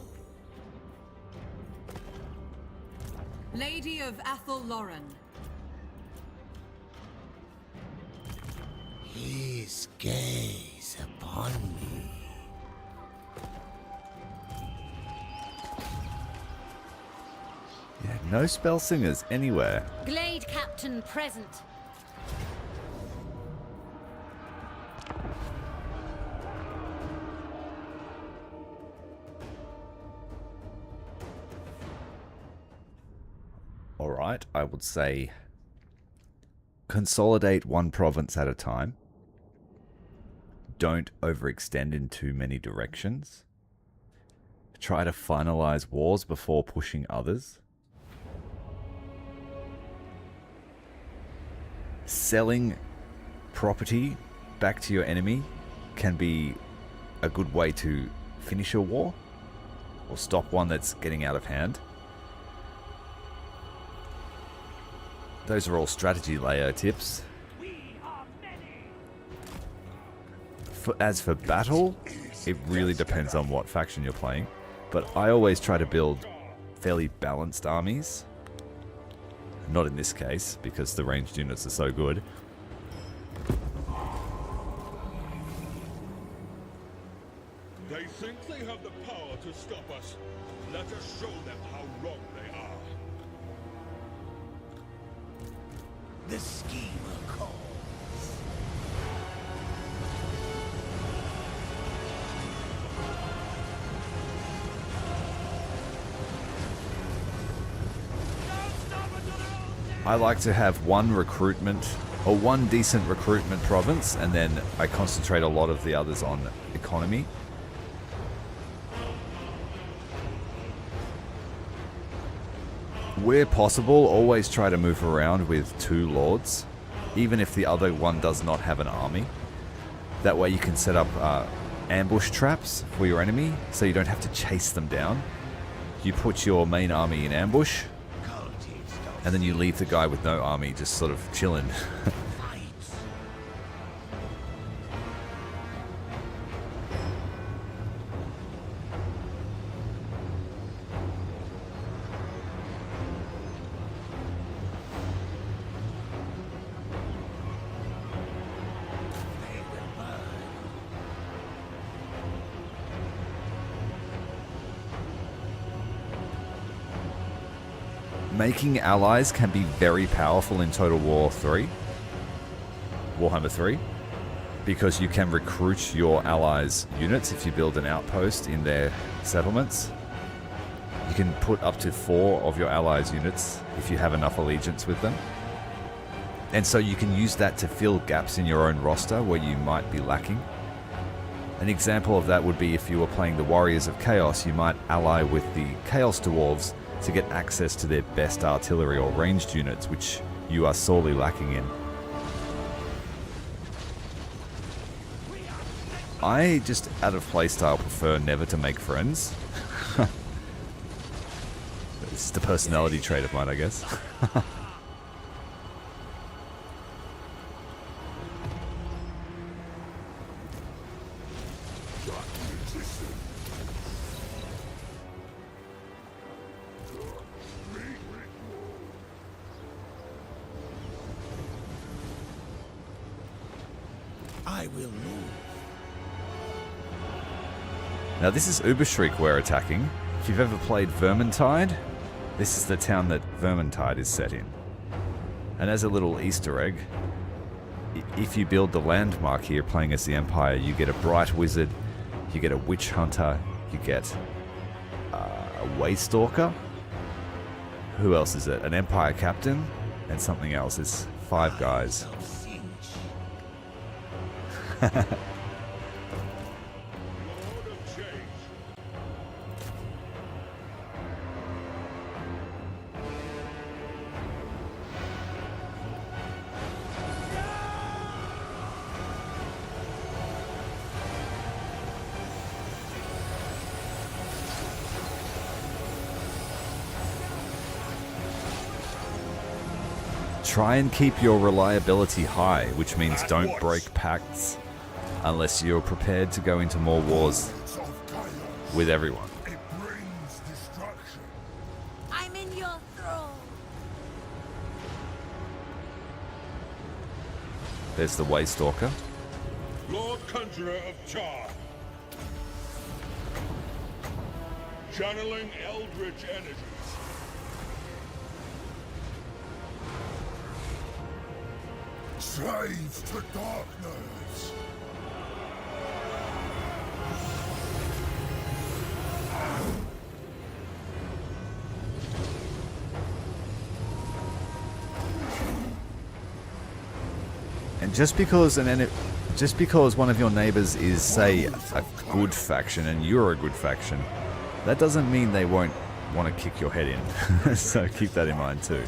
Lady of Athel Lauren. Please gaze upon me. Yeah, no spell singers anywhere. Glade Captain present. Alright, I would say consolidate one province at a time. Don't overextend in too many directions. Try to finalize wars before pushing others. Selling property back to your enemy can be a good way to finish a war or stop one that's getting out of hand. Those are all strategy layer tips. As for battle, it really depends on what faction you're playing, but I always try to build fairly balanced armies. Not in this case, because the ranged units are so good. They think they have the power to stop us. Let us show them how wrong they are. The schemer calls. I like to have one recruitment, or one decent recruitment province, and then I concentrate a lot of the others on economy. Where possible, always try to move around with 2 lords, even if the other one does not have an army. That way you can set up ambush traps for your enemy, so you don't have to chase them down. You put your main army in ambush, and then you leave the guy with no army just sort of chilling. Making allies can be very powerful in Total War 3, Warhammer 3, because you can recruit your allies' units if you build an outpost in their settlements. You can put up to 4 of your allies' units if you have enough allegiance with them. And so you can use that to fill gaps in your own roster where you might be lacking. An example of that would be if you were playing the Warriors of Chaos, you might ally with the Chaos Dwarves to get access to their best artillery or ranged units, which you are sorely lacking in. I just, out of playstyle, prefer never to make friends. It's the personality trait of mine, I guess. Now this is Ubershriek we're attacking. If you've ever played Vermintide, this is the town that Vermintide is set in. And as a little Easter egg, if you build the landmark here playing as the Empire, you get a Bright Wizard, you get a Witch Hunter, you get a Waystalker. Who else is it? An Empire Captain and something else. It's 5 guys. Try and keep your reliability high, which means don't break pacts unless you're prepared to go into more wars with everyone. It brings destruction. I'm in your thrall. There's the Waystalker. Lord Conjurer of Char. Channeling eldritch energies. Slaves to darkness. just because one of your neighbors is, say, a good faction and you're a good faction, that doesn't mean they won't want to kick your head in. So keep that in mind too.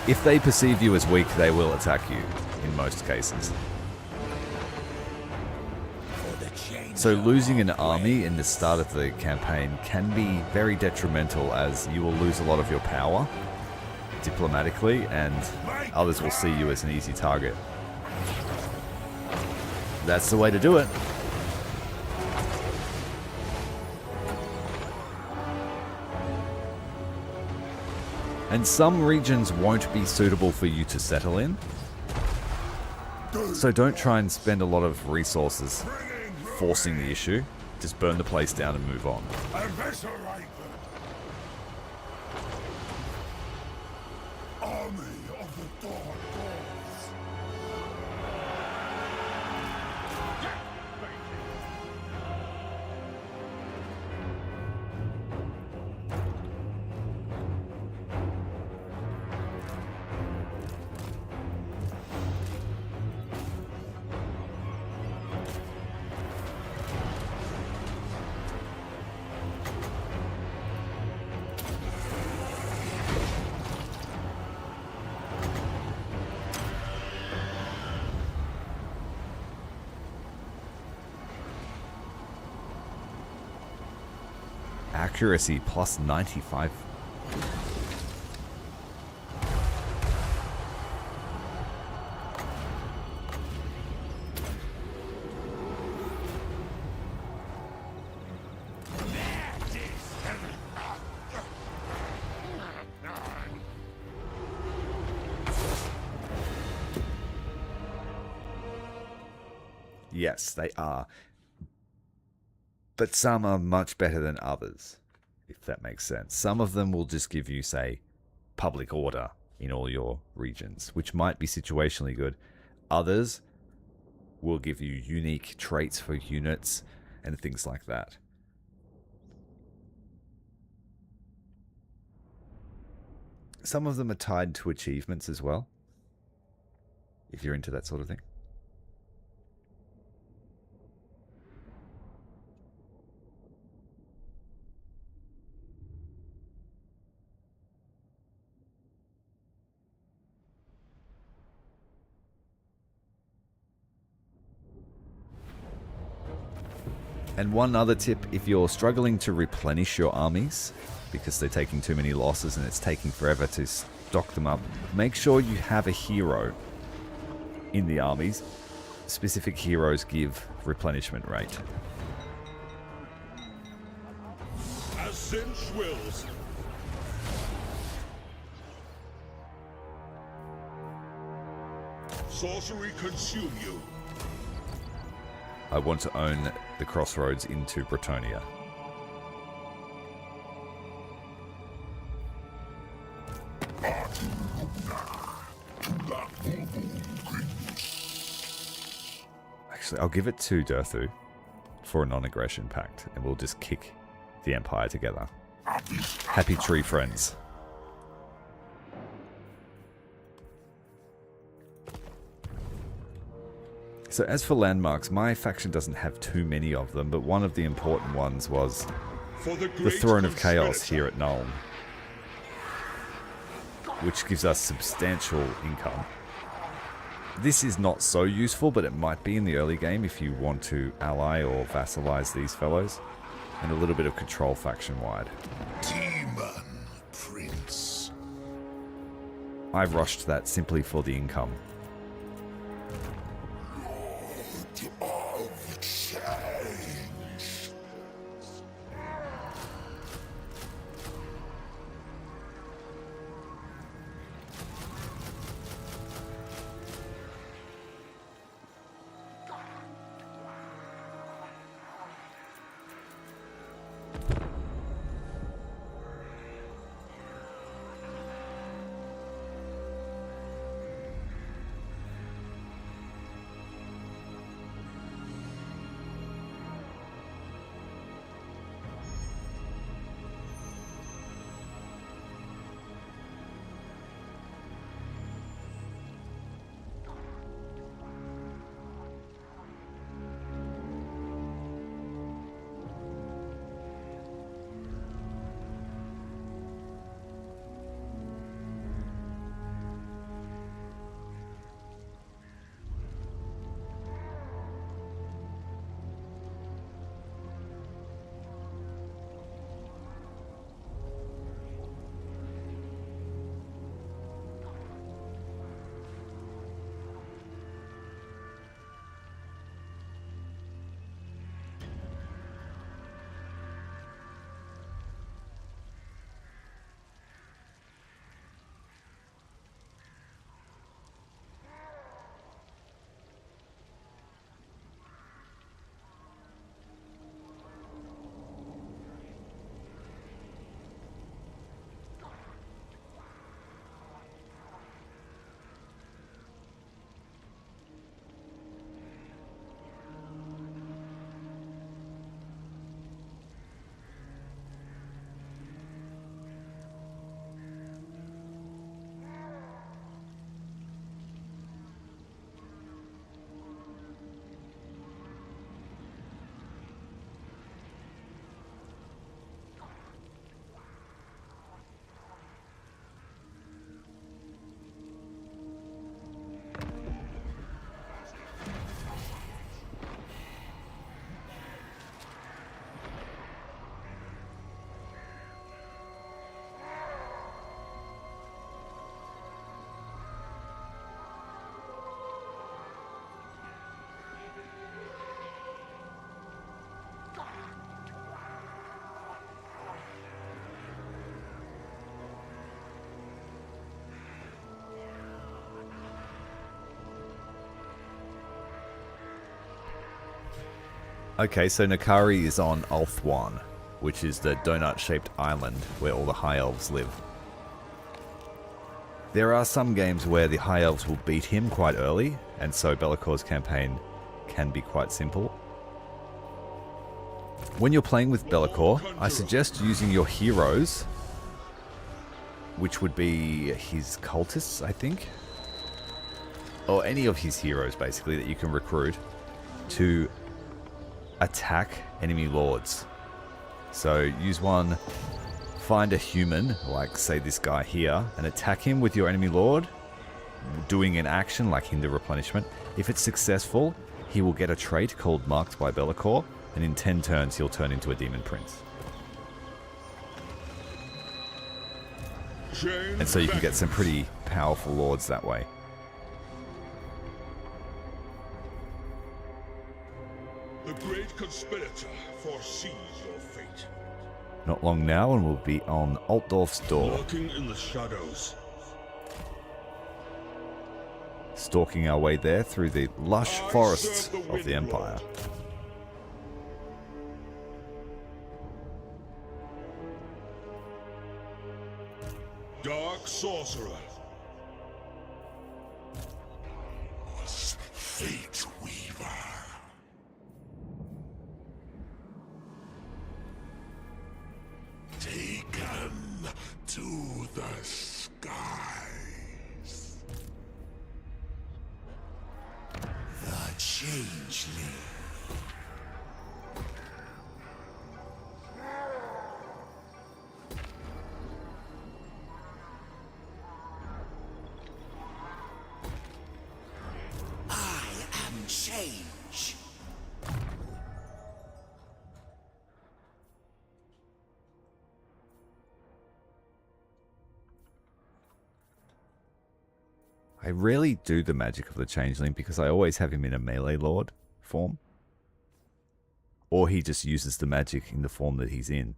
If they perceive you as weak, they will attack you, in most cases. So losing an army in the start of the campaign can be very detrimental, as you will lose a lot of your power diplomatically, and others will see you as an easy target. That's the way to do it. And some regions won't be suitable for you to settle in. So don't try and spend a lot of resources forcing the issue. Just burn the place down and move on. Accuracy plus 95. Yes, they are. But some are much better than others, if that makes sense. Some of them will just give you, say, public order in all your regions, which might be situationally good. Others will give you unique traits for units and things like that. Some of them are tied to achievements as well, if you're into that sort of thing. And one other tip, if you're struggling to replenish your armies because they're taking too many losses and it's taking forever to stock them up, make sure you have a hero in the armies. Specific heroes give replenishment rate. As Tzeentch wills. Sorcery consume you. I want to own the crossroads into Bretonia. Actually, I'll give it to Durthu for a non-aggression pact, and we'll just kick the Empire together. Happy tree friends. So as for landmarks, my faction doesn't have too many of them, but one of the important ones was the Throne of Chaos here at Nuln, which gives us substantial income. This is not so useful, but it might be in the early game if you want to ally or vassalize these fellows, and a little bit of control faction-wide. Demon Prince. I rushed that simply for the income. Of change. Okay, so Nakari is on Ulth-1, which is the donut-shaped island where all the High Elves live. There are some games where the High Elves will beat him quite early, and so Be'lakor's campaign can be quite simple. When you're playing with Be'lakor, I suggest using your heroes, which would be his cultists, I think, or any of his heroes basically that you can recruit to attack enemy lords. So use one, find a human, like say this guy here, and attack him with your enemy lord, doing an action like hinder replenishment. If it's successful, he will get a trait called Marked by Be'lakor, and in 10 turns he'll turn into a demon prince. And so you can get some pretty powerful lords that way. The great conspirator foresees your fate. Not long now and we'll be on Altorf's door. Lurking in the shadows. Stalking our way there through the lush forests of the Empire. Dark sorcerer. Fate weaver. Taken to the skies. The changeling. Change. I rarely do the magic of the changeling because I always have him in a melee lord form. Or he just uses the magic in the form that he's in.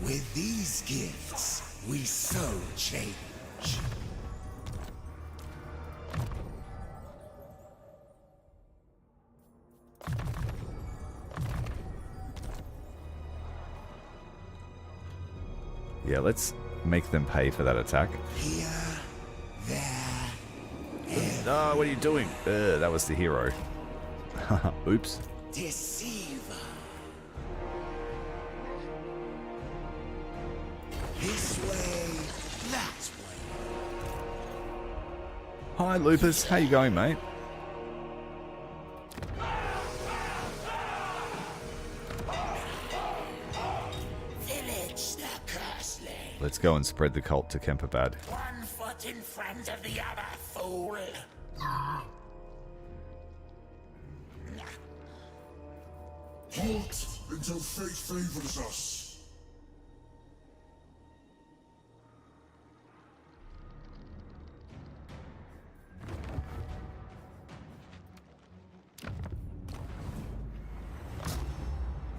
With these gifts, we sow change. Yeah, let's make them pay for that attack. Here, there, No, what are you doing? That was the hero. Oops. deceiver. This way, that way. Hi, Lupus. How you going, mate? Village the Cursling. Let's go and spread the cult to Kemperbad. 1 foot in front of the other, fool. Halt until fate favors us.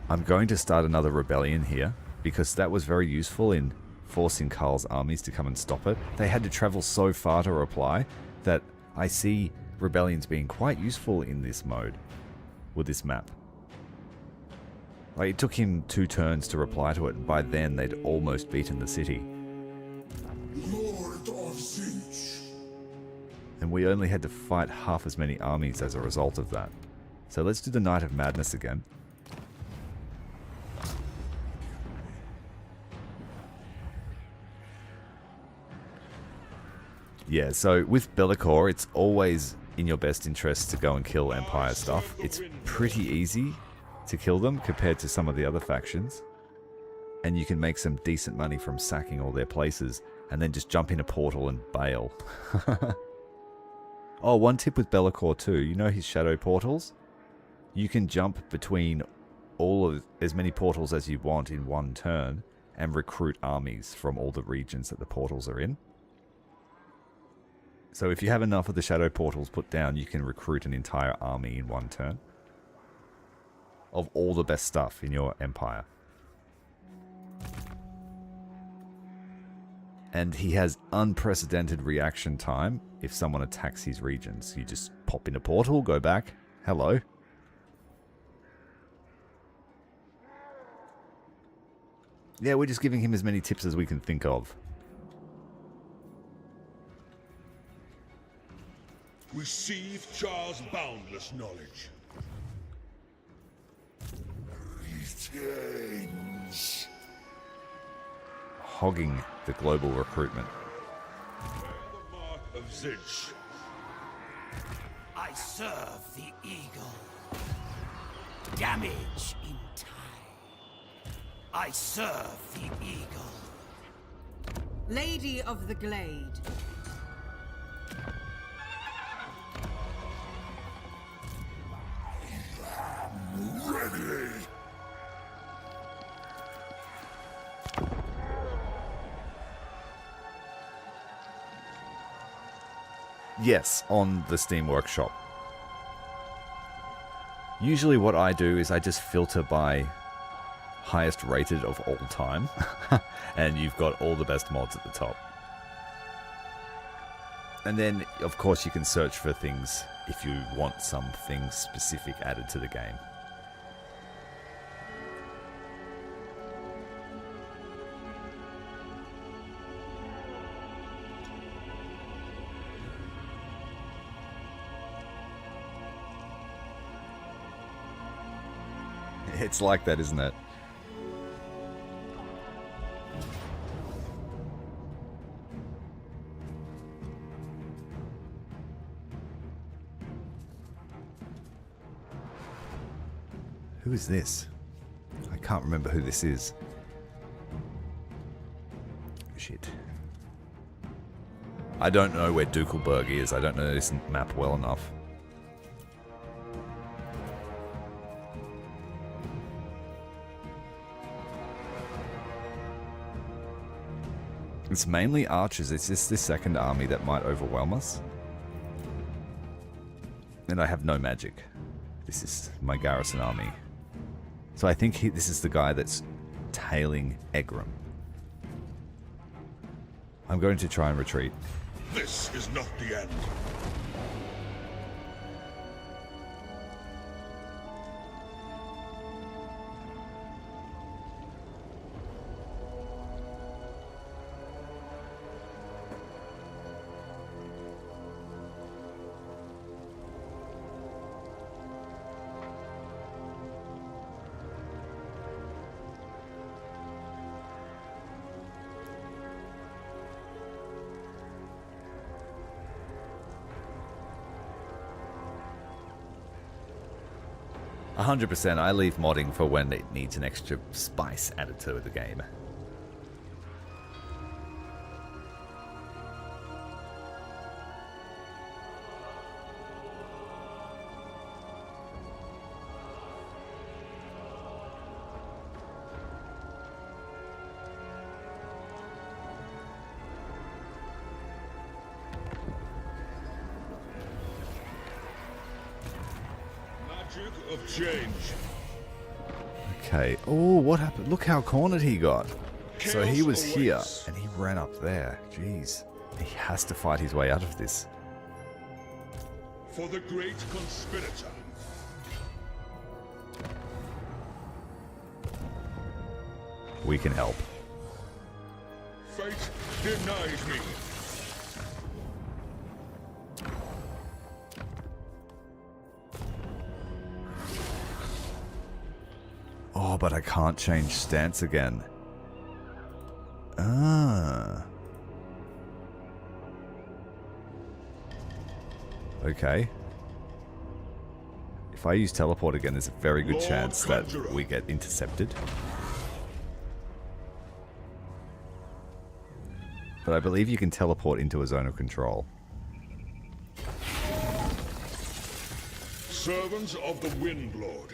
I'm going to start another rebellion here, because that was very useful in forcing Karl's armies to come and stop it. They had to travel so far to reply that I see rebellions being quite useful in this mode, with this map. Like, it took him 2 turns to reply to it, and by then they'd almost beaten the city. Lord of Tzeentch. And we only had to fight half as many armies as a result of that. So let's do the Night of Madness again. Yeah, so with Be'lakor, it's always in your best interest to go and kill Empire stuff. It's pretty easy to kill them compared to some of the other factions. And you can make some decent money from sacking all their places and then just jump in a portal and bail. Oh, one tip with Be'lakor too. You know his shadow portals? You can jump between as many portals as you want in 1 turn and recruit armies from all the regions that the portals are in. So if you have enough of the shadow portals put down, you can recruit an entire army in 1 turn of all the best stuff in your empire. And he has unprecedented reaction time if someone attacks his regions. You just pop in a portal, go back. Hello. Yeah, we're just giving him as many tips as we can think of. Receive Char's boundless knowledge. Tzeentch. Hogging the global recruitment. Bear the mark of Tzeentch. I serve the eagle. Damage in time. I serve the eagle. Lady of the Glade. Ready. Yes, on the Steam Workshop. Usually what I do is I just filter by highest rated of all time. And you've got all the best mods at the top. And then, of course, you can search for things if you want something specific added to the game. It's like that, isn't it? Who is this? I can't remember who this is. Shit. I don't know where Dukelberg is. I don't know this map well enough. It's mainly archers. It's just this second army that might overwhelm us. And I have no magic. This is my Garrison army. So I think this is the guy that's tailing Egrimm. I'm going to try and retreat. This is not the end. A 100%, I leave modding for when it needs an extra spice added to the game. Magic of change. Okay. Oh, what happened? Look how cornered he got. So he Chaos was here, awaits. and he ran up there. Jeez. He has to fight his way out of this. For the great conspirator. We can help. Fate denies me. Oh, but I can't change stance again. Ah. Okay. If I use teleport again, there's a very good Lord chance that Conjurer. we get intercepted. But I believe you can teleport into a zone of control. Servants of the Wind Lord.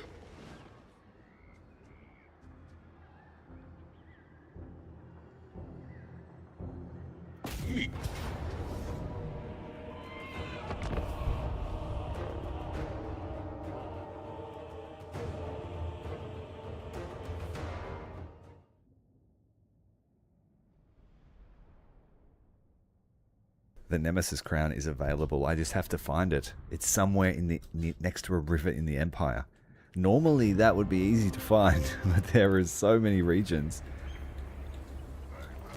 Me. the Nemesis crown is available. I just have to find it. It's somewhere in the next to a river in the Empire. Normally that would be easy to find, but there is so many regions.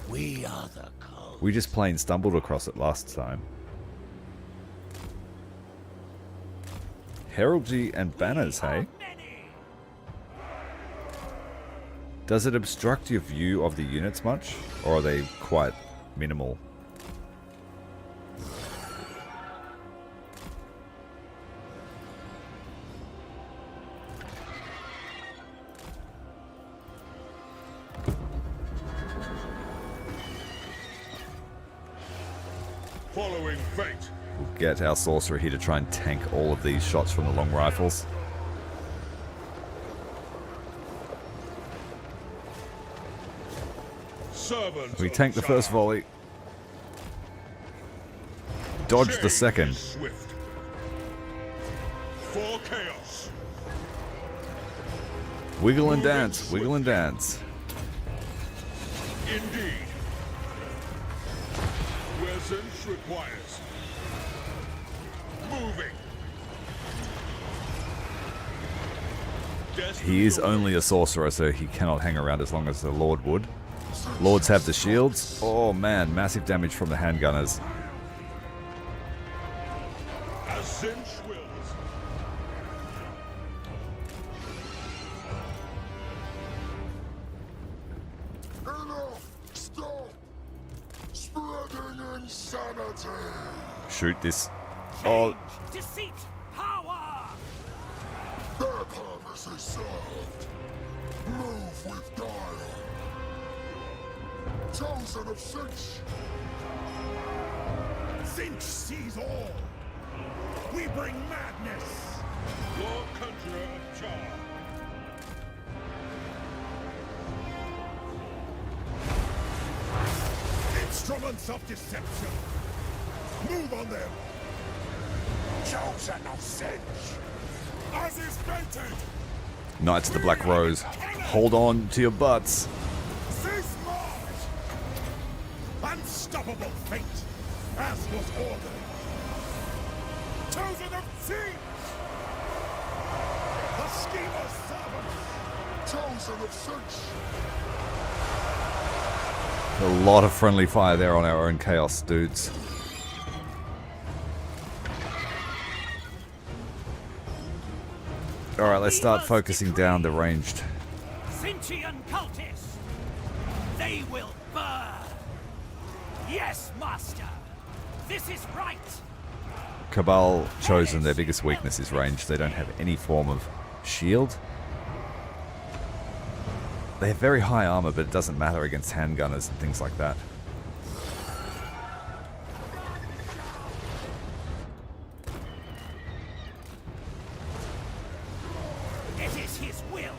We are the cult. We just plain stumbled across it last time. Heraldry and banners, hey? Does it obstruct your view of the units much? Or are they quite minimal? Following fate. We'll get our sorcerer here to try and tank all of these shots from the long rifles. Servants We tank the first volley. Dodge the second. Swift. For chaos. Wiggle and dance, wiggle and dance. Indeed. Where Tzeentch requires. Moving. He is only a sorcerer, so he cannot hang around as long as the Lord would. Lords have the shields. Oh man, massive damage from the handgunners. As Tzeentch wills. Enough! Stop! Spreading insanity! Shoot this. Oh, Deceit! Power! Their purpose is served. Move with guile. Chosen of Tzeentch. Tzeentch sees all. We bring madness. Lord Conjurer of Char. Instruments of deception. Move on them. Chosen of Tzeentch. As is fated. Knights of the Black Rose. Hold on to your butts. Cease march. Unstoppable fate, as was ordered. Chosen of Tzeentch. The schemer's servants. Chosen of Tzeentch. A lot of friendly fire there on our own Chaos dudes. Alright, let's start focusing down the ranged. Tzeentchian cultists! They will burn! Yes, master! This is right! Cabal chosen, their biggest weakness is range. They don't have any form of shield. They have very high armor, but it doesn't matter against handgunners and things like that. It is his will!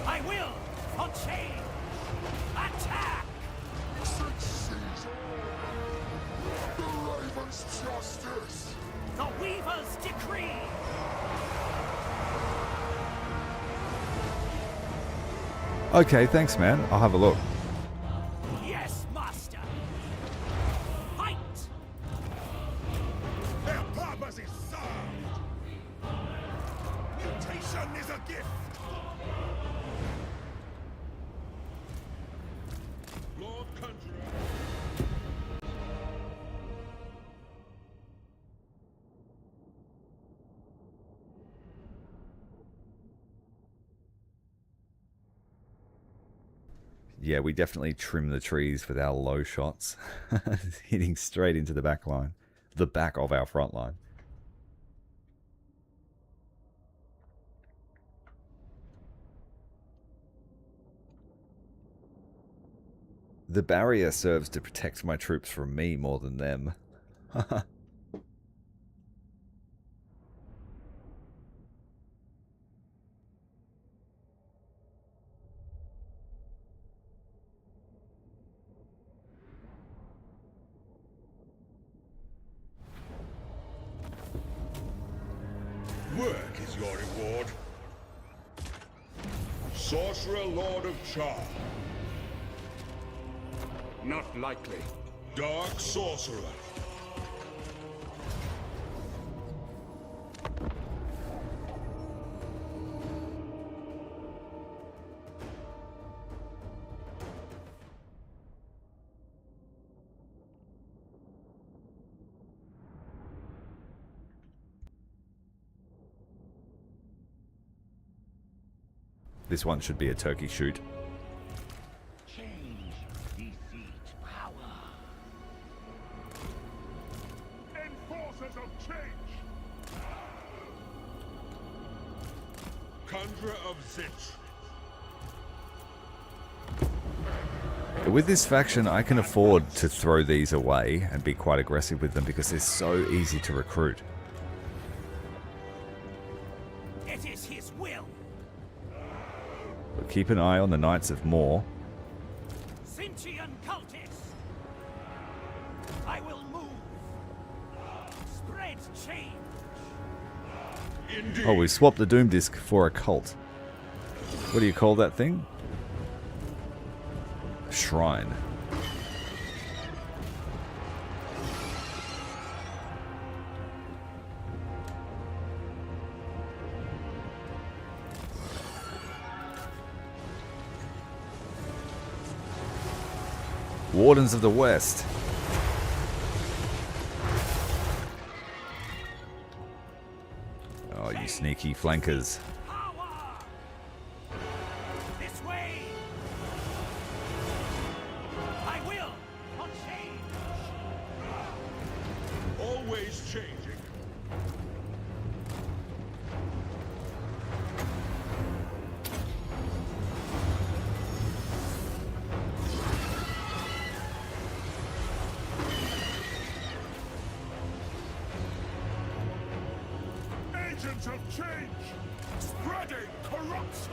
I will for change! Attack! Tzeentch sees all. The Raven's justice. The Weaver's decree! Okay, thanks man. I'll have a look. Yes, master! Fight! Their purpose is served. Mutation is a gift. Lord Conjurer. Yeah, we definitely trim the trees with our low shots. Hitting straight into the back line. The back of our front line. The barrier serves to protect my troops from me more than them. Work is your reward. Sorcerer Lord of Char. Not likely. Dark sorcerer. This one should be a turkey shoot. Change, defeat, power. Enforcers of change. Conjurer of Tzeentch. With this faction, I can afford to throw these away and be quite aggressive with them because they're so easy to recruit. It is his will. But keep an eye on the Knights of Moor. Tzeentchian cultists. I will move. Spread change. Indeed. Oh, we swapped the Doom Disc for a cult. What do you call that thing? Shrine. Wardens of the West. Oh, you sneaky flankers. Power. This way. I will. On change. Always changing. Agents of change. Spreading corruption.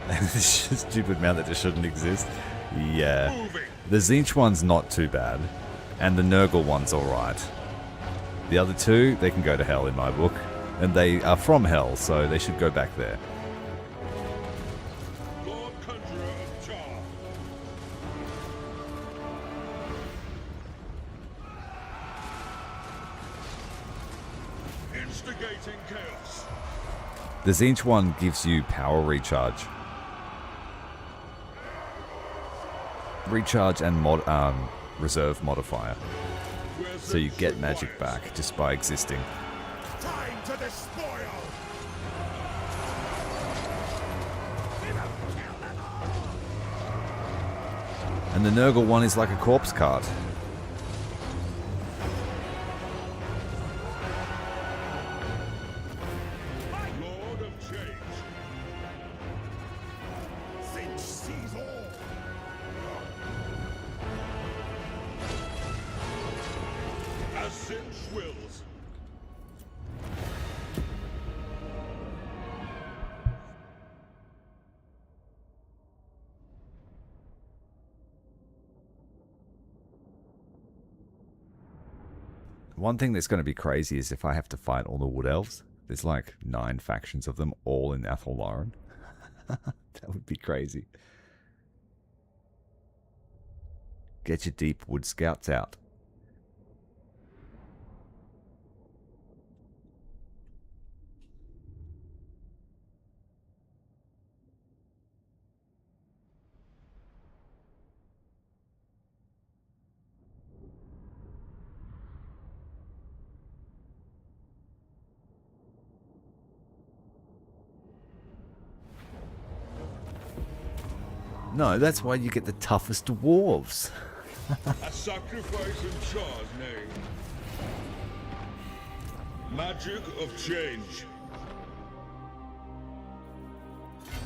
This stupid mount that just shouldn't exist. Yeah. Moving. The Tzeentch one's not too bad. And the Nurgle one's alright. The other two, they can go to hell in my book. And they are from hell, so they should go back there. Lord Conjurer of Char. Instigating chaos. The Tzeentch one gives you power recharge. Recharge and reserve modifier. Where's So you the get magic Grimoires? back just by existing. Time to despoil! And the Nurgle one is like a corpse cart. Lord of Change. Tzeentch sees all! As Tzeentch wills. One thing that's going to be crazy is if I have to fight all the Wood Elves. There's like 9 factions of them, all in Athellarn. That would be crazy. Get your deep wood scouts out. No, that's why you get the toughest dwarves. A sacrifice in Char's name. Magic of change.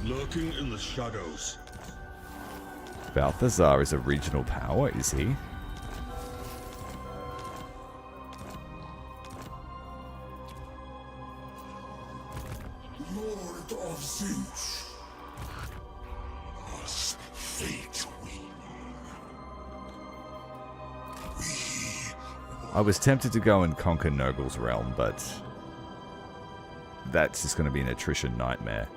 Lurking in the shadows. Balthazar is a regional power, is he? Lord of Tzeentch. Us fate win. We I was tempted to go and conquer Nurgle's realm, but that's just going to be an attrition nightmare.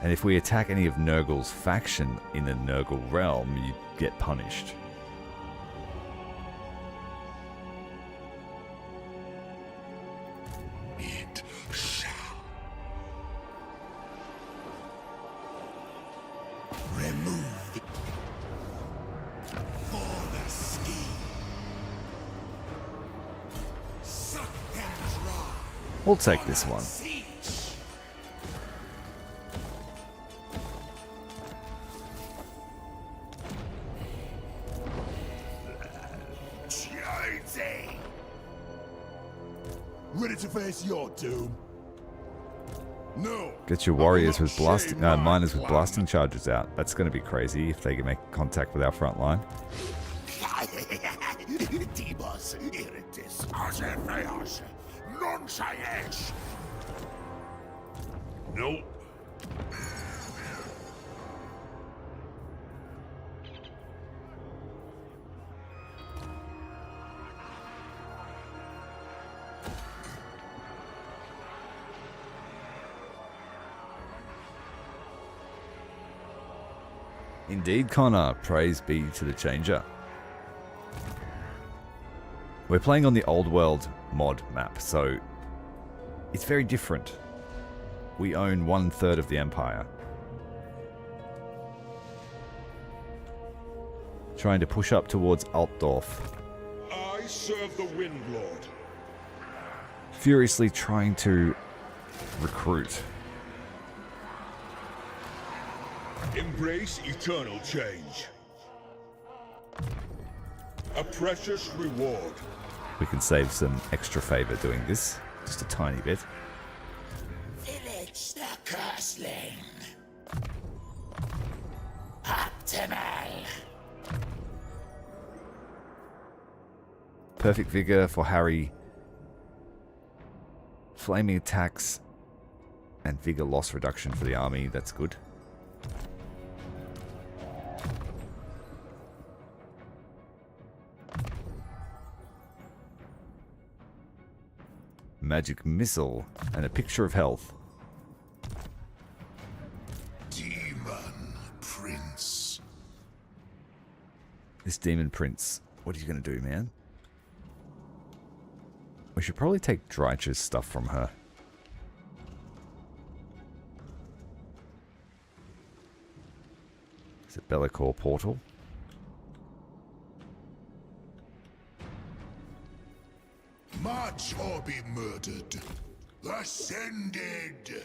And if we attack any of Nurgle's faction in the Nurgle realm, you get punished. It shall. Remove for the scheme. Suck them dry. We'll take this one. Tzeentch. Jonesy. Ready to face your doom? No. Get your warriors with blasting, miners with blasting charges out. That's going to be crazy if they can make contact with our front line. Dibos iritis azeneos non sayesh. Nope. Indeed, Connor. Praise be to the Changer. We're playing on the Old World mod map, so it's very different. We own 1/3 of the Empire. Trying to push up towards Altorf. I serve the Wind Lord. Furiously trying to recruit. Embrace eternal change. A precious reward. We can save some extra favor doing this. Just a tiny bit. Village the Cursling. Optimal. Perfect vigor for Harry. Flaming attacks and vigor loss reduction for the army. That's good. Magic missile and a picture of health. Demon Prince. This demon prince. What are you going to do, man? We should probably take Drych's stuff from her. Is it Bellicor Portal? March or be murdered. Ascended.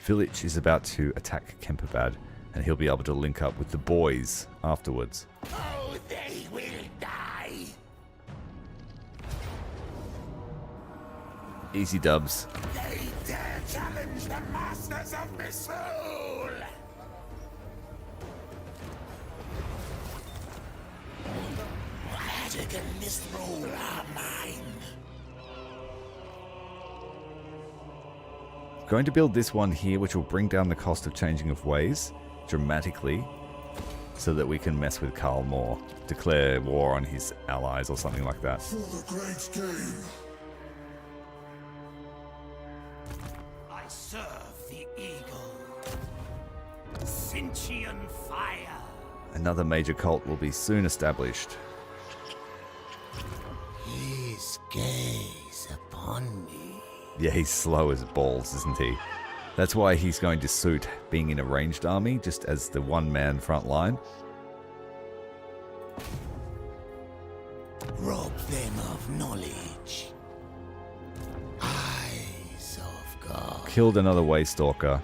Village is about to attack Kemperbad, and he'll be able to link up with the boys afterwards. Oh, they will die. Easy dubs. They dare challenge the masters of my soul. Magic and misrule are mine. Going to build this one here, which will bring down the cost of changing of ways dramatically, so that we can mess with Karl more, declare war on his allies or something like that. For the great game. I serve the eagle. Tzeentchian fire. Another major cult will be soon established. His gaze upon me. Yeah, he's slow as balls, isn't he? That's why he's going to suit being in a ranged army, just as the one-man front line. Rob them of knowledge. Eyes of God. Killed another Waystalker.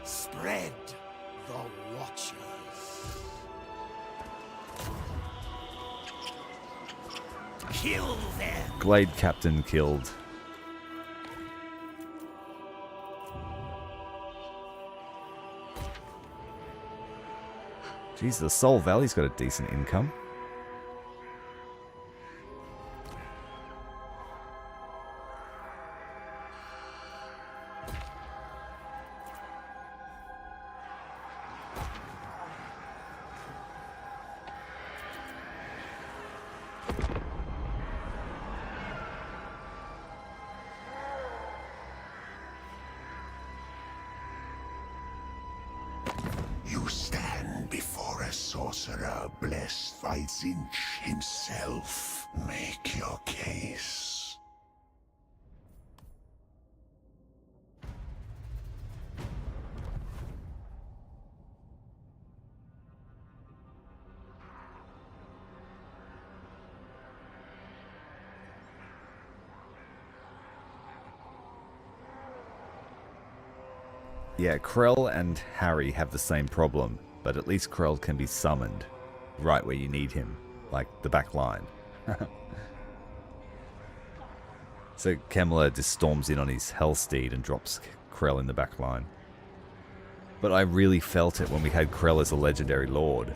Spread the watchers. Kill them. Glade Captain killed. Jeez, the Soul Valley's got a decent income. sorcerer blessed by Tzeentch himself. Make your case. Yeah, Krell and Harry have the same problem, but at least Krell can be summoned right where you need him, like the back line. So Cmdr just storms in on his Hellsteed and drops Krell in the back line. But I really felt it when we had Krell as a legendary lord.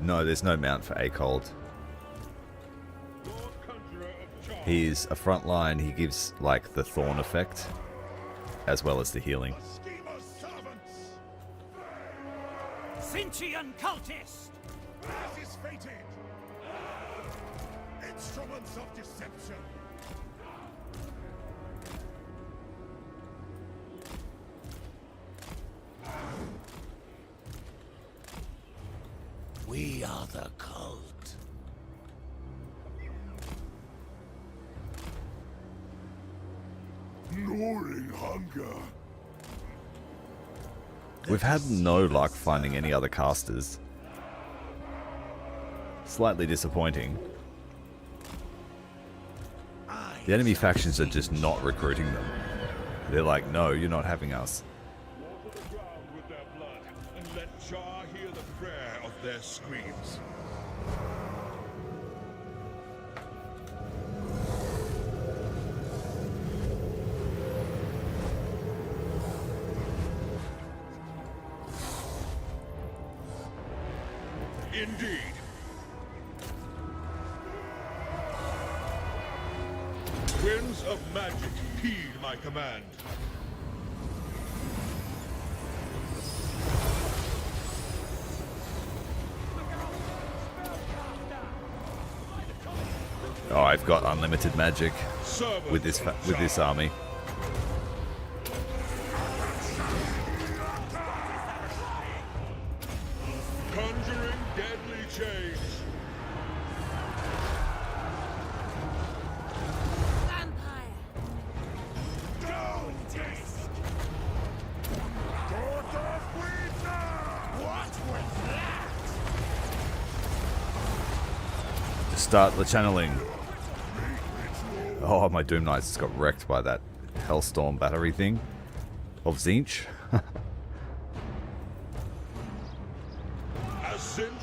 No, there's no mount for Acolyte. He is a front line. He gives like the thorn effect as well as the healing. Tzeentchian Cultist! As is fated! Instruments of deception! We are the cult. Gnawing hunger. We've had no luck finding any other casters. Slightly disappointing. The enemy factions are just not recruiting them. They're like, no, you're not having us. Water the ground with their blood, and let Jar hear the prayer of their screams. Indeed. Winds of magic heed my command. Oh, I've got unlimited magic with this army. Conjuring deadly change. Vampire. To start the channeling. Oh, my Doom Knights just got wrecked by that Hellstorm battery thing of Tzeentch. Ascensions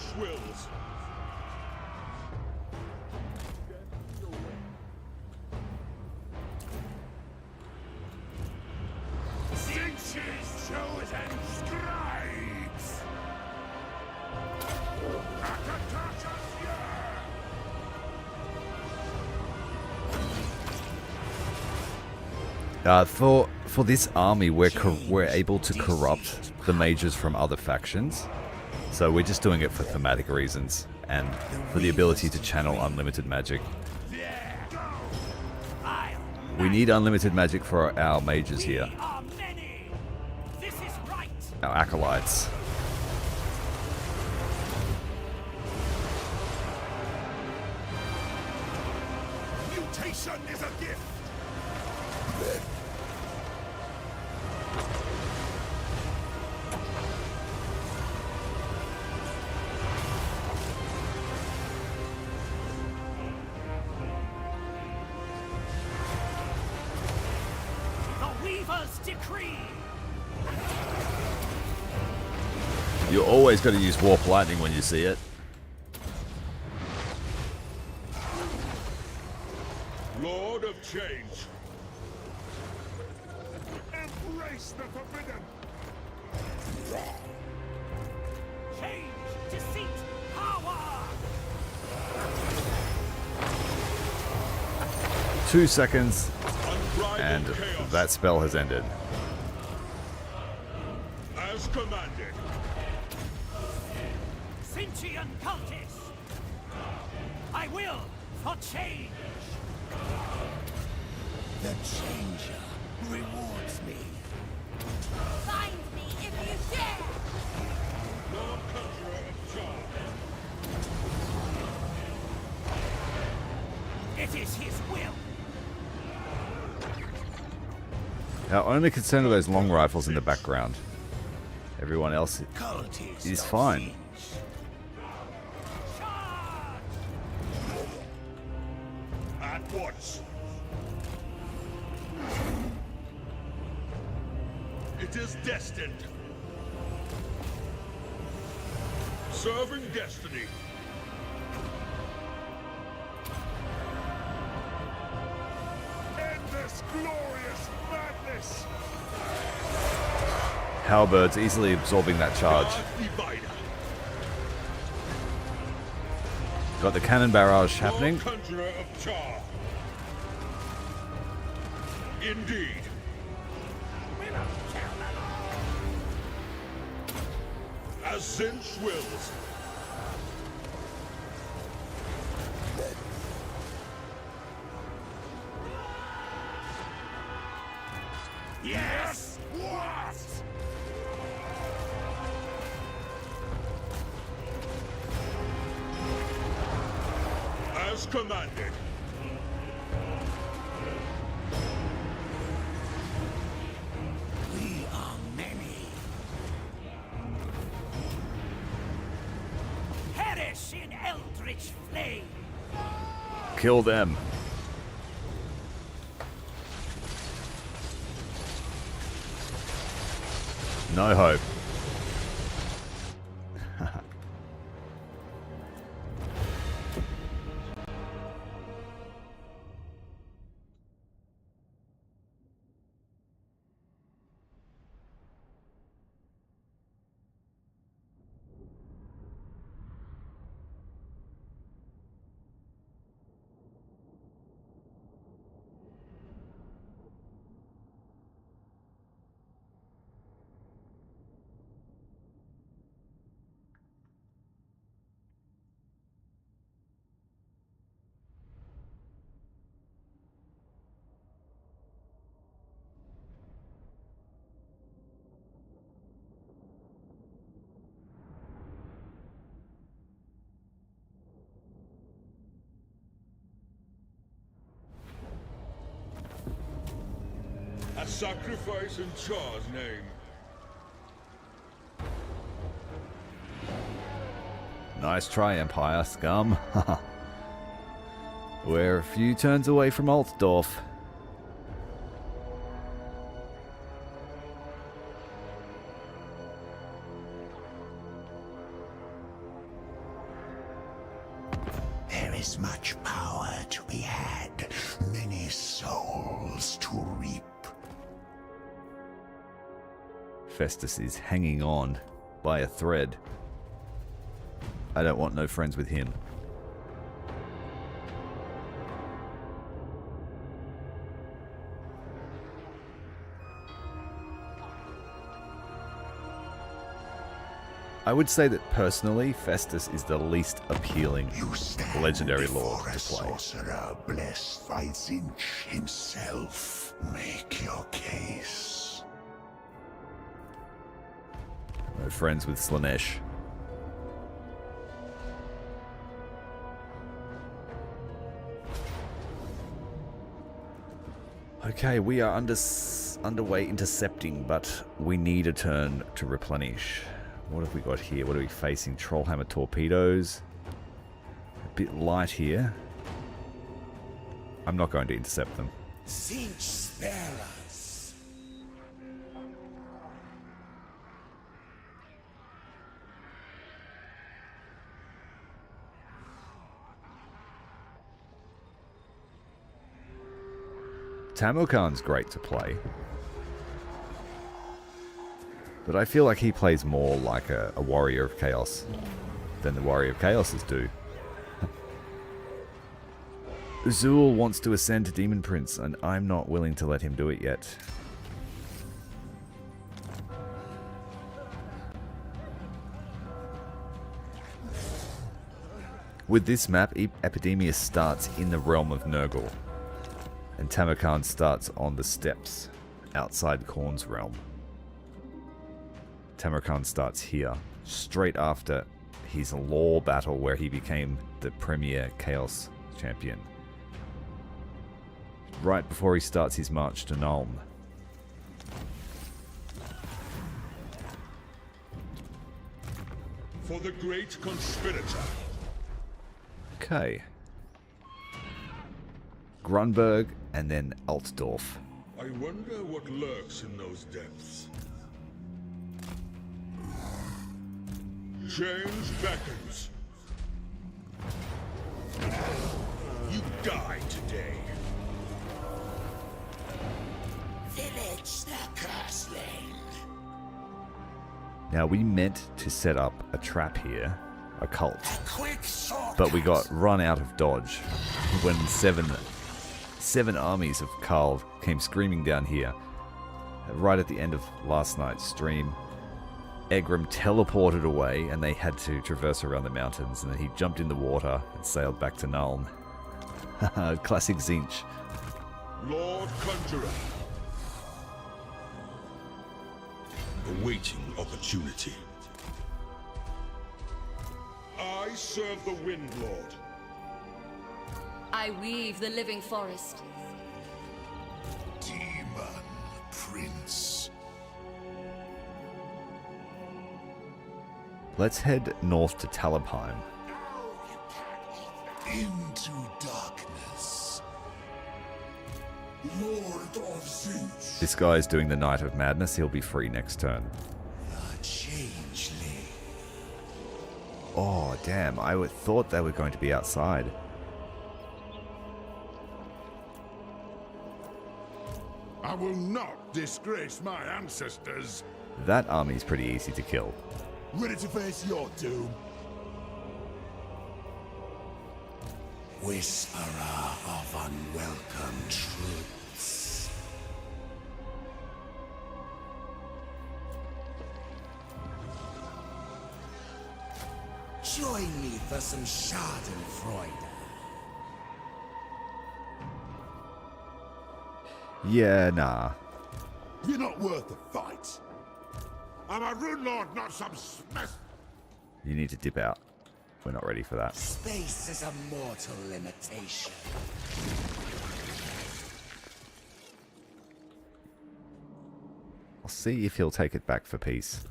For this army, we're able to corrupt the mages from other factions. So we're just doing it for thematic reasons and for the ability to channel unlimited magic. We need unlimited magic for our mages here. Our acolytes. Mutation is a gift. You always got to use warp lightning when you see it. Lord of Change. Embrace the forbidden. Change, deceit, power. 2 seconds, Unbridled and chaos. that spell has ended. As commanded. Tzeentchian Cultists. I will for change. The Changer rewards me. Find me if you dare! Lord Conjurer of Charm. It is his will. Our only concern are those long rifles in the background. Everyone else Cultists is of fine. Tzeentch. At once. It is destined. Serving destiny. End this glorious madness. Halberds easily absorbing that charge. God's divider. Got the cannon barrage happening. Lord Conjurer of Charm. Indeed. As Tzeentch wills. Yes. What? As commanded. We are many. Perish in eldritch flame. Kill them. No hope. A sacrifice in Char's name. Nice try, Empire scum. We're a few turns away from Altorf. There is much power to be had, many souls to reap. Festus is hanging on by a thread. I don't want no friends with him. I would say that personally, Festus is the least appealing legendary lord to a play. sorcerer blessed by Tzeentch himself. Make your case. No friends with Slaanesh. Okay, we are underway intercepting, but we need a turn to replenish. What have we got here? What are we facing? Trollhammer torpedoes. A bit light here. I'm not going to intercept them. Tzeentch spare us. Tamokan's great to play. But I feel like he plays more like a Warrior of Chaos than the Warrior of Chaoses do. Uzul wants to ascend to Demon Prince, and I'm not willing to let him do it yet. With this map, Epidemius starts in the realm of Nurgle, and Tamokan starts on the steppes outside Khorne's realm. Tamokan starts here, straight after his law battle where he became the premier Chaos champion. Right before he starts his march to Nuln. For the great conspirator. Okay. Grunberg and then Altorf. I wonder what lurks in those depths. Change beckons. You die today. Village the Cursling. Now we meant to set up a trap here, a cult, Quick shortcut. but we got run out of dodge when seven armies of Karl came screaming down here. Right at the end of last night's stream, Egrimm teleported away and they had to traverse around the mountains, and then he jumped in the water and sailed back to Nuln. Classic Tzeentch. Lord Conjurer. Awaiting opportunity. I serve the Wind Lord. I weave the living forest. Demon Prince. Let's head north to Talabheim. Into darkness. Lord of Tzeentch. This guy's doing the Night of Madness. He'll be free next turn. The Changeling. Oh, damn. I thought they were going to be outside. I will not disgrace my ancestors. That army's pretty easy to kill. Ready to face your doom? Whisperer of unwelcome truths. Join me for some Schadenfreude. Yeah, nah. You're not worth the fight. I'm a Rune Lord, not some mess. You need to dip out. We're not ready for that. Space is a mortal limitation. I'll see if he'll take it back for peace.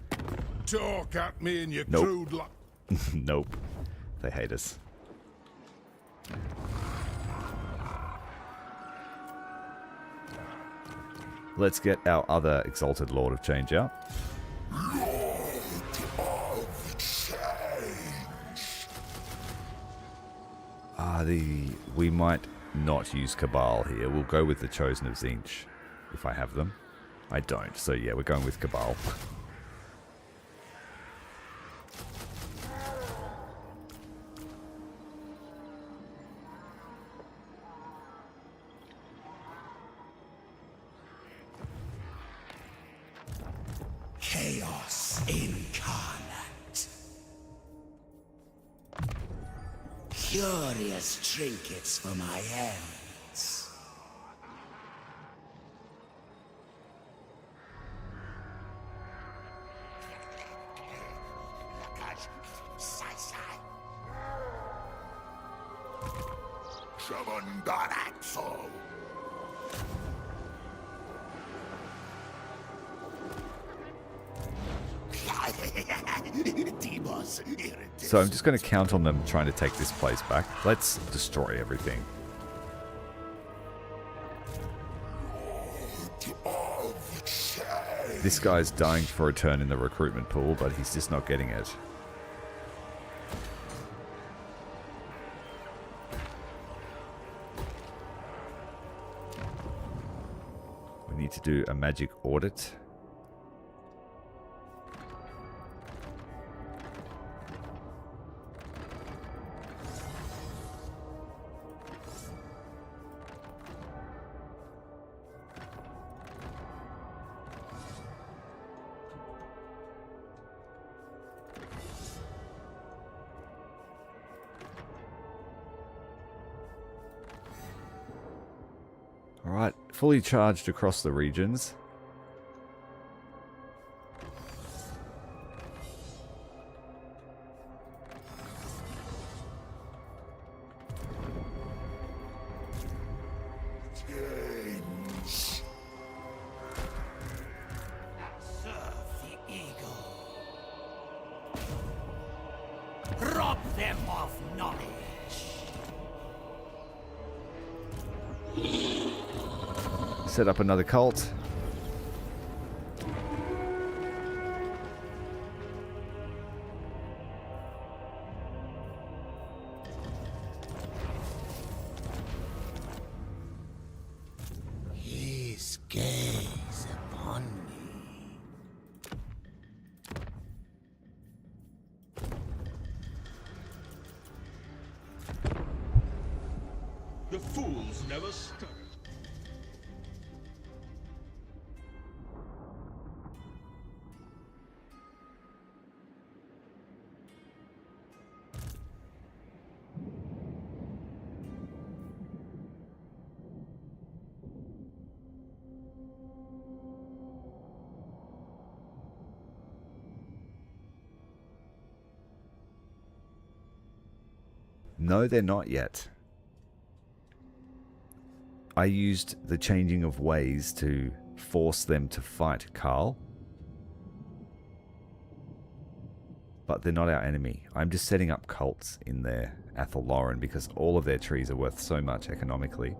Talk at me in your Nope. crude luck. Nope. They hate us. Let's get our other Exalted Lord of Change out. Lord of Change. We might not use Cabal here. We'll go with the Chosen of Tzeentch, if I have them. I don't, so yeah, we're going with Cabal. Chaos incarnate. Curious trinkets for my hands. So I'm just going to count on them trying to take this place back. Let's destroy everything. This guy's dying for a turn in the recruitment pool, but he's just not getting it. We need to do a magic audit. Alright, fully charged across the regions. Tzeentch. Serve the eagle. Rob them of knowledge. Set up another cult. His gaze upon me. The fools never stutter. No, they're not yet. I used the changing of ways to force them to fight Carl. But they're not our enemy. I'm just setting up cults in their Athelloran because all of their trees are worth so much economically.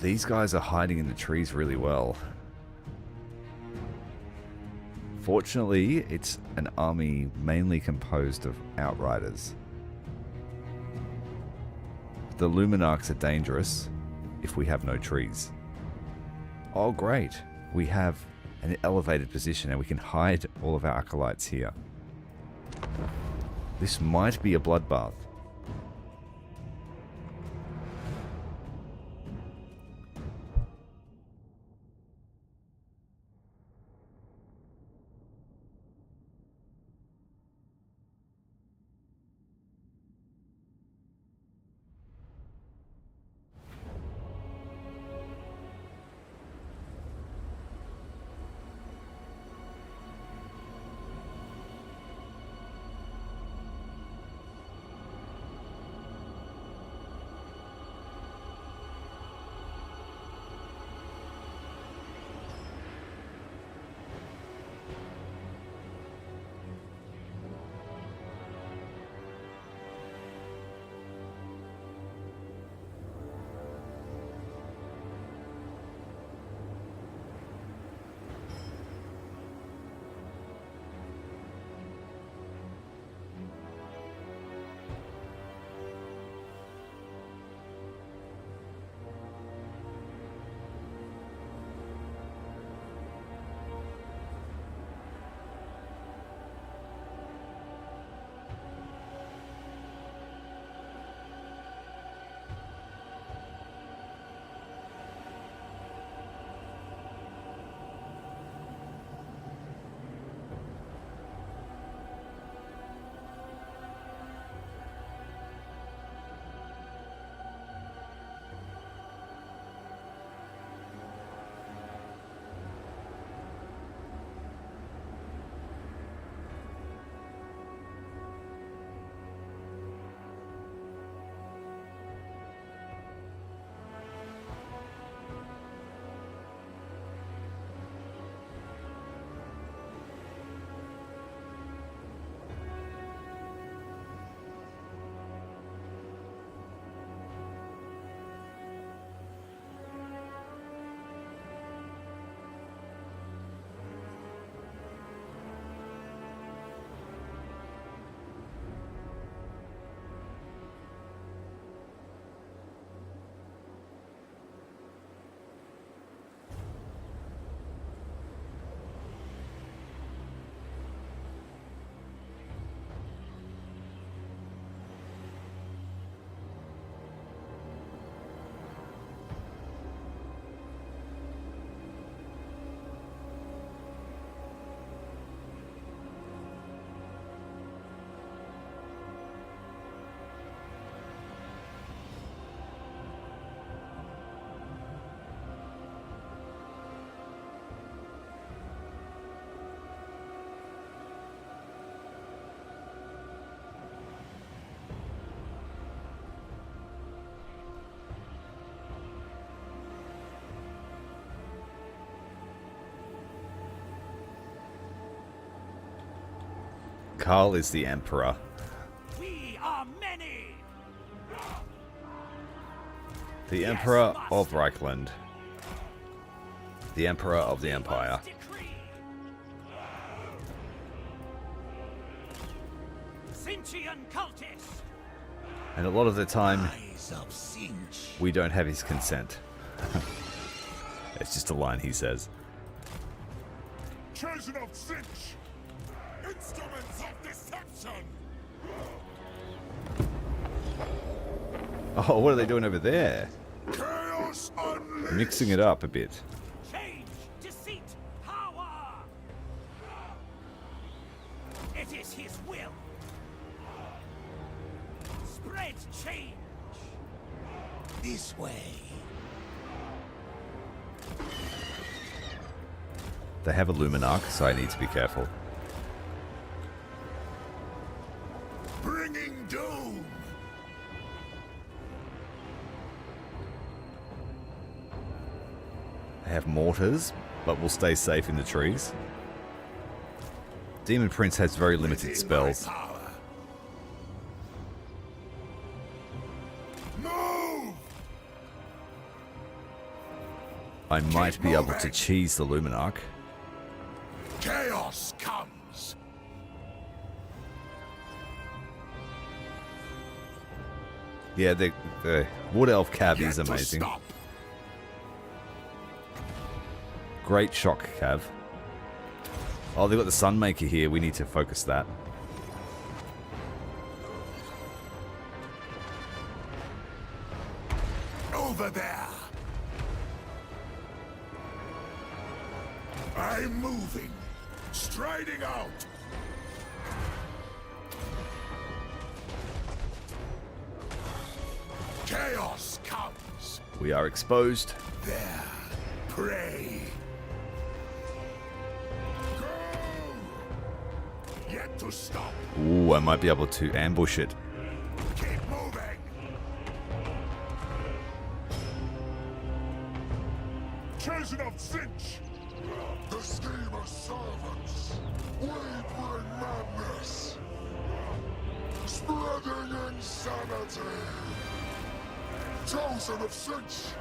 These guys are hiding in the trees really well. Fortunately, it's an army mainly composed of outriders. The Luminarchs are dangerous if we have no trees. Oh great, we have an elevated position and we can hide all of our Acolytes here. This might be a bloodbath. Karl is the Emperor. We are many. The Emperor of Reichland. The Emperor of the Empire. Decree. Tzeentchian cultists. And a lot of the time, Eyes of Tzeentch. we don't have his consent. It's just a line he says. Chosen of Tzeentch! Instruments of deception! Oh, what are they doing over there? Chaos unleashed! Mixing it up a bit. Change, deceit, power. It is his will. Spread change. This way. They have a Luminarch, so I need to be careful. Bringing doom! They have mortars, but will stay safe in the trees. Demon Prince has very limited spells. Move! I might be able to cheese the Luminarch. Chaos comes! Yeah, the Wood Elf Cab Yet is to amazing. stop. Great shock Cav. Oh, they've got the Sunmaker here. We need to focus that. Over there! I'm moving! Striding out! Chaos comes! We are exposed. There! Pray! Go! Yet to stop! Ooh, I might be able to ambush it. Keep moving! Chosen of Tzeentch! The scheme of servants! Wavering madness! Spreading insanity! Chosen of Tzeentch!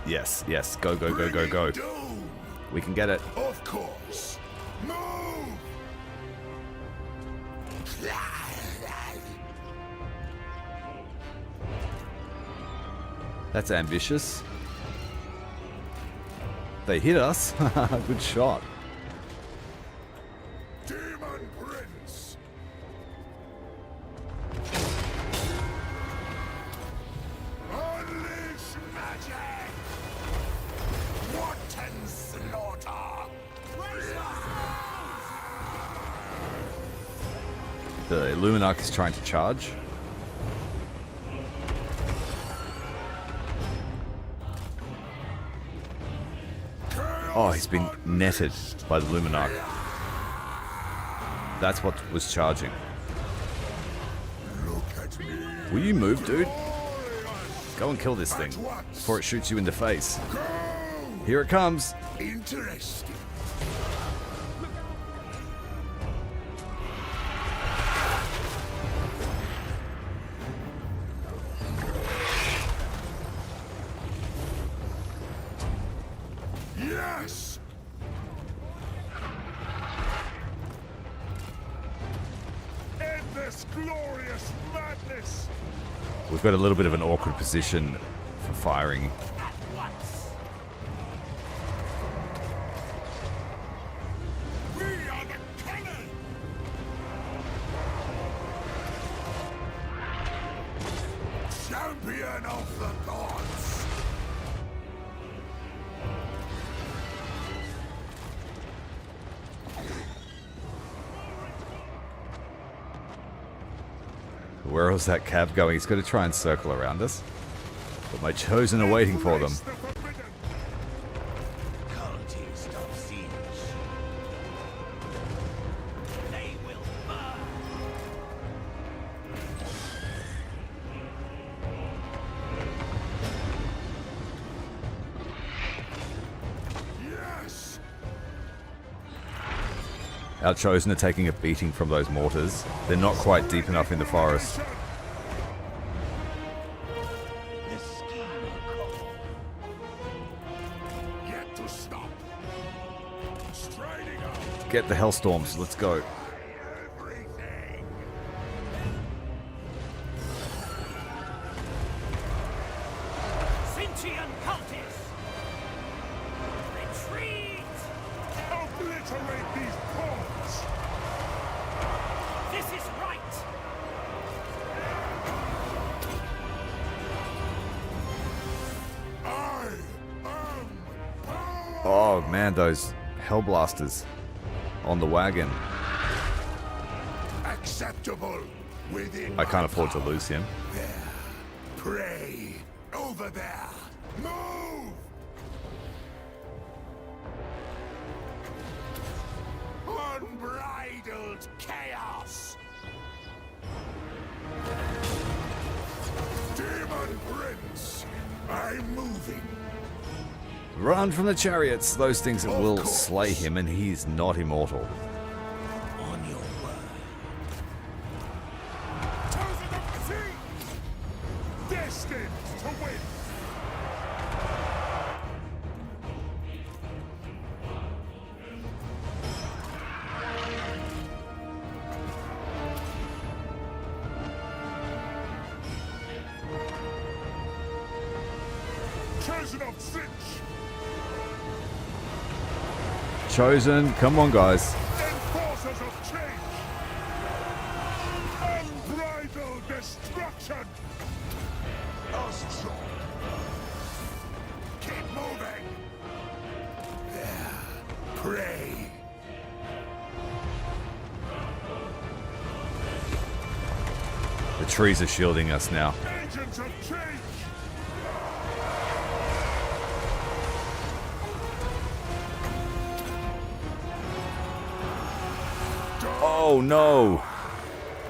Yes, yes. Go, go, go, go, go. Doom! We can get it. Of course! Move! That's ambitious. They hit us. Good shot. Demon Prince! Unleash magic! Wanton slaughter! The Luminarch is trying to charge. Oh, he's been netted by the Luminarch. That's what was charging. Look at me! Will you move, dude? Glorious! Go and kill this thing At once. before it shoots you in the face. Go! Here it comes. Interesting. Yes! End this glorious madness! We've got a little bit of an awkward position for firing. At once. We are the cannon! Champion of the gods! Where was that cab going? He's got to try and circle around us. But my chosen are waiting for them. Embrace the forbidden. Cultist of Tzeentch. They will burn. Yes! Our Chosen are taking a beating from those mortars. They're not quite deep enough in the forest. The schemer call. Yet to stop. Striding out. Get the Hellstorms, let's go. Everything. Tzeentchian cultists! Retreat! Obliterate these pawns. This is right! I am power. Oh man, those Hellblasters on the wagon. Acceptable within. I can't my afford to power. lose him. There. Pray. Over there. Move! Unbridled chaos! Demon Prince! I'm moving. Run from the chariots! Those things that will slay him, and he's not immortal. On your word. Chosen of the sea! Destined to win! Chosen of Tzeentch! Chosen, come on guys. Enforcers of change! Unbridled destruction! Astro! Keep moving! There. Pray! The trees are shielding us now. Agents of change! Oh no!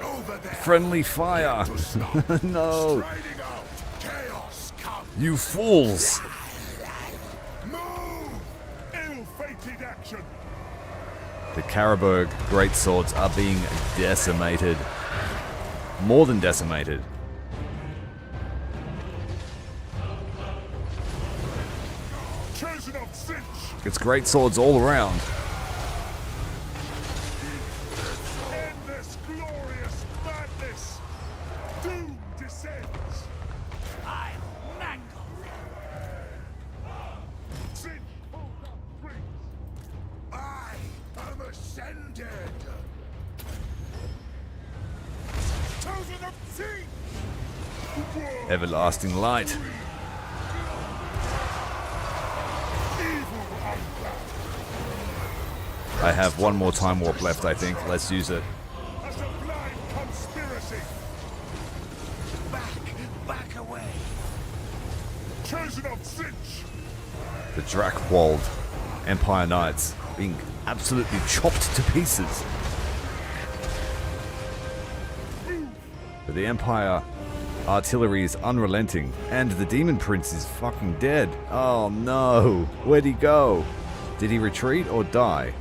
Over there! Friendly fire! To stop. No! Striding out! Chaos comes! You fools! Move! Ill-fated action! The Carroburg greatswords are being decimated. More than decimated. Chosen of Tzeentch! It's greatswords all around. End this glorious madness! Doom descends! I'll mangle them! Tzeentch hold up rings! I am ascended! Chosen of Tzeentch! Everlasting light. Evil unbound! I have one more time warp left, I think. Let's use it. A sublime conspiracy! Back away. Chosen of Tzeentch! The Drakwold Empire Knights being absolutely chopped to pieces. But the Empire artillery is unrelenting, and the Demon Prince is fucking dead. Oh no! Where'd he go? Did he retreat or die?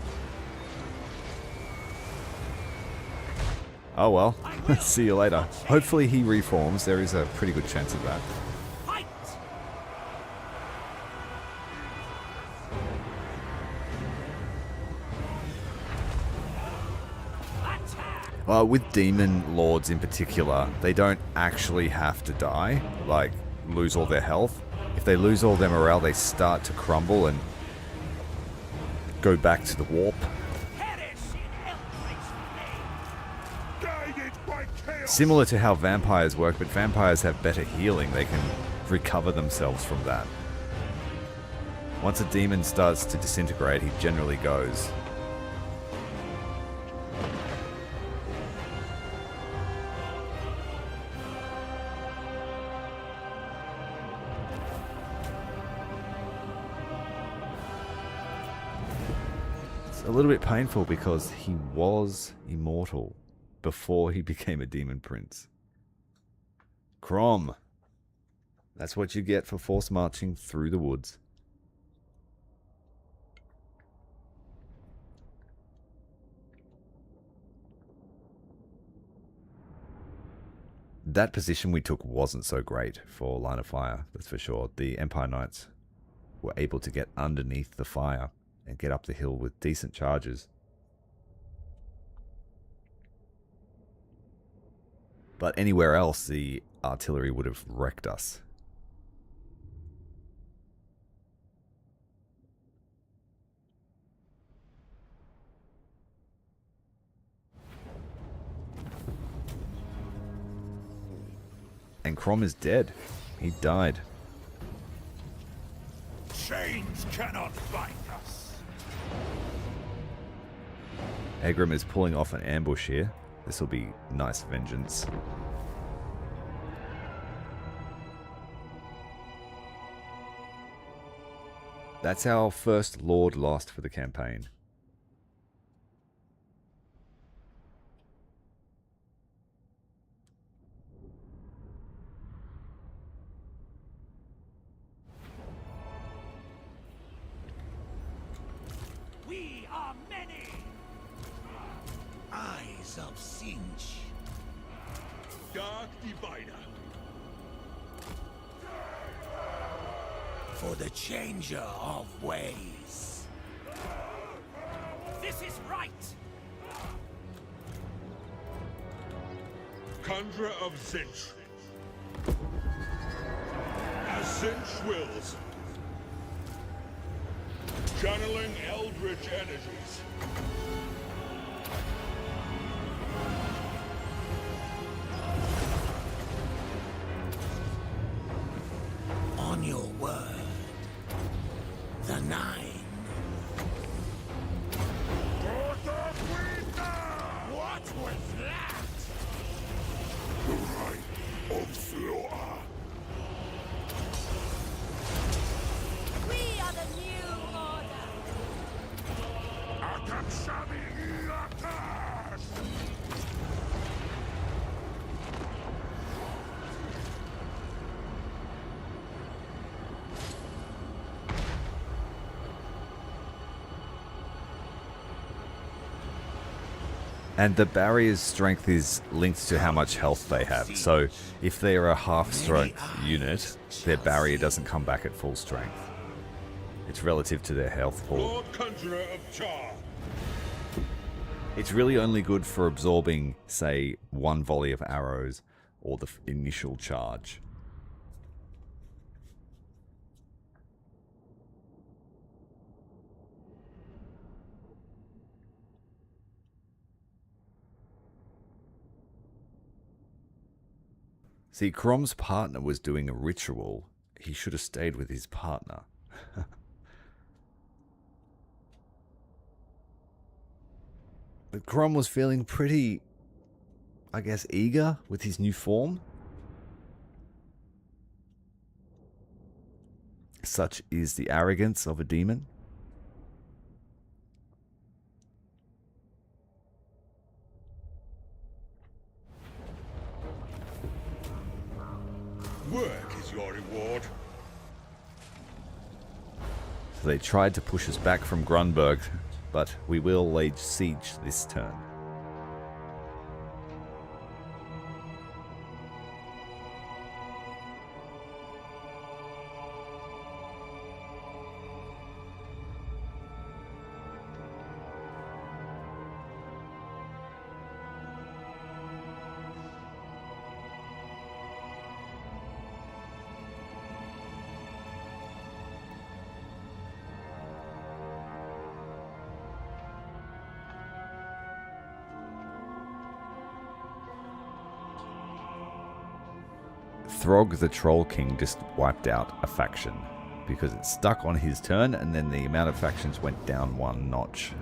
Oh well. See you later. Hopefully he reforms. There is a pretty good chance of that. Fight! Attack! With Demon Lords in particular, they don't actually have to die, like lose all their health. If they lose all their morale, they start to crumble and go back to the warp. Perish in Eldritch flame! Guided by chaos! Similar to how vampires work, but vampires have better healing. They can recover themselves from that. Once a demon starts to disintegrate, he generally goes. It's a little bit painful because he was immortal before he became a demon prince. Crom. That's what you get for force marching through the woods. That position we took wasn't so great for line of fire, that's for sure. The Empire Knights were able to get underneath the fire and get up the hill with decent charges. But anywhere else, the artillery would have wrecked us. And Crom is dead. He died. Chains cannot bind us. Egrimm is pulling off an ambush here. This will be nice vengeance. That's our first Lord lost for the campaign. We are many. Eyes of Tzeentch. Dark Divider. For the changer of ways. This is right. Conjurer of Tzeentch. As Tzeentch wills. Channeling eldritch energies. On your word. The Nine. What was that? The right of slaughter. We are the new order. Atam Shami Yatash! And the barrier's strength is linked to how much health they have. So if they are a half-strength unit, their barrier doesn't come back at full strength. It's relative to their health pool. Lord Conjurer of Char. It's really only good for absorbing, say, one volley of arrows or the initial charge. See, Crom's partner was doing a ritual. He should have stayed with his partner. But Crom was feeling pretty, I guess, eager with his new form. Such is the arrogance of a demon. Work is your reward. So they tried to push us back from Grunberg, but we will lay siege this turn. Throg the Troll King just wiped out a faction because it stuck on his turn and then the amount of factions went down one notch.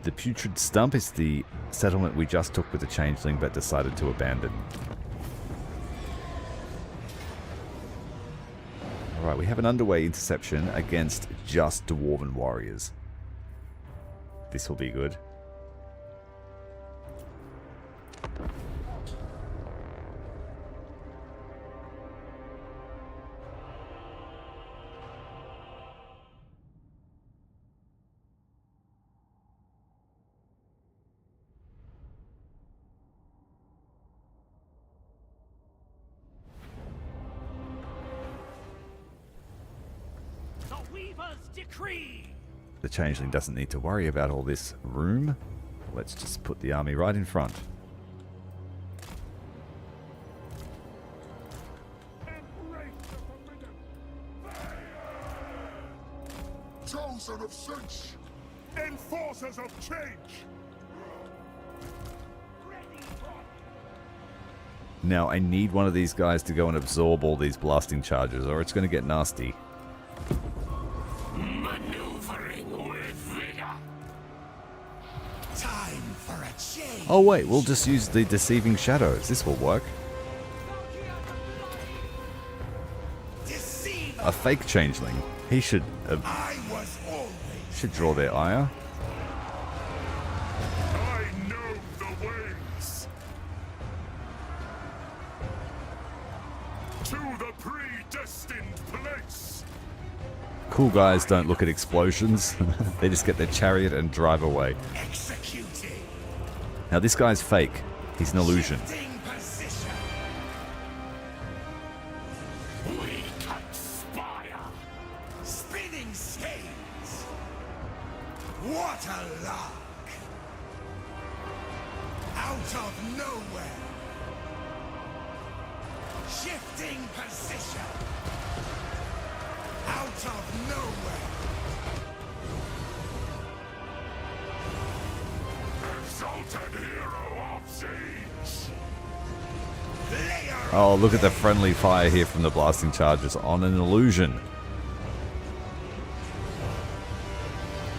The Putrid Stump is the settlement we just took with the Changeling but decided to abandon. Alright, we have an underway interception against just Dwarven warriors. This will be good. Reaper's decree. The changeling doesn't need to worry about all this room. Let's just put the army right in front. Chosen of Tzeentch, enforcers of change. Now I need one of these guys to go and absorb all these blasting charges, or it's going to get nasty. Maneuvering with vigor. Time for a change. Oh wait, we'll just use the deceiving shadows. This will work. Deceiver. A fake changeling. He should I was always should draw their ire. I know the ways. To the predestined place. Cool guys don't look at explosions. They just get their chariot and drive away. executing. Now this guy's fake. He's an illusion. Shifting position. We conspire. Spinning skeins. What a lark. Out of nowhere. Shifting position. Out of nowhere. Exalted hero of Tzeentch. Layer. Oh, look at the friendly fire here from the blasting charges on an illusion.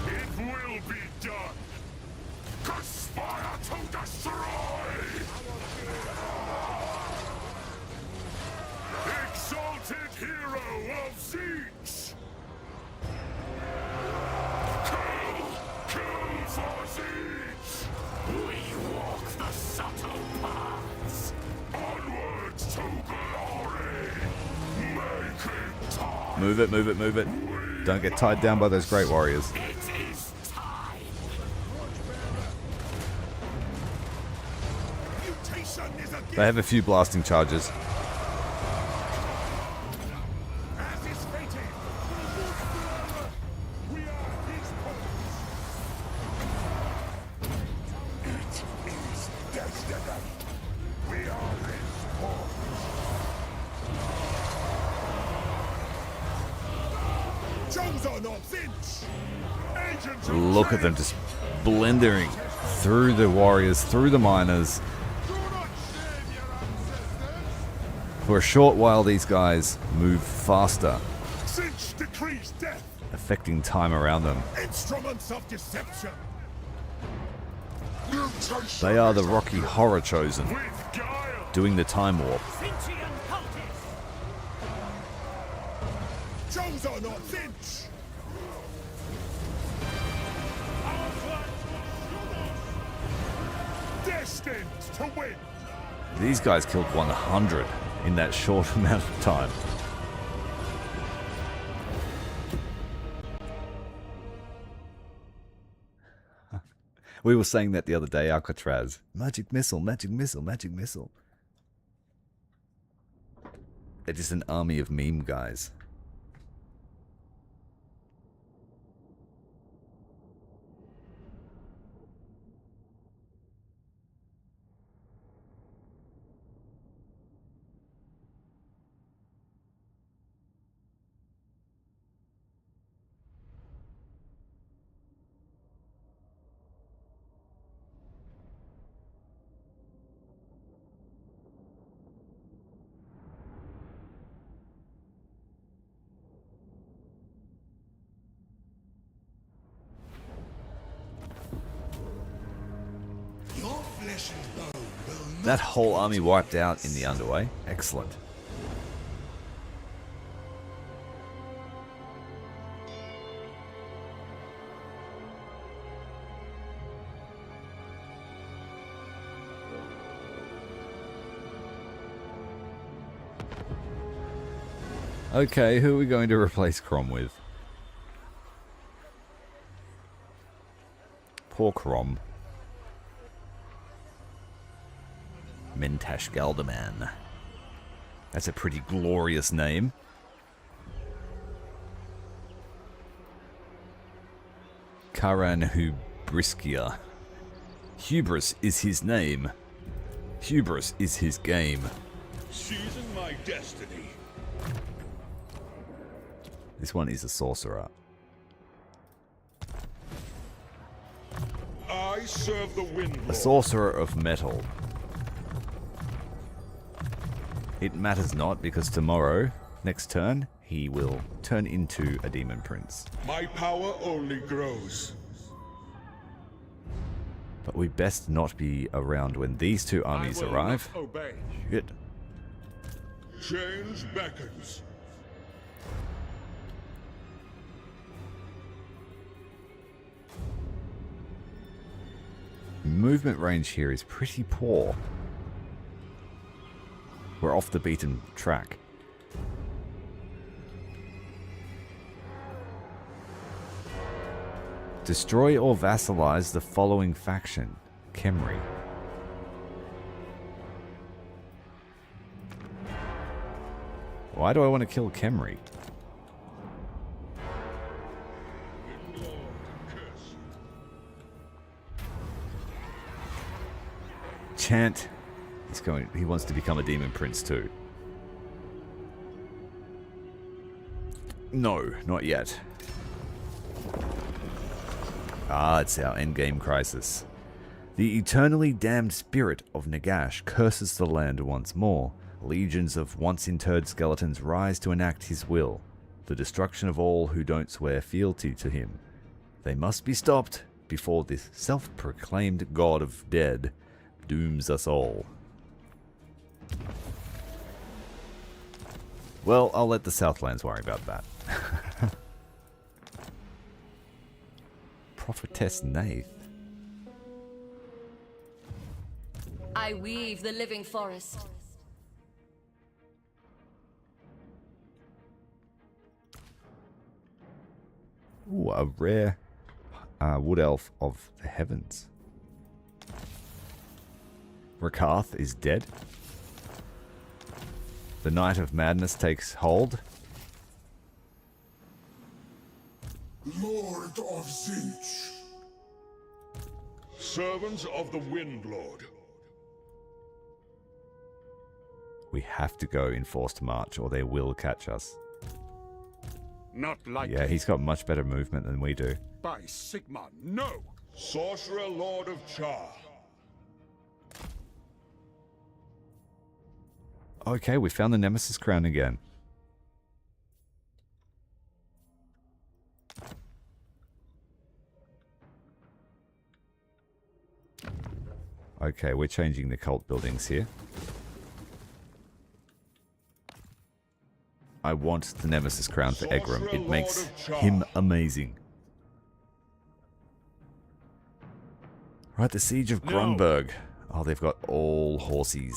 It will be done. Conspire to destroy. Exalted hero of Tzeentch. Kill for Tzeentch. We walk the subtle paths. Onwards to glory. Making time. Move it, move it, move it. Don't get tied down by those great warriors. It is time. Mutation is a They have a few blasting charges. As is fated. We are his foes. It is destiny. We are his foes. Chosen of Tzeentch. Agents of Look at them change. just blendering through the warriors, through the miners. Do not shame your ancestors. For a short while, these guys move faster, Tzeentch decrees death. affecting time around them. Instruments of deception. They are the Rocky Horror Chosen, With guile. doing the time warp. Tzeentchian cultists. Chosen of Tzeentch. Destined to win. These guys killed 100 in that short amount of time. We were saying that the other day, Alcatraz. Magic missile, magic missile, magic missile. They're just an army of meme guys. Your flesh and bone will not. That whole army wiped out in the underway. Excellent. Okay, who are we going to replace Crom with? Poor Crom. Mentash Galdaman. That's a pretty glorious name. Karan Hubriskia. Hubris is his name. Hubris is his game. Season my destiny. This one is a sorcerer. I serve the wind. A sorcerer of metal. It matters not, because tomorrow, next turn, he will turn into a demon prince. My power only grows. But we best not be around when these two armies arrive. Obey. Shit. Change beckons. Movement range here is pretty poor. We're off the beaten track. Destroy or vassalize the following faction. Khemri. Why do I want to kill Khemri? Chant. He wants to become a demon prince too. No, not yet. Ah, it's our endgame crisis. The eternally damned spirit of Nagash curses the land once more. Legions of once interred skeletons rise to enact his will. The destruction of all who don't swear fealty to him. They must be stopped before this self-proclaimed god of dead dooms us all. Well, I'll let the Southlands worry about that. Prophetess Nath. I weave the living forest. Ooh, a rare wood elf of the heavens. Rakarth is dead. The Night of Madness takes hold. Lord of Tzeentch. Servants of the Wind Lord. We have to go in forced march or they will catch us. Not like Yeah, he's got much better movement than we do. by Sigma, no! Sorcerer Lord of Char. Okay, we found the Nemesis crown again. Okay, we're changing the cult buildings here. I want the Nemesis crown for Egrimm. It makes him amazing. Right, the Siege of Grunberg. Oh, they've got all horsies.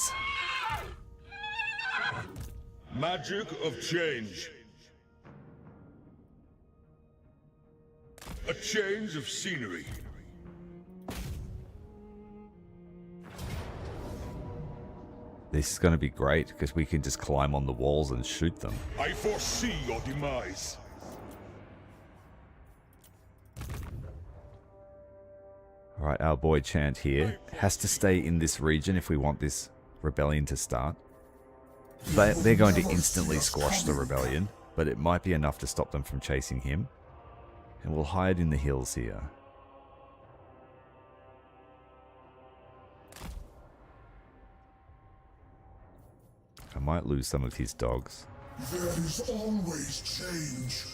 Magic of change. A change of scenery. This is going to be great because we can just climb on the walls and shoot them. I foresee your demise. Alright, our boy Chant here has to stay in this region if we want this rebellion to start. They're going to instantly squash the rebellion, but it might be enough to stop them from chasing him. And we'll hide in the hills here. I might lose some of his dogs. There is always change.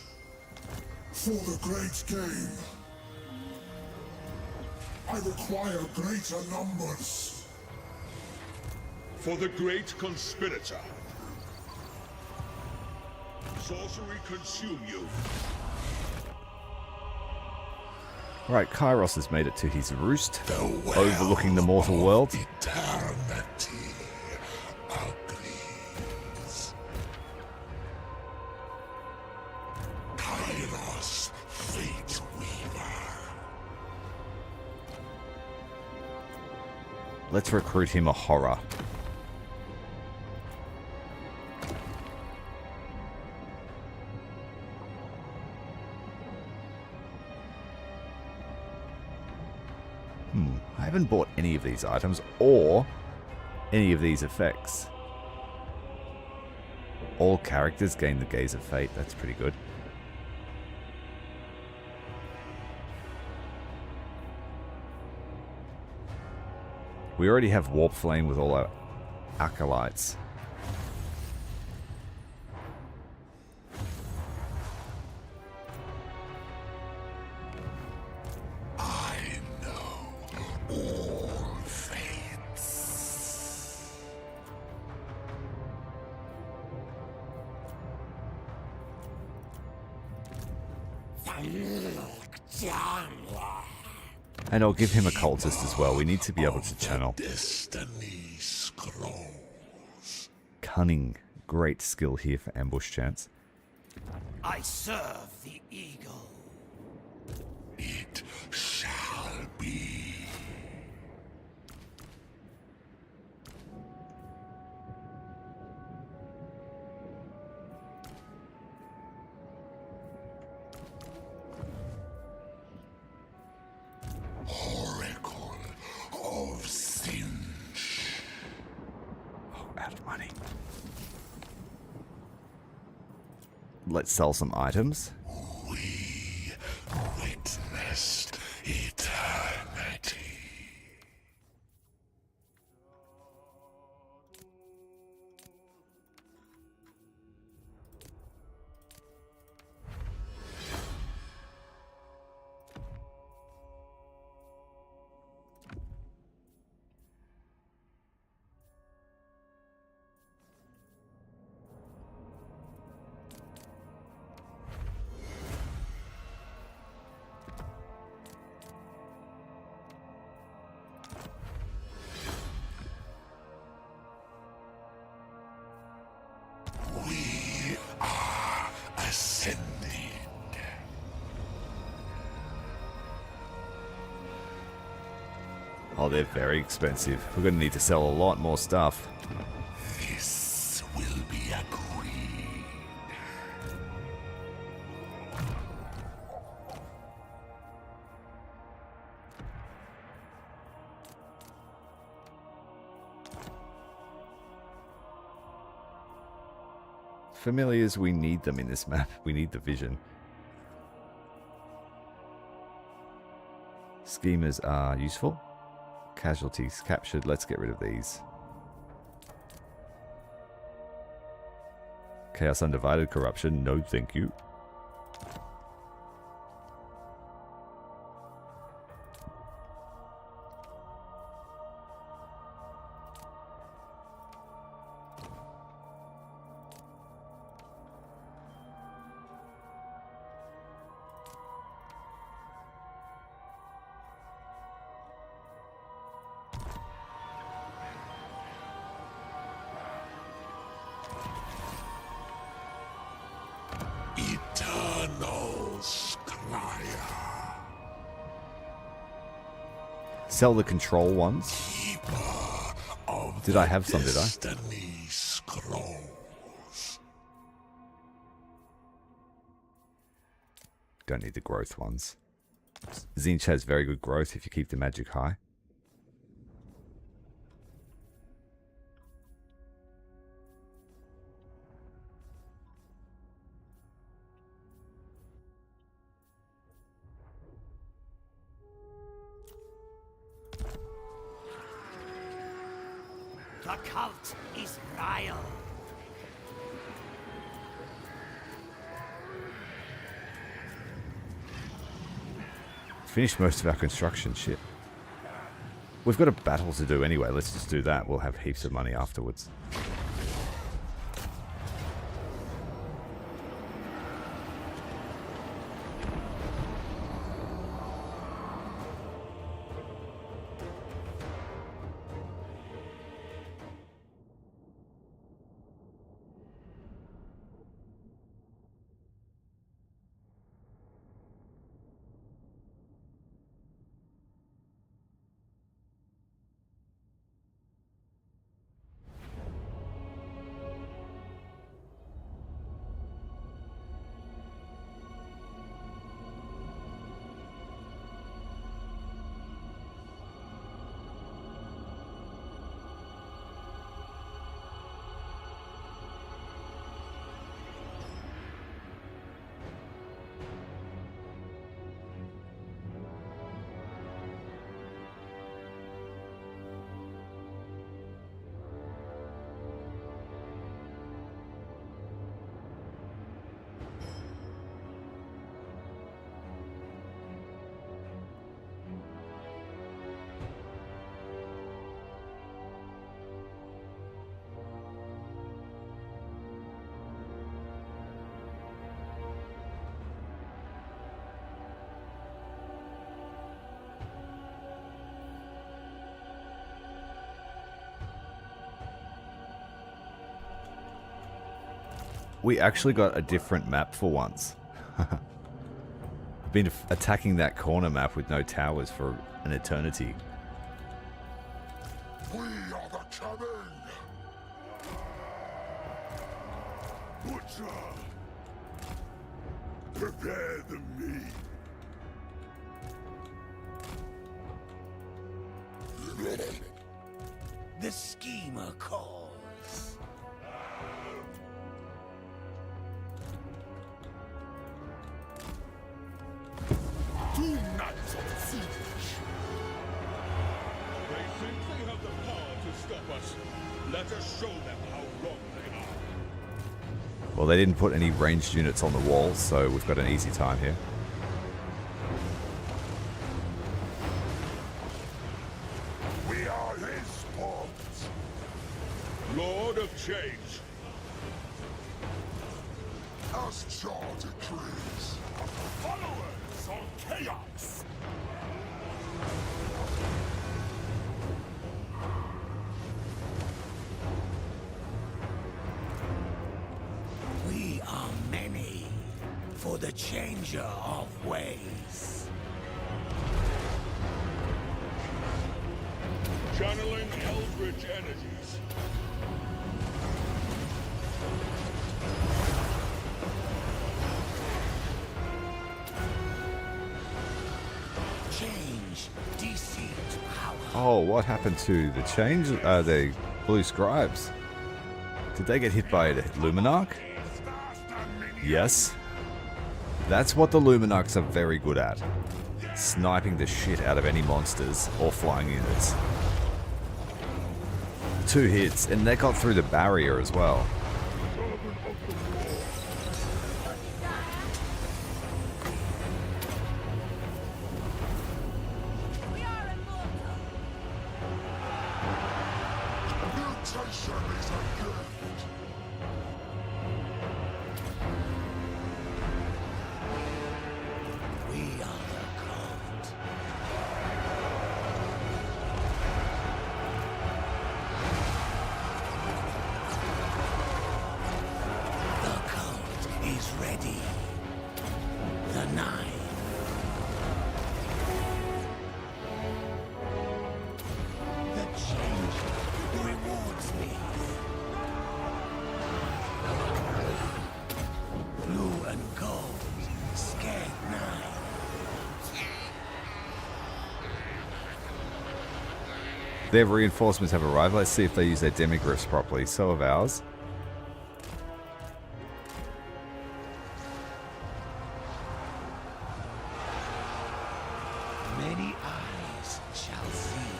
For the great game. I require greater numbers. For the great conspirator. Sorcery consume you. Right, Kairos has made it to his roost, overlooking the mortal world. Eternity agrees. Kairos, fate weaver. Let's recruit him a horror. I haven't bought any of these items or any of these effects. All characters gain the Gaze of Fate. That's pretty good. We already have Warp Flame with all our Acolytes. I know all fates. And I'll give him a cultist as well. We need to be able to channel. Destiny scrolls. Cunning. Great skill here for ambush chance. I serve the eagle. It shall be. Oracle of Tzeentch. Oh, out of money. Let's sell some items. We witnessed eternity. We are ascending. Oh, they're very expensive. We're going to need to sell a lot more stuff. This will be agreed. Familiars, we need them in this map. We need the vision. Schemers are useful. Casualties captured. Let's get rid of these. Chaos Undivided Corruption. No, thank you. Eternal Scryer. Sell the control ones. Keeper of Did I have some, did I? Destiny Scrolls. Don't need the growth ones. Tzeentch has very good growth if you keep the magic high. The cult is vile. Finished most of our construction shit. We've got a battle to do anyway. Let's just do that. We'll have heaps of money afterwards. We actually got a different map for once. I've been attacking that corner map with no towers for an eternity. We are the coming! Butcher! Prepare the meat! The schemer calls. Two knights of Tzeentch! They think they have the power to stop us. Let us show them how wrong they are. Well, they didn't put any ranged units on the wall, so we've got an easy time here. We are his pawns! Lord of Change. As Jar decrees. Followers of chaos! We are many for the changer of ways. Channeling Eldritch energies. Change DC to power. Oh, what happened to the change? The blue scribes. Did they get hit by the Luminarch? Yes. That's what the Luminarchs are very good at. Sniping the shit out of any monsters or flying units. 2 hits, and they got through the barrier as well. We are immortal. Mutation is a gift. We are the cult. The cult is ready. The 9. The change rewards me. Blue and gold, scared 9. Their reinforcements have arrived. Let's see if they use their demigryphs properly. So have ours. Many eyes shall see.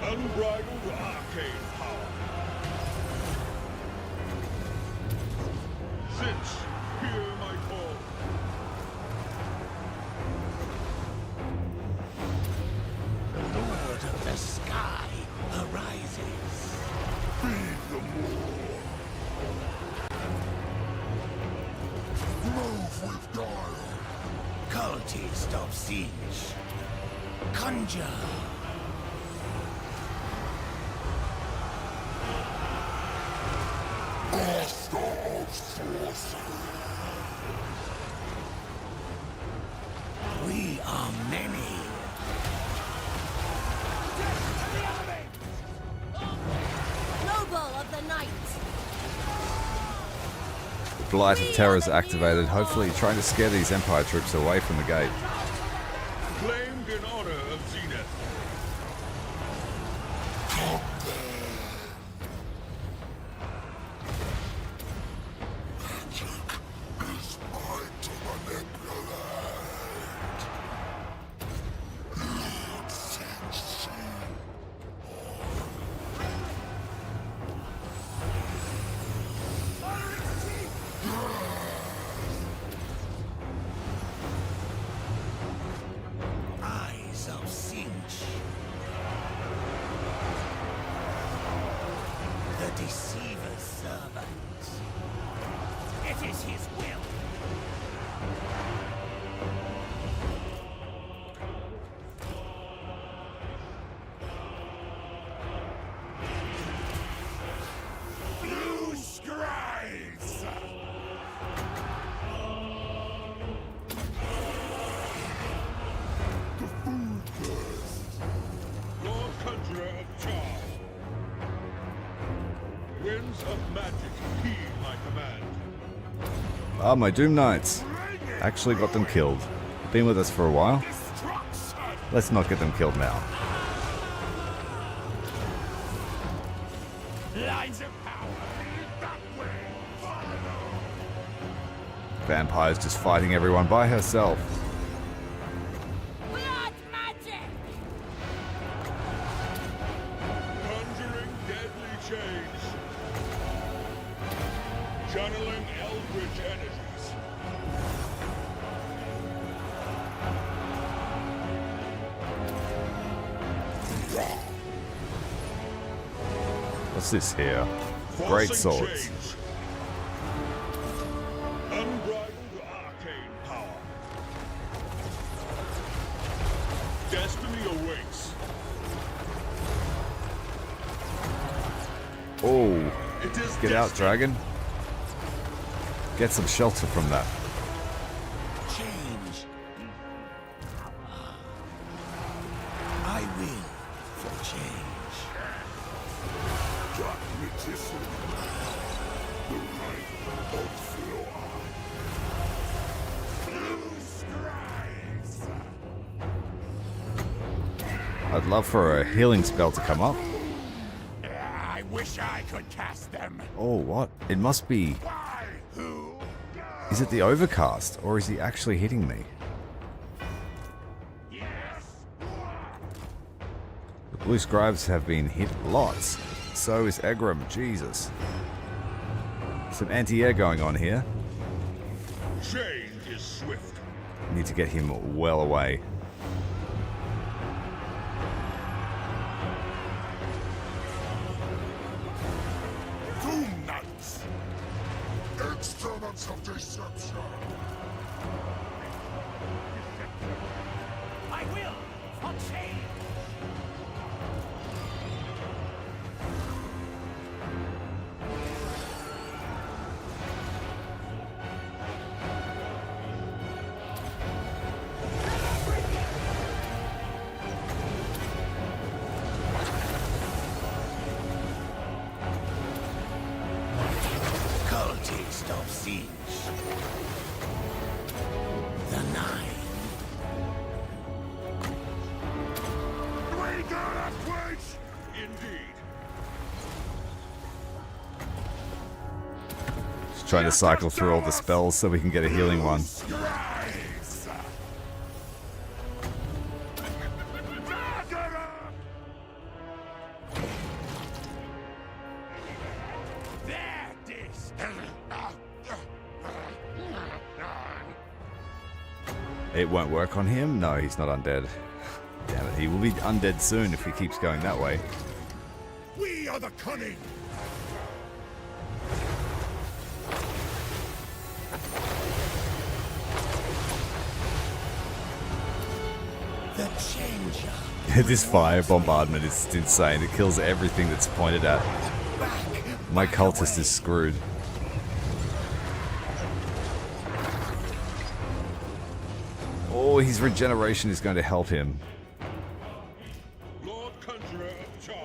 Unbridled arcane power. Tzeentch, hear my call. The Lord of the Sky arises. Feed the more. Move with guile. Cultist of Tzeentch. Conjure. Master of sorcery. We are many. Noble of the night. Blight of Terror is activated, hopefully trying to scare these Empire troops away from the gate. Claimed in honor of Zenith. Is mine to manipulate. Lord Tzeentch. Eyes of Tzeentch. The Deceiver's servant. It is his will. Ah, my Doom Knights. Actually got them killed. Been with us for a while. Let's not get them killed now. Lines of power. That way. Vampire's just fighting everyone by herself. Blood magic! Conjuring deadly change. Channeling eldritch energies. What's this here? Great Forcing swords. change. Unbridled arcane power. Destiny awaits. Oh, It is get out, destiny. dragon. Get some shelter from that. Change. I will for change. Dogmatism. The right of floor. Blue strides. I'd love for a healing spell to come up. I wish I could cast them. Oh, what? It must be... Why? Who? Is it the overcast, or is he actually hitting me? Yes. The blue scribes have been hit lots. So is Egrimm, Jesus. Some anti-air going on here. Change is swift. Need to get him well away. Doom Knights. Instruments of deception. I will for change. Cultist of Tzeentch. The Nine. We got a place. Indeed. Just trying to cycle through all the spells so we can get a healing one. Scribes. There it is. It won't work on him? No, he's not undead. Damn it, he will be undead soon if he keeps going that way. We are the cunning. The Changer. This fire bombardment is insane. It kills everything that's pointed at. My cultist is screwed. Oh, his regeneration is going to help him. Lord Conjurer of Char.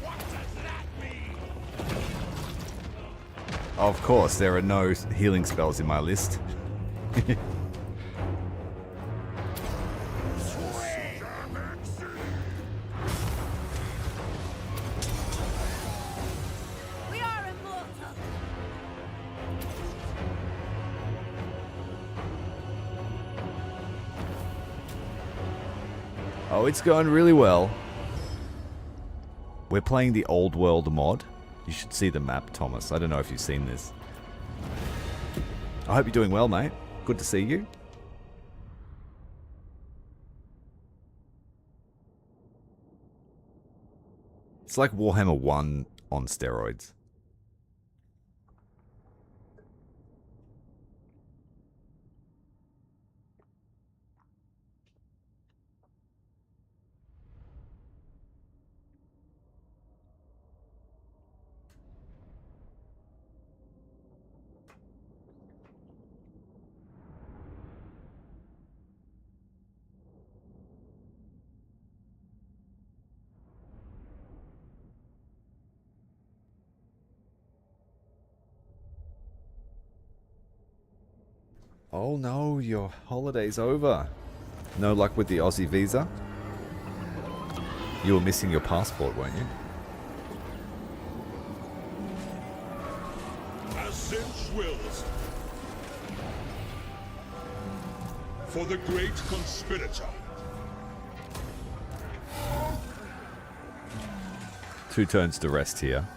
What does that mean? Of course, there are no healing spells in my list. We are immortal. Oh, it's going really well. We're playing the Old World mod. You should see the map, Thomas. I don't know if you've seen this. I hope you're doing well, mate. Good to see you. It's like Warhammer 1 on steroids. Oh no, your holiday's over. No luck with the Aussie visa? You were missing your passport, weren't you? As Tzeentch wills. For the great conspirator. 2 turns to rest here.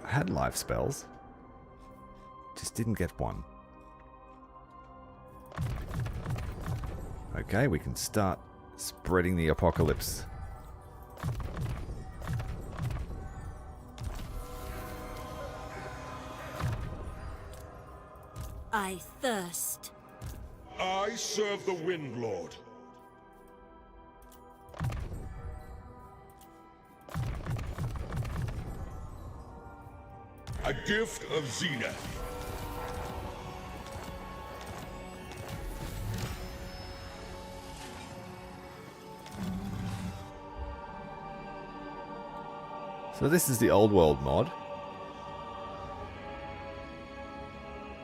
I had life spells. Just didn't get one. Okay, we can start spreading the apocalypse. I thirst. I serve the Wind Lord. A gift of Zenith. So this is the old world mod.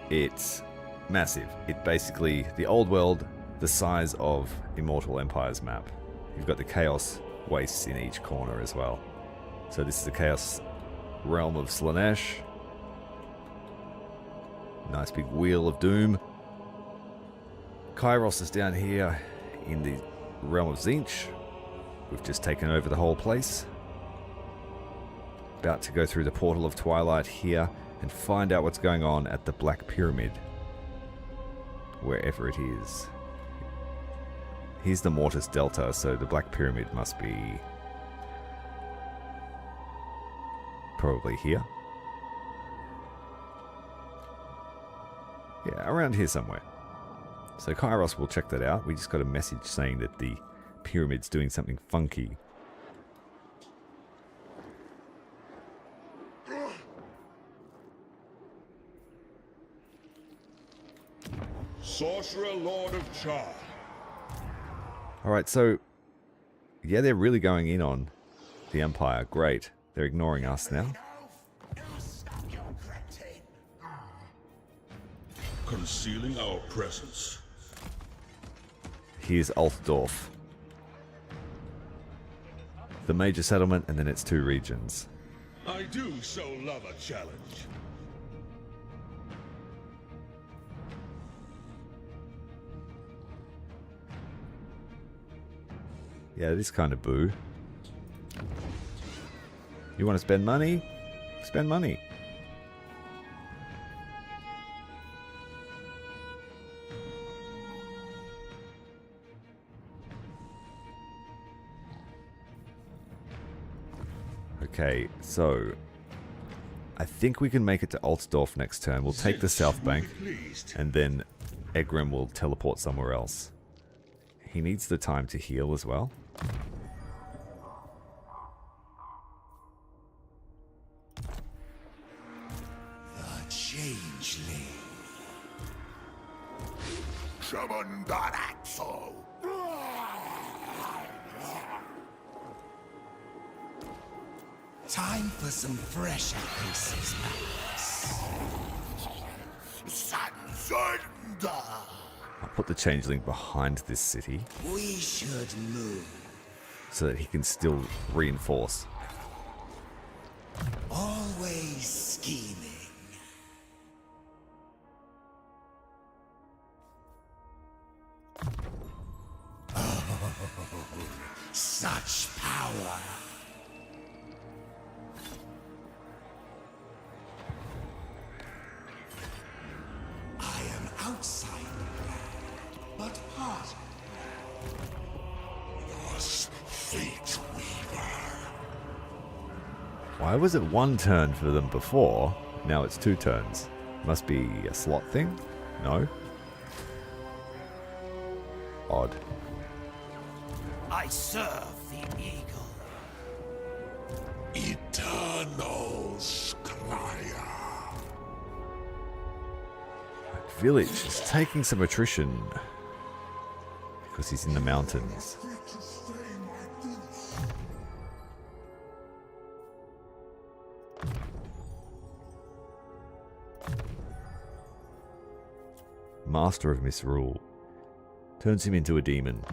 It's massive. It basically, the old world, the size of Immortal Empire's map. You've got the Chaos Wastes in each corner as well. So this is the Chaos Realm of Slaanesh. Nice big Wheel of Doom. Kairos is down here in the Realm of Tzeentch. We've just taken over the whole place. About to go through the Portal of Twilight here and find out what's going on at the Black Pyramid. Wherever it is. Here's the Mortis Delta, so the Black Pyramid must be probably here. Yeah, around here somewhere. So Kairos will check that out. We just got a message saying that the pyramid's doing something funky. Sorcerer Lord of Char. Alright, so yeah, they're really going in on the Empire. Great. They're ignoring us now. Concealing our presence. Here's Altorf. The major settlement, and then it's 2 regions. I do so love a challenge. Yeah, it is kind of boo. You want to spend money? Spend money. Okay, so I think we can make it to Altdorf next turn. We'll take the South Bank, and then Egrimm will teleport somewhere else. He needs the time to heal as well. The changeling. Cmdr. Time for some fresher faces, I'll put the Changeling behind this city We should move. so that he can still reinforce. Always scheming. Oh, such power. I am outside the plan, but part of Us, fate weaver. Why was it 1 turn for them before? Now it's 2 turns. Must be a slot thing? No? Odd. I serve the eagle. Eternal Scryer. Village is taking some attrition because he's in the mountains. Master of Misrule. Turns him into a demon.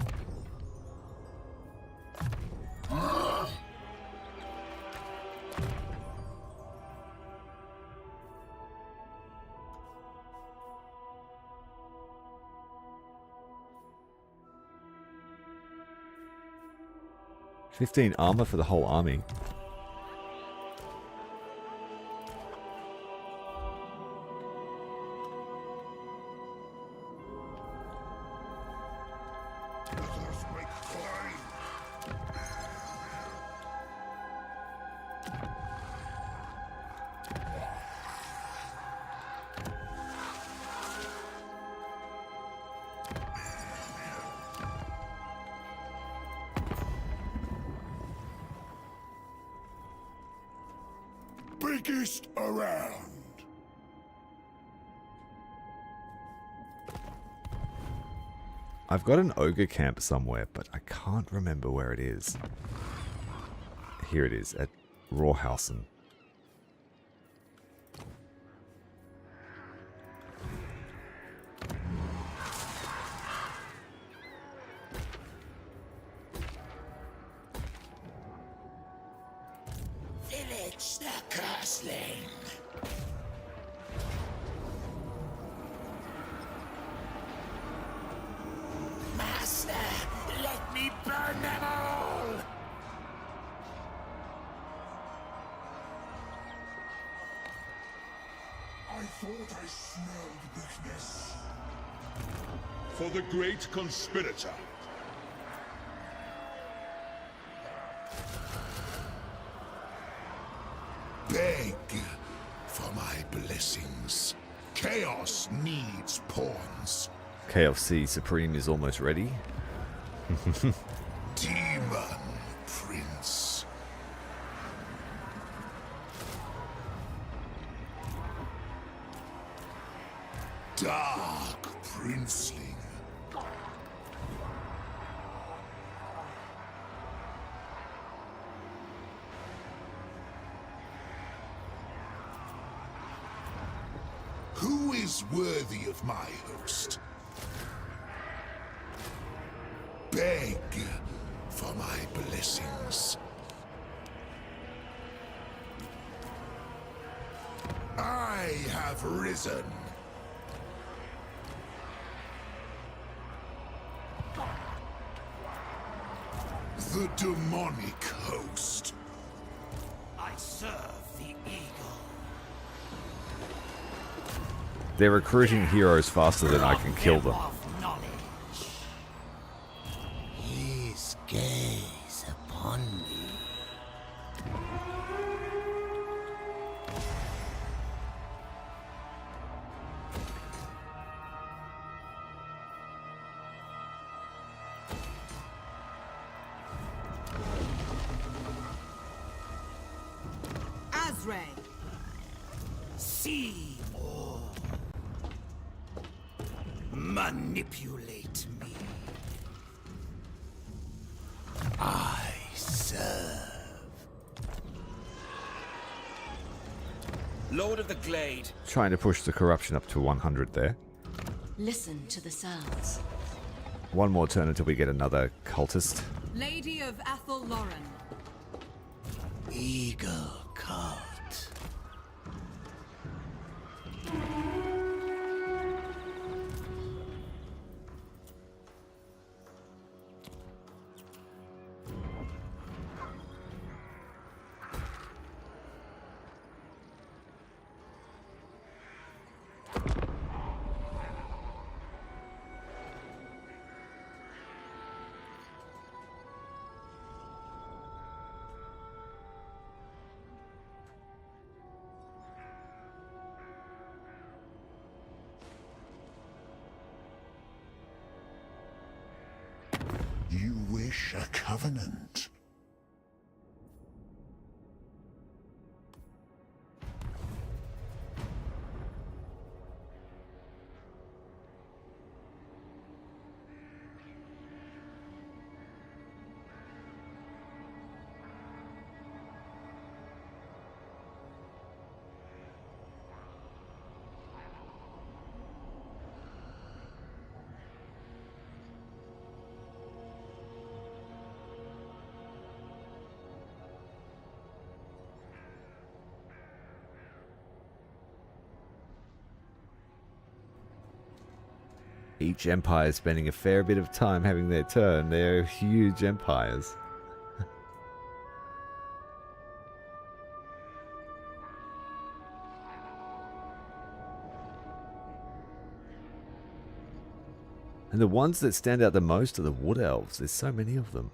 $15 armor for the whole army. Biggest around. I've got an ogre camp somewhere, but I can't remember where it is. Here it is, at Rawhausen. Village the Cursling. Master, let me burn them all! I thought I smelled weakness. For the great conspirator. Beg for my blessings. Chaos needs pawns. KFC Supreme is almost ready. Demon Prince. Dark Princeling. Who is worthy of my host? Beg for my blessings. I have risen. The demonic host. I serve the eagle. They're recruiting heroes faster than I can kill them. Of knowledge. His gaze upon me. Azray. See all. Manipulate me. I serve. Lord of the Glade. Trying to push the corruption up to 100 there. Listen to the sounds. One more turn until we get another cultist. Lady of Athel Lauren. Eagle cult. You wish a covenant? Each empire is spending a fair bit of time having their turn. They're huge empires. And the ones that stand out the most are the wood elves. There's so many of them.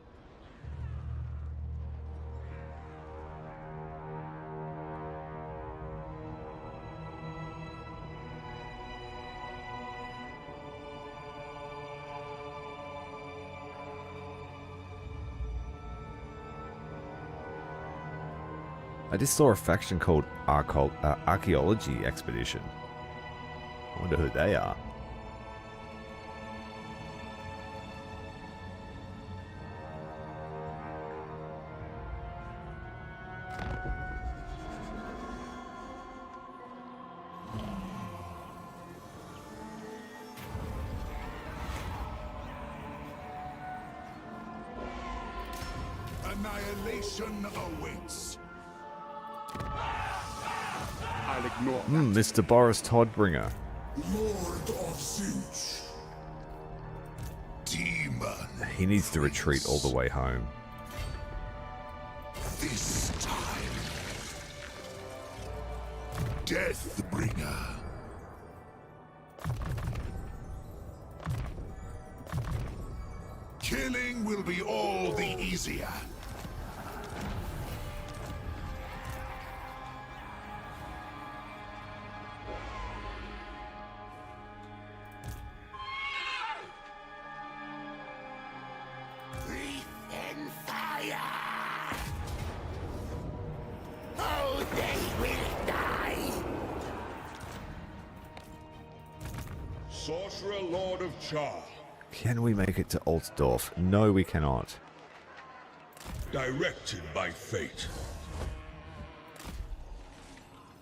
I just saw a faction called Archaeology Expedition. I wonder who they are. Annihilation awaits. I'll ignore that. Mr. Boris Toddbringer. Lord of Tzeentch. Demon. He needs to retreat all the way home. This time. Deathbringer. Killing will be all the easier. Sorcerer Lord of Char. Can we make it to Altorf? No, we cannot. Directed by fate.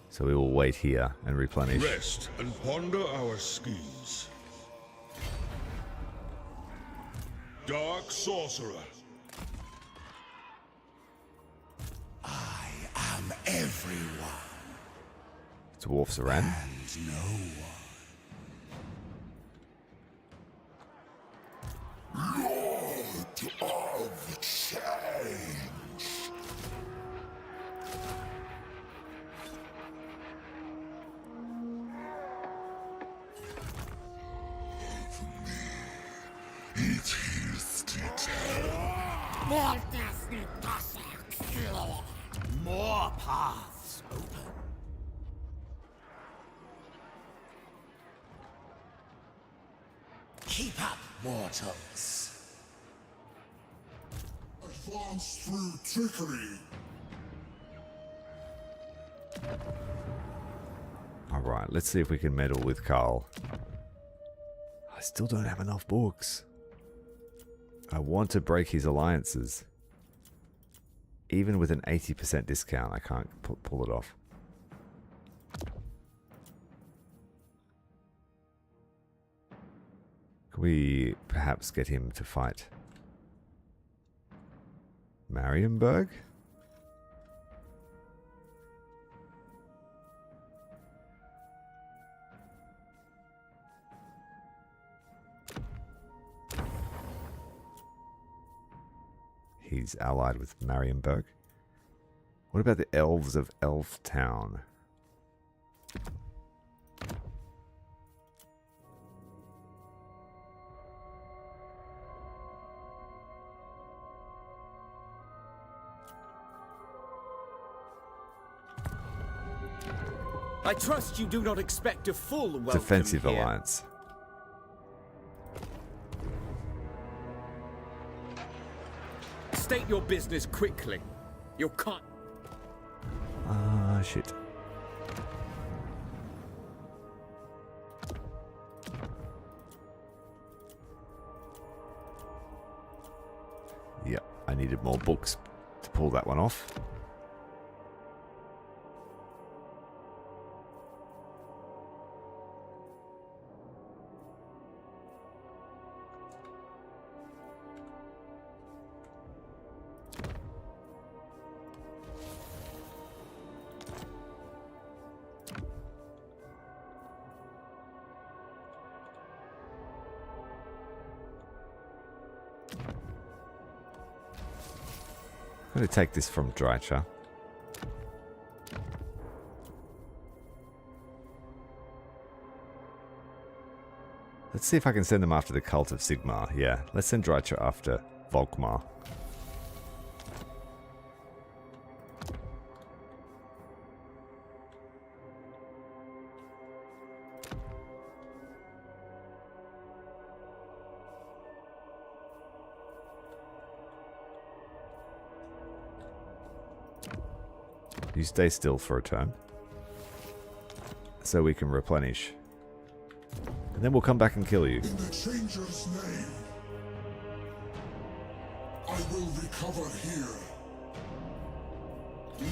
So we will wait here and replenish. Rest and ponder our schemes. Dark Sorcerer. I am everyone, Dwarfs around. and no one. Lord of Change. It is More paths open. Keep up, mortals. Advance through trickery. Alright, let's see if we can meddle with Carl. I still don't have enough books. I want to break his alliances. Even with an 80% discount, I can't pull it off. Can we perhaps get him to fight Marienburg? He's allied with Marienburg. What about the Elves of Elftown? I trust you do not expect a full welcome Defensive here. alliance. State your business quickly. You can't. Ah, shit. Yep, I needed more books to pull that one off. I'm going to take this from Drycha. Let's see if I can send them after the Cult of Sigmar. Yeah, let's send Drycha after Volkmar. You stay still for a turn, so we can replenish. And then we'll come back and kill you. In the Changer's name, I will recover here.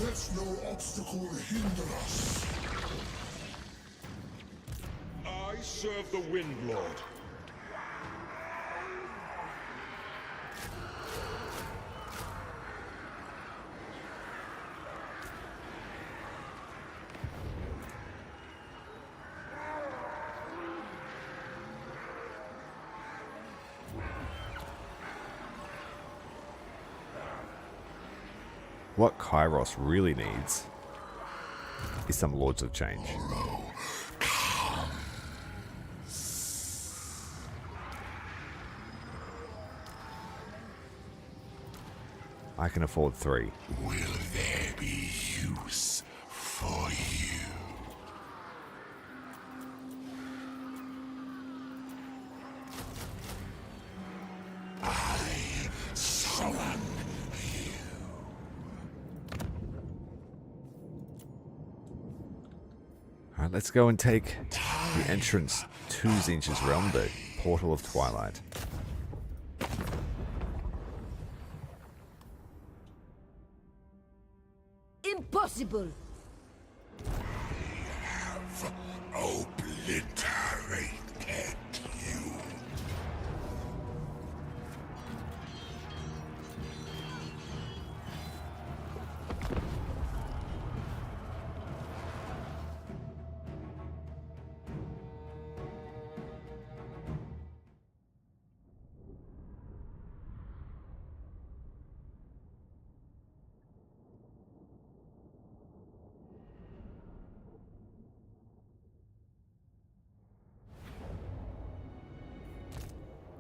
Let no obstacle hinder us. I serve the Wind Lord. What Kairos really needs is some Lords of Change. I can afford 3. Will there be use for you? I summon you. Alright, let's go and take the entrance to Tzeentch's realm, the Portal of Twilight. Impossible! Have obliterated you.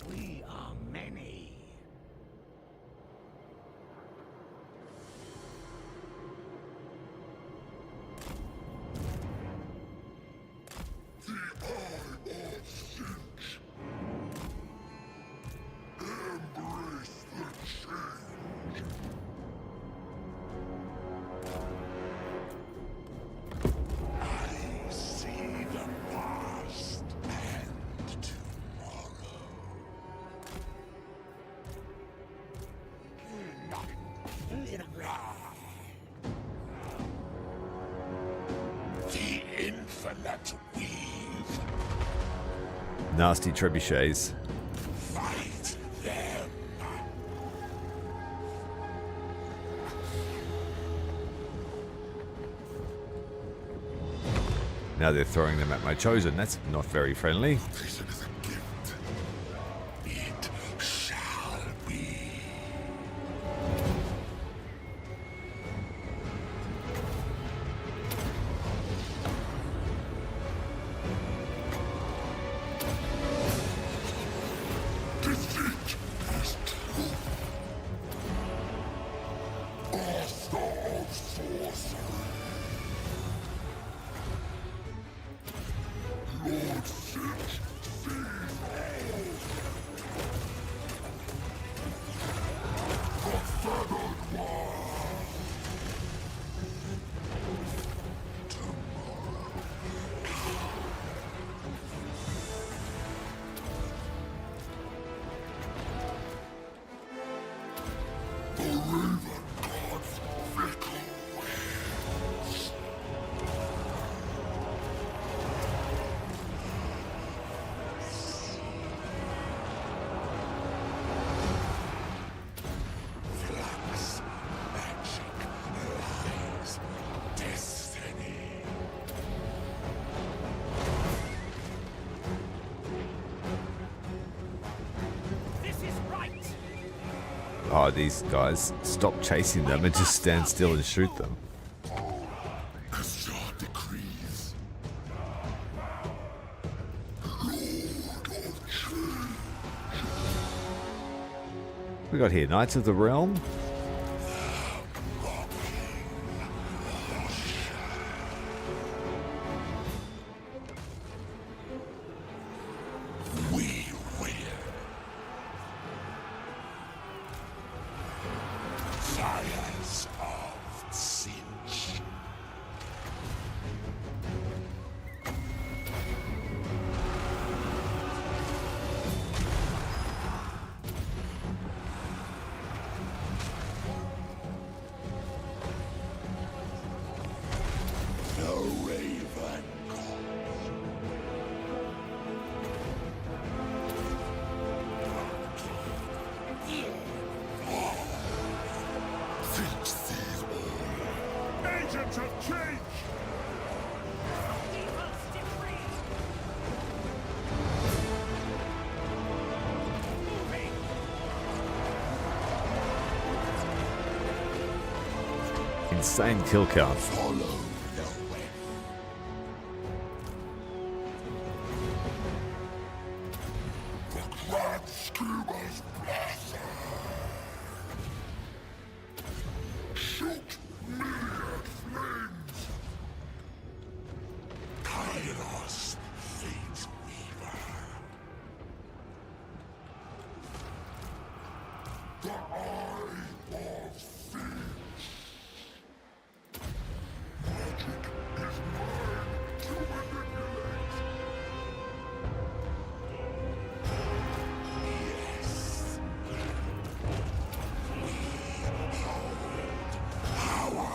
We are many. The Eye of Tzeentch. Embrace the change. I see the past and tomorrow. The infinite weave. Nasty trebuchets. Fight them. Now they're throwing them at my chosen. That's not very friendly. This is a gift. It shall be. Defeat is truth. Author of sorcery. Lord Tzeentch, seize all. The feathered one. The Raven God's fickle winds. Oh, these guys stop chasing them and just stand still and shoot them. As your decrees. We got here Knights of the Realm. We win. Fires of Tzeentch. The Raven calls. Tzeentch sees all. Agents of change! Defaults decree. Moving. Insane kill count. Follow the way. The Grand Schemer's blossom. Shoot myriad flames. Kairos, fate weaver. The eye of Tzeentch. Magic is mine to manipulate. Yes. We hold power.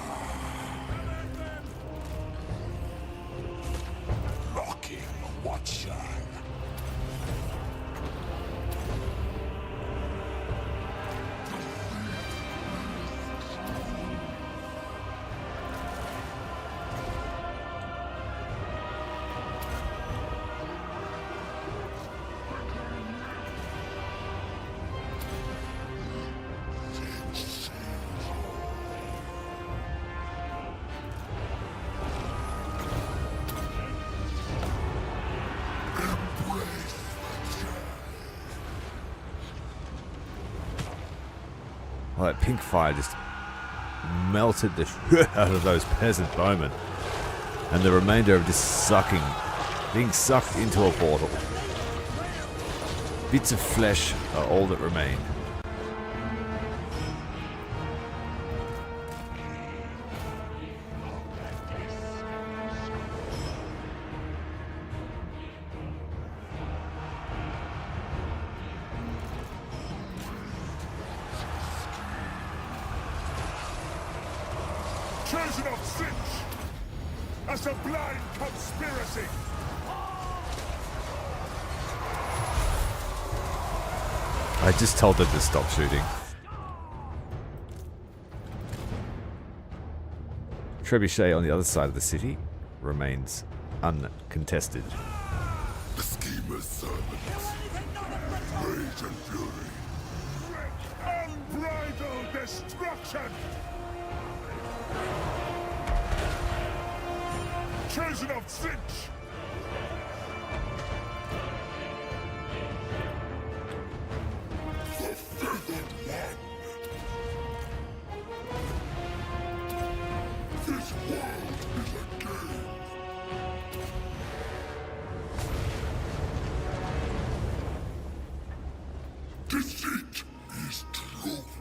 Locking Watcher. Well, that pink fire just melted the shit out of those peasant bowmen. And the remainder of just being sucked into a portal. Bits of flesh are all that remain. Treason of Tzeentch! As a blind conspiracy! I just told them to stop shooting. Trebuchet on the other side of the city remains uncontested. The schemer's servants. Rage and fury. Unbridled destruction! Treason of Tzeentch! The feathered one. This world is a game. Deceit is truth.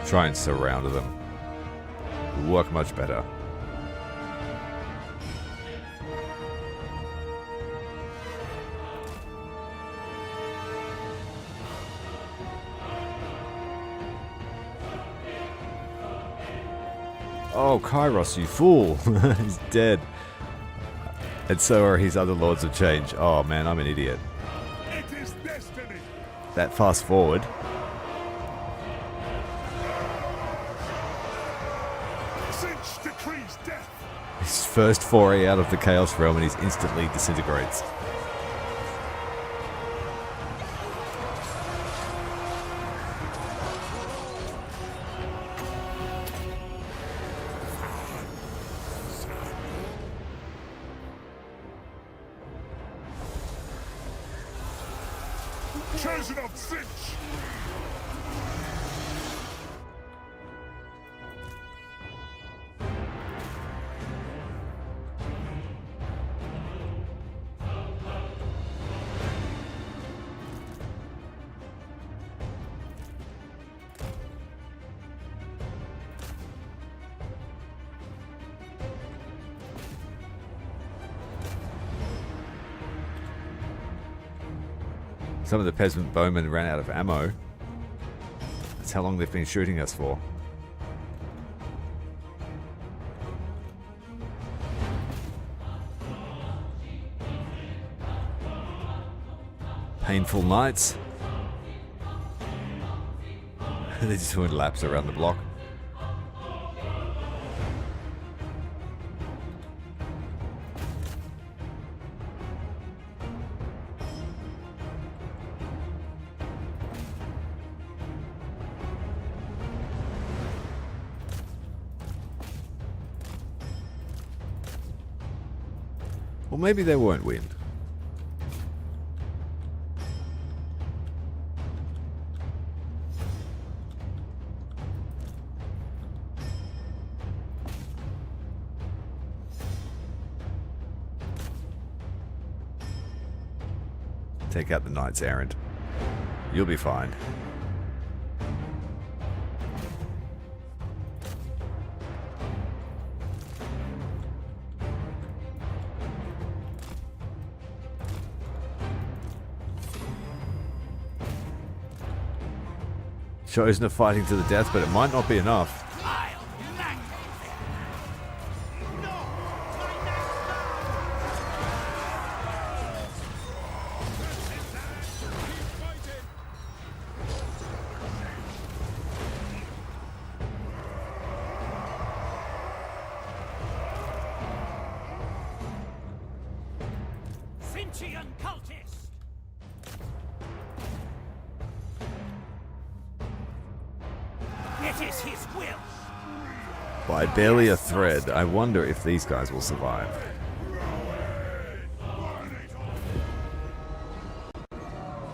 Try and surround them. Will work much better. Oh, Kairos, you fool! He's dead. And so are his other Lords of Change. Oh man, I'm an idiot. It is destiny. That fast forward. Tzeentch decrees death. His first foray out of the Chaos Realm and he instantly disintegrates. Chosen of Tzeentch. Some of the peasant bowmen ran out of ammo. That's how long they've been shooting us for. Painful nights. They're just doing laps around the block. Well, maybe they won't win. Take out the Knights Errant. You'll be fine. Chosen are fighting to the death, but it might not be enough. Cultists! It is his will. By barely a thread, I wonder if these guys will survive.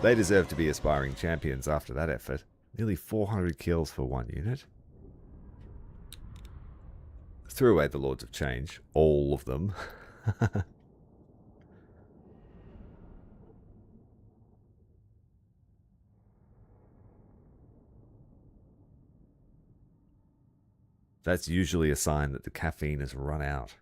They deserve to be aspiring champions after that effort. Nearly 400 kills for one unit. Threw away the Lords of Change. All of them. That's usually a sign that the caffeine has run out.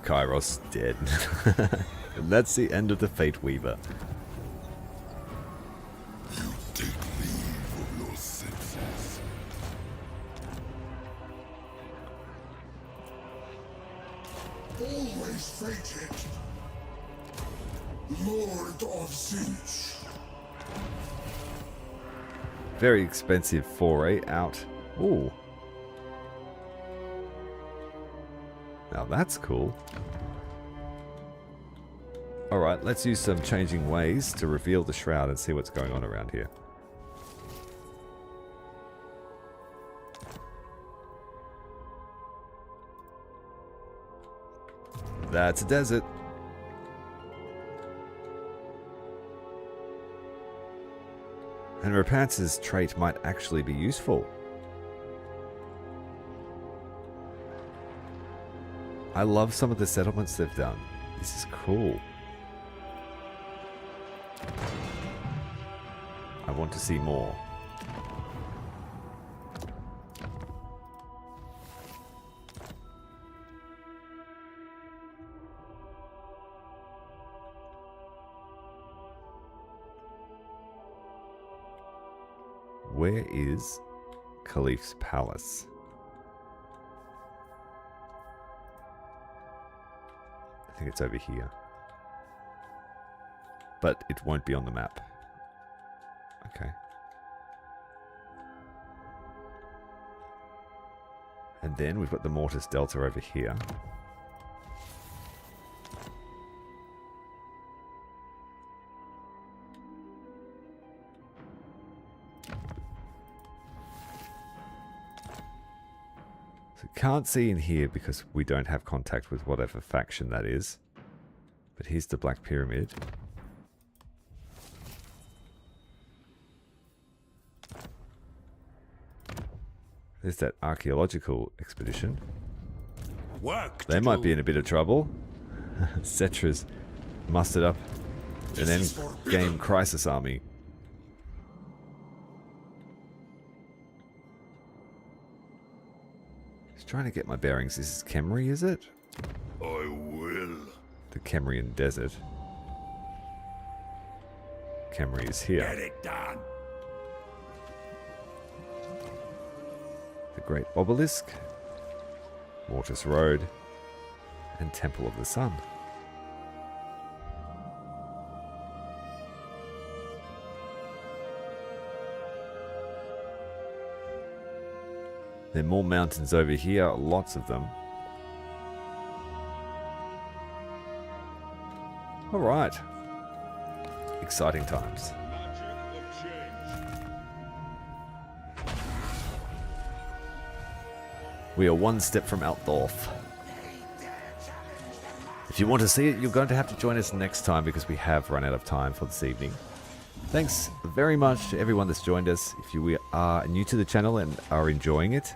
Kairos dead. And that's the end of the Fate Weaver. You take leave of your senses. Always fated. Lord of Tzeentch. Very expensive foray out. Ooh. Now that's cool. Alright, let's use some changing ways to reveal the shroud and see what's going on around here. That's a desert. And Rapance's trait might actually be useful. I love some of the settlements they've done. This is cool. want to see more. Where is Caliph's palace? I think it's over here. But it won't be on the map. Okay. And then we've got the Mortis Delta over here. Can't see in here because we don't have contact with whatever faction that is. But here's the Black Pyramid. There's that archaeological expedition. They might be in a bit of trouble. Cetra's mustered up an Endgame crisis army. Trying to get my bearings. This is Cymru, is it? I will. The Cymrian desert. Cymru is here. Get it done. The Great Obelisk, Mortis Road, and Temple of the Sun. There are more mountains over here, lots of them. Alright. Exciting times. Magic of change. We are one step from Altorf. If you want to see it, you're going to have to join us next time because we have run out of time for this evening. Thanks very much to everyone that's joined us. If you are new to the channel and are enjoying it,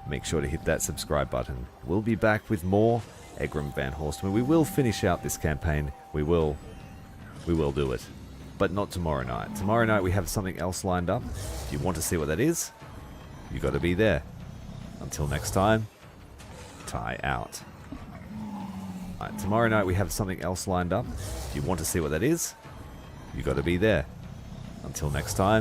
make sure to hit that subscribe button. We'll be back with more Egrimm van Horstmann. We will finish out this campaign. We will do it. But not tomorrow night. Tomorrow night we have something else lined up. If you want to see what that is, you got to be there. Until next time, Ty out. Right, tomorrow night we have something else lined up. If you want to see what that is, you got to be there. Until next time,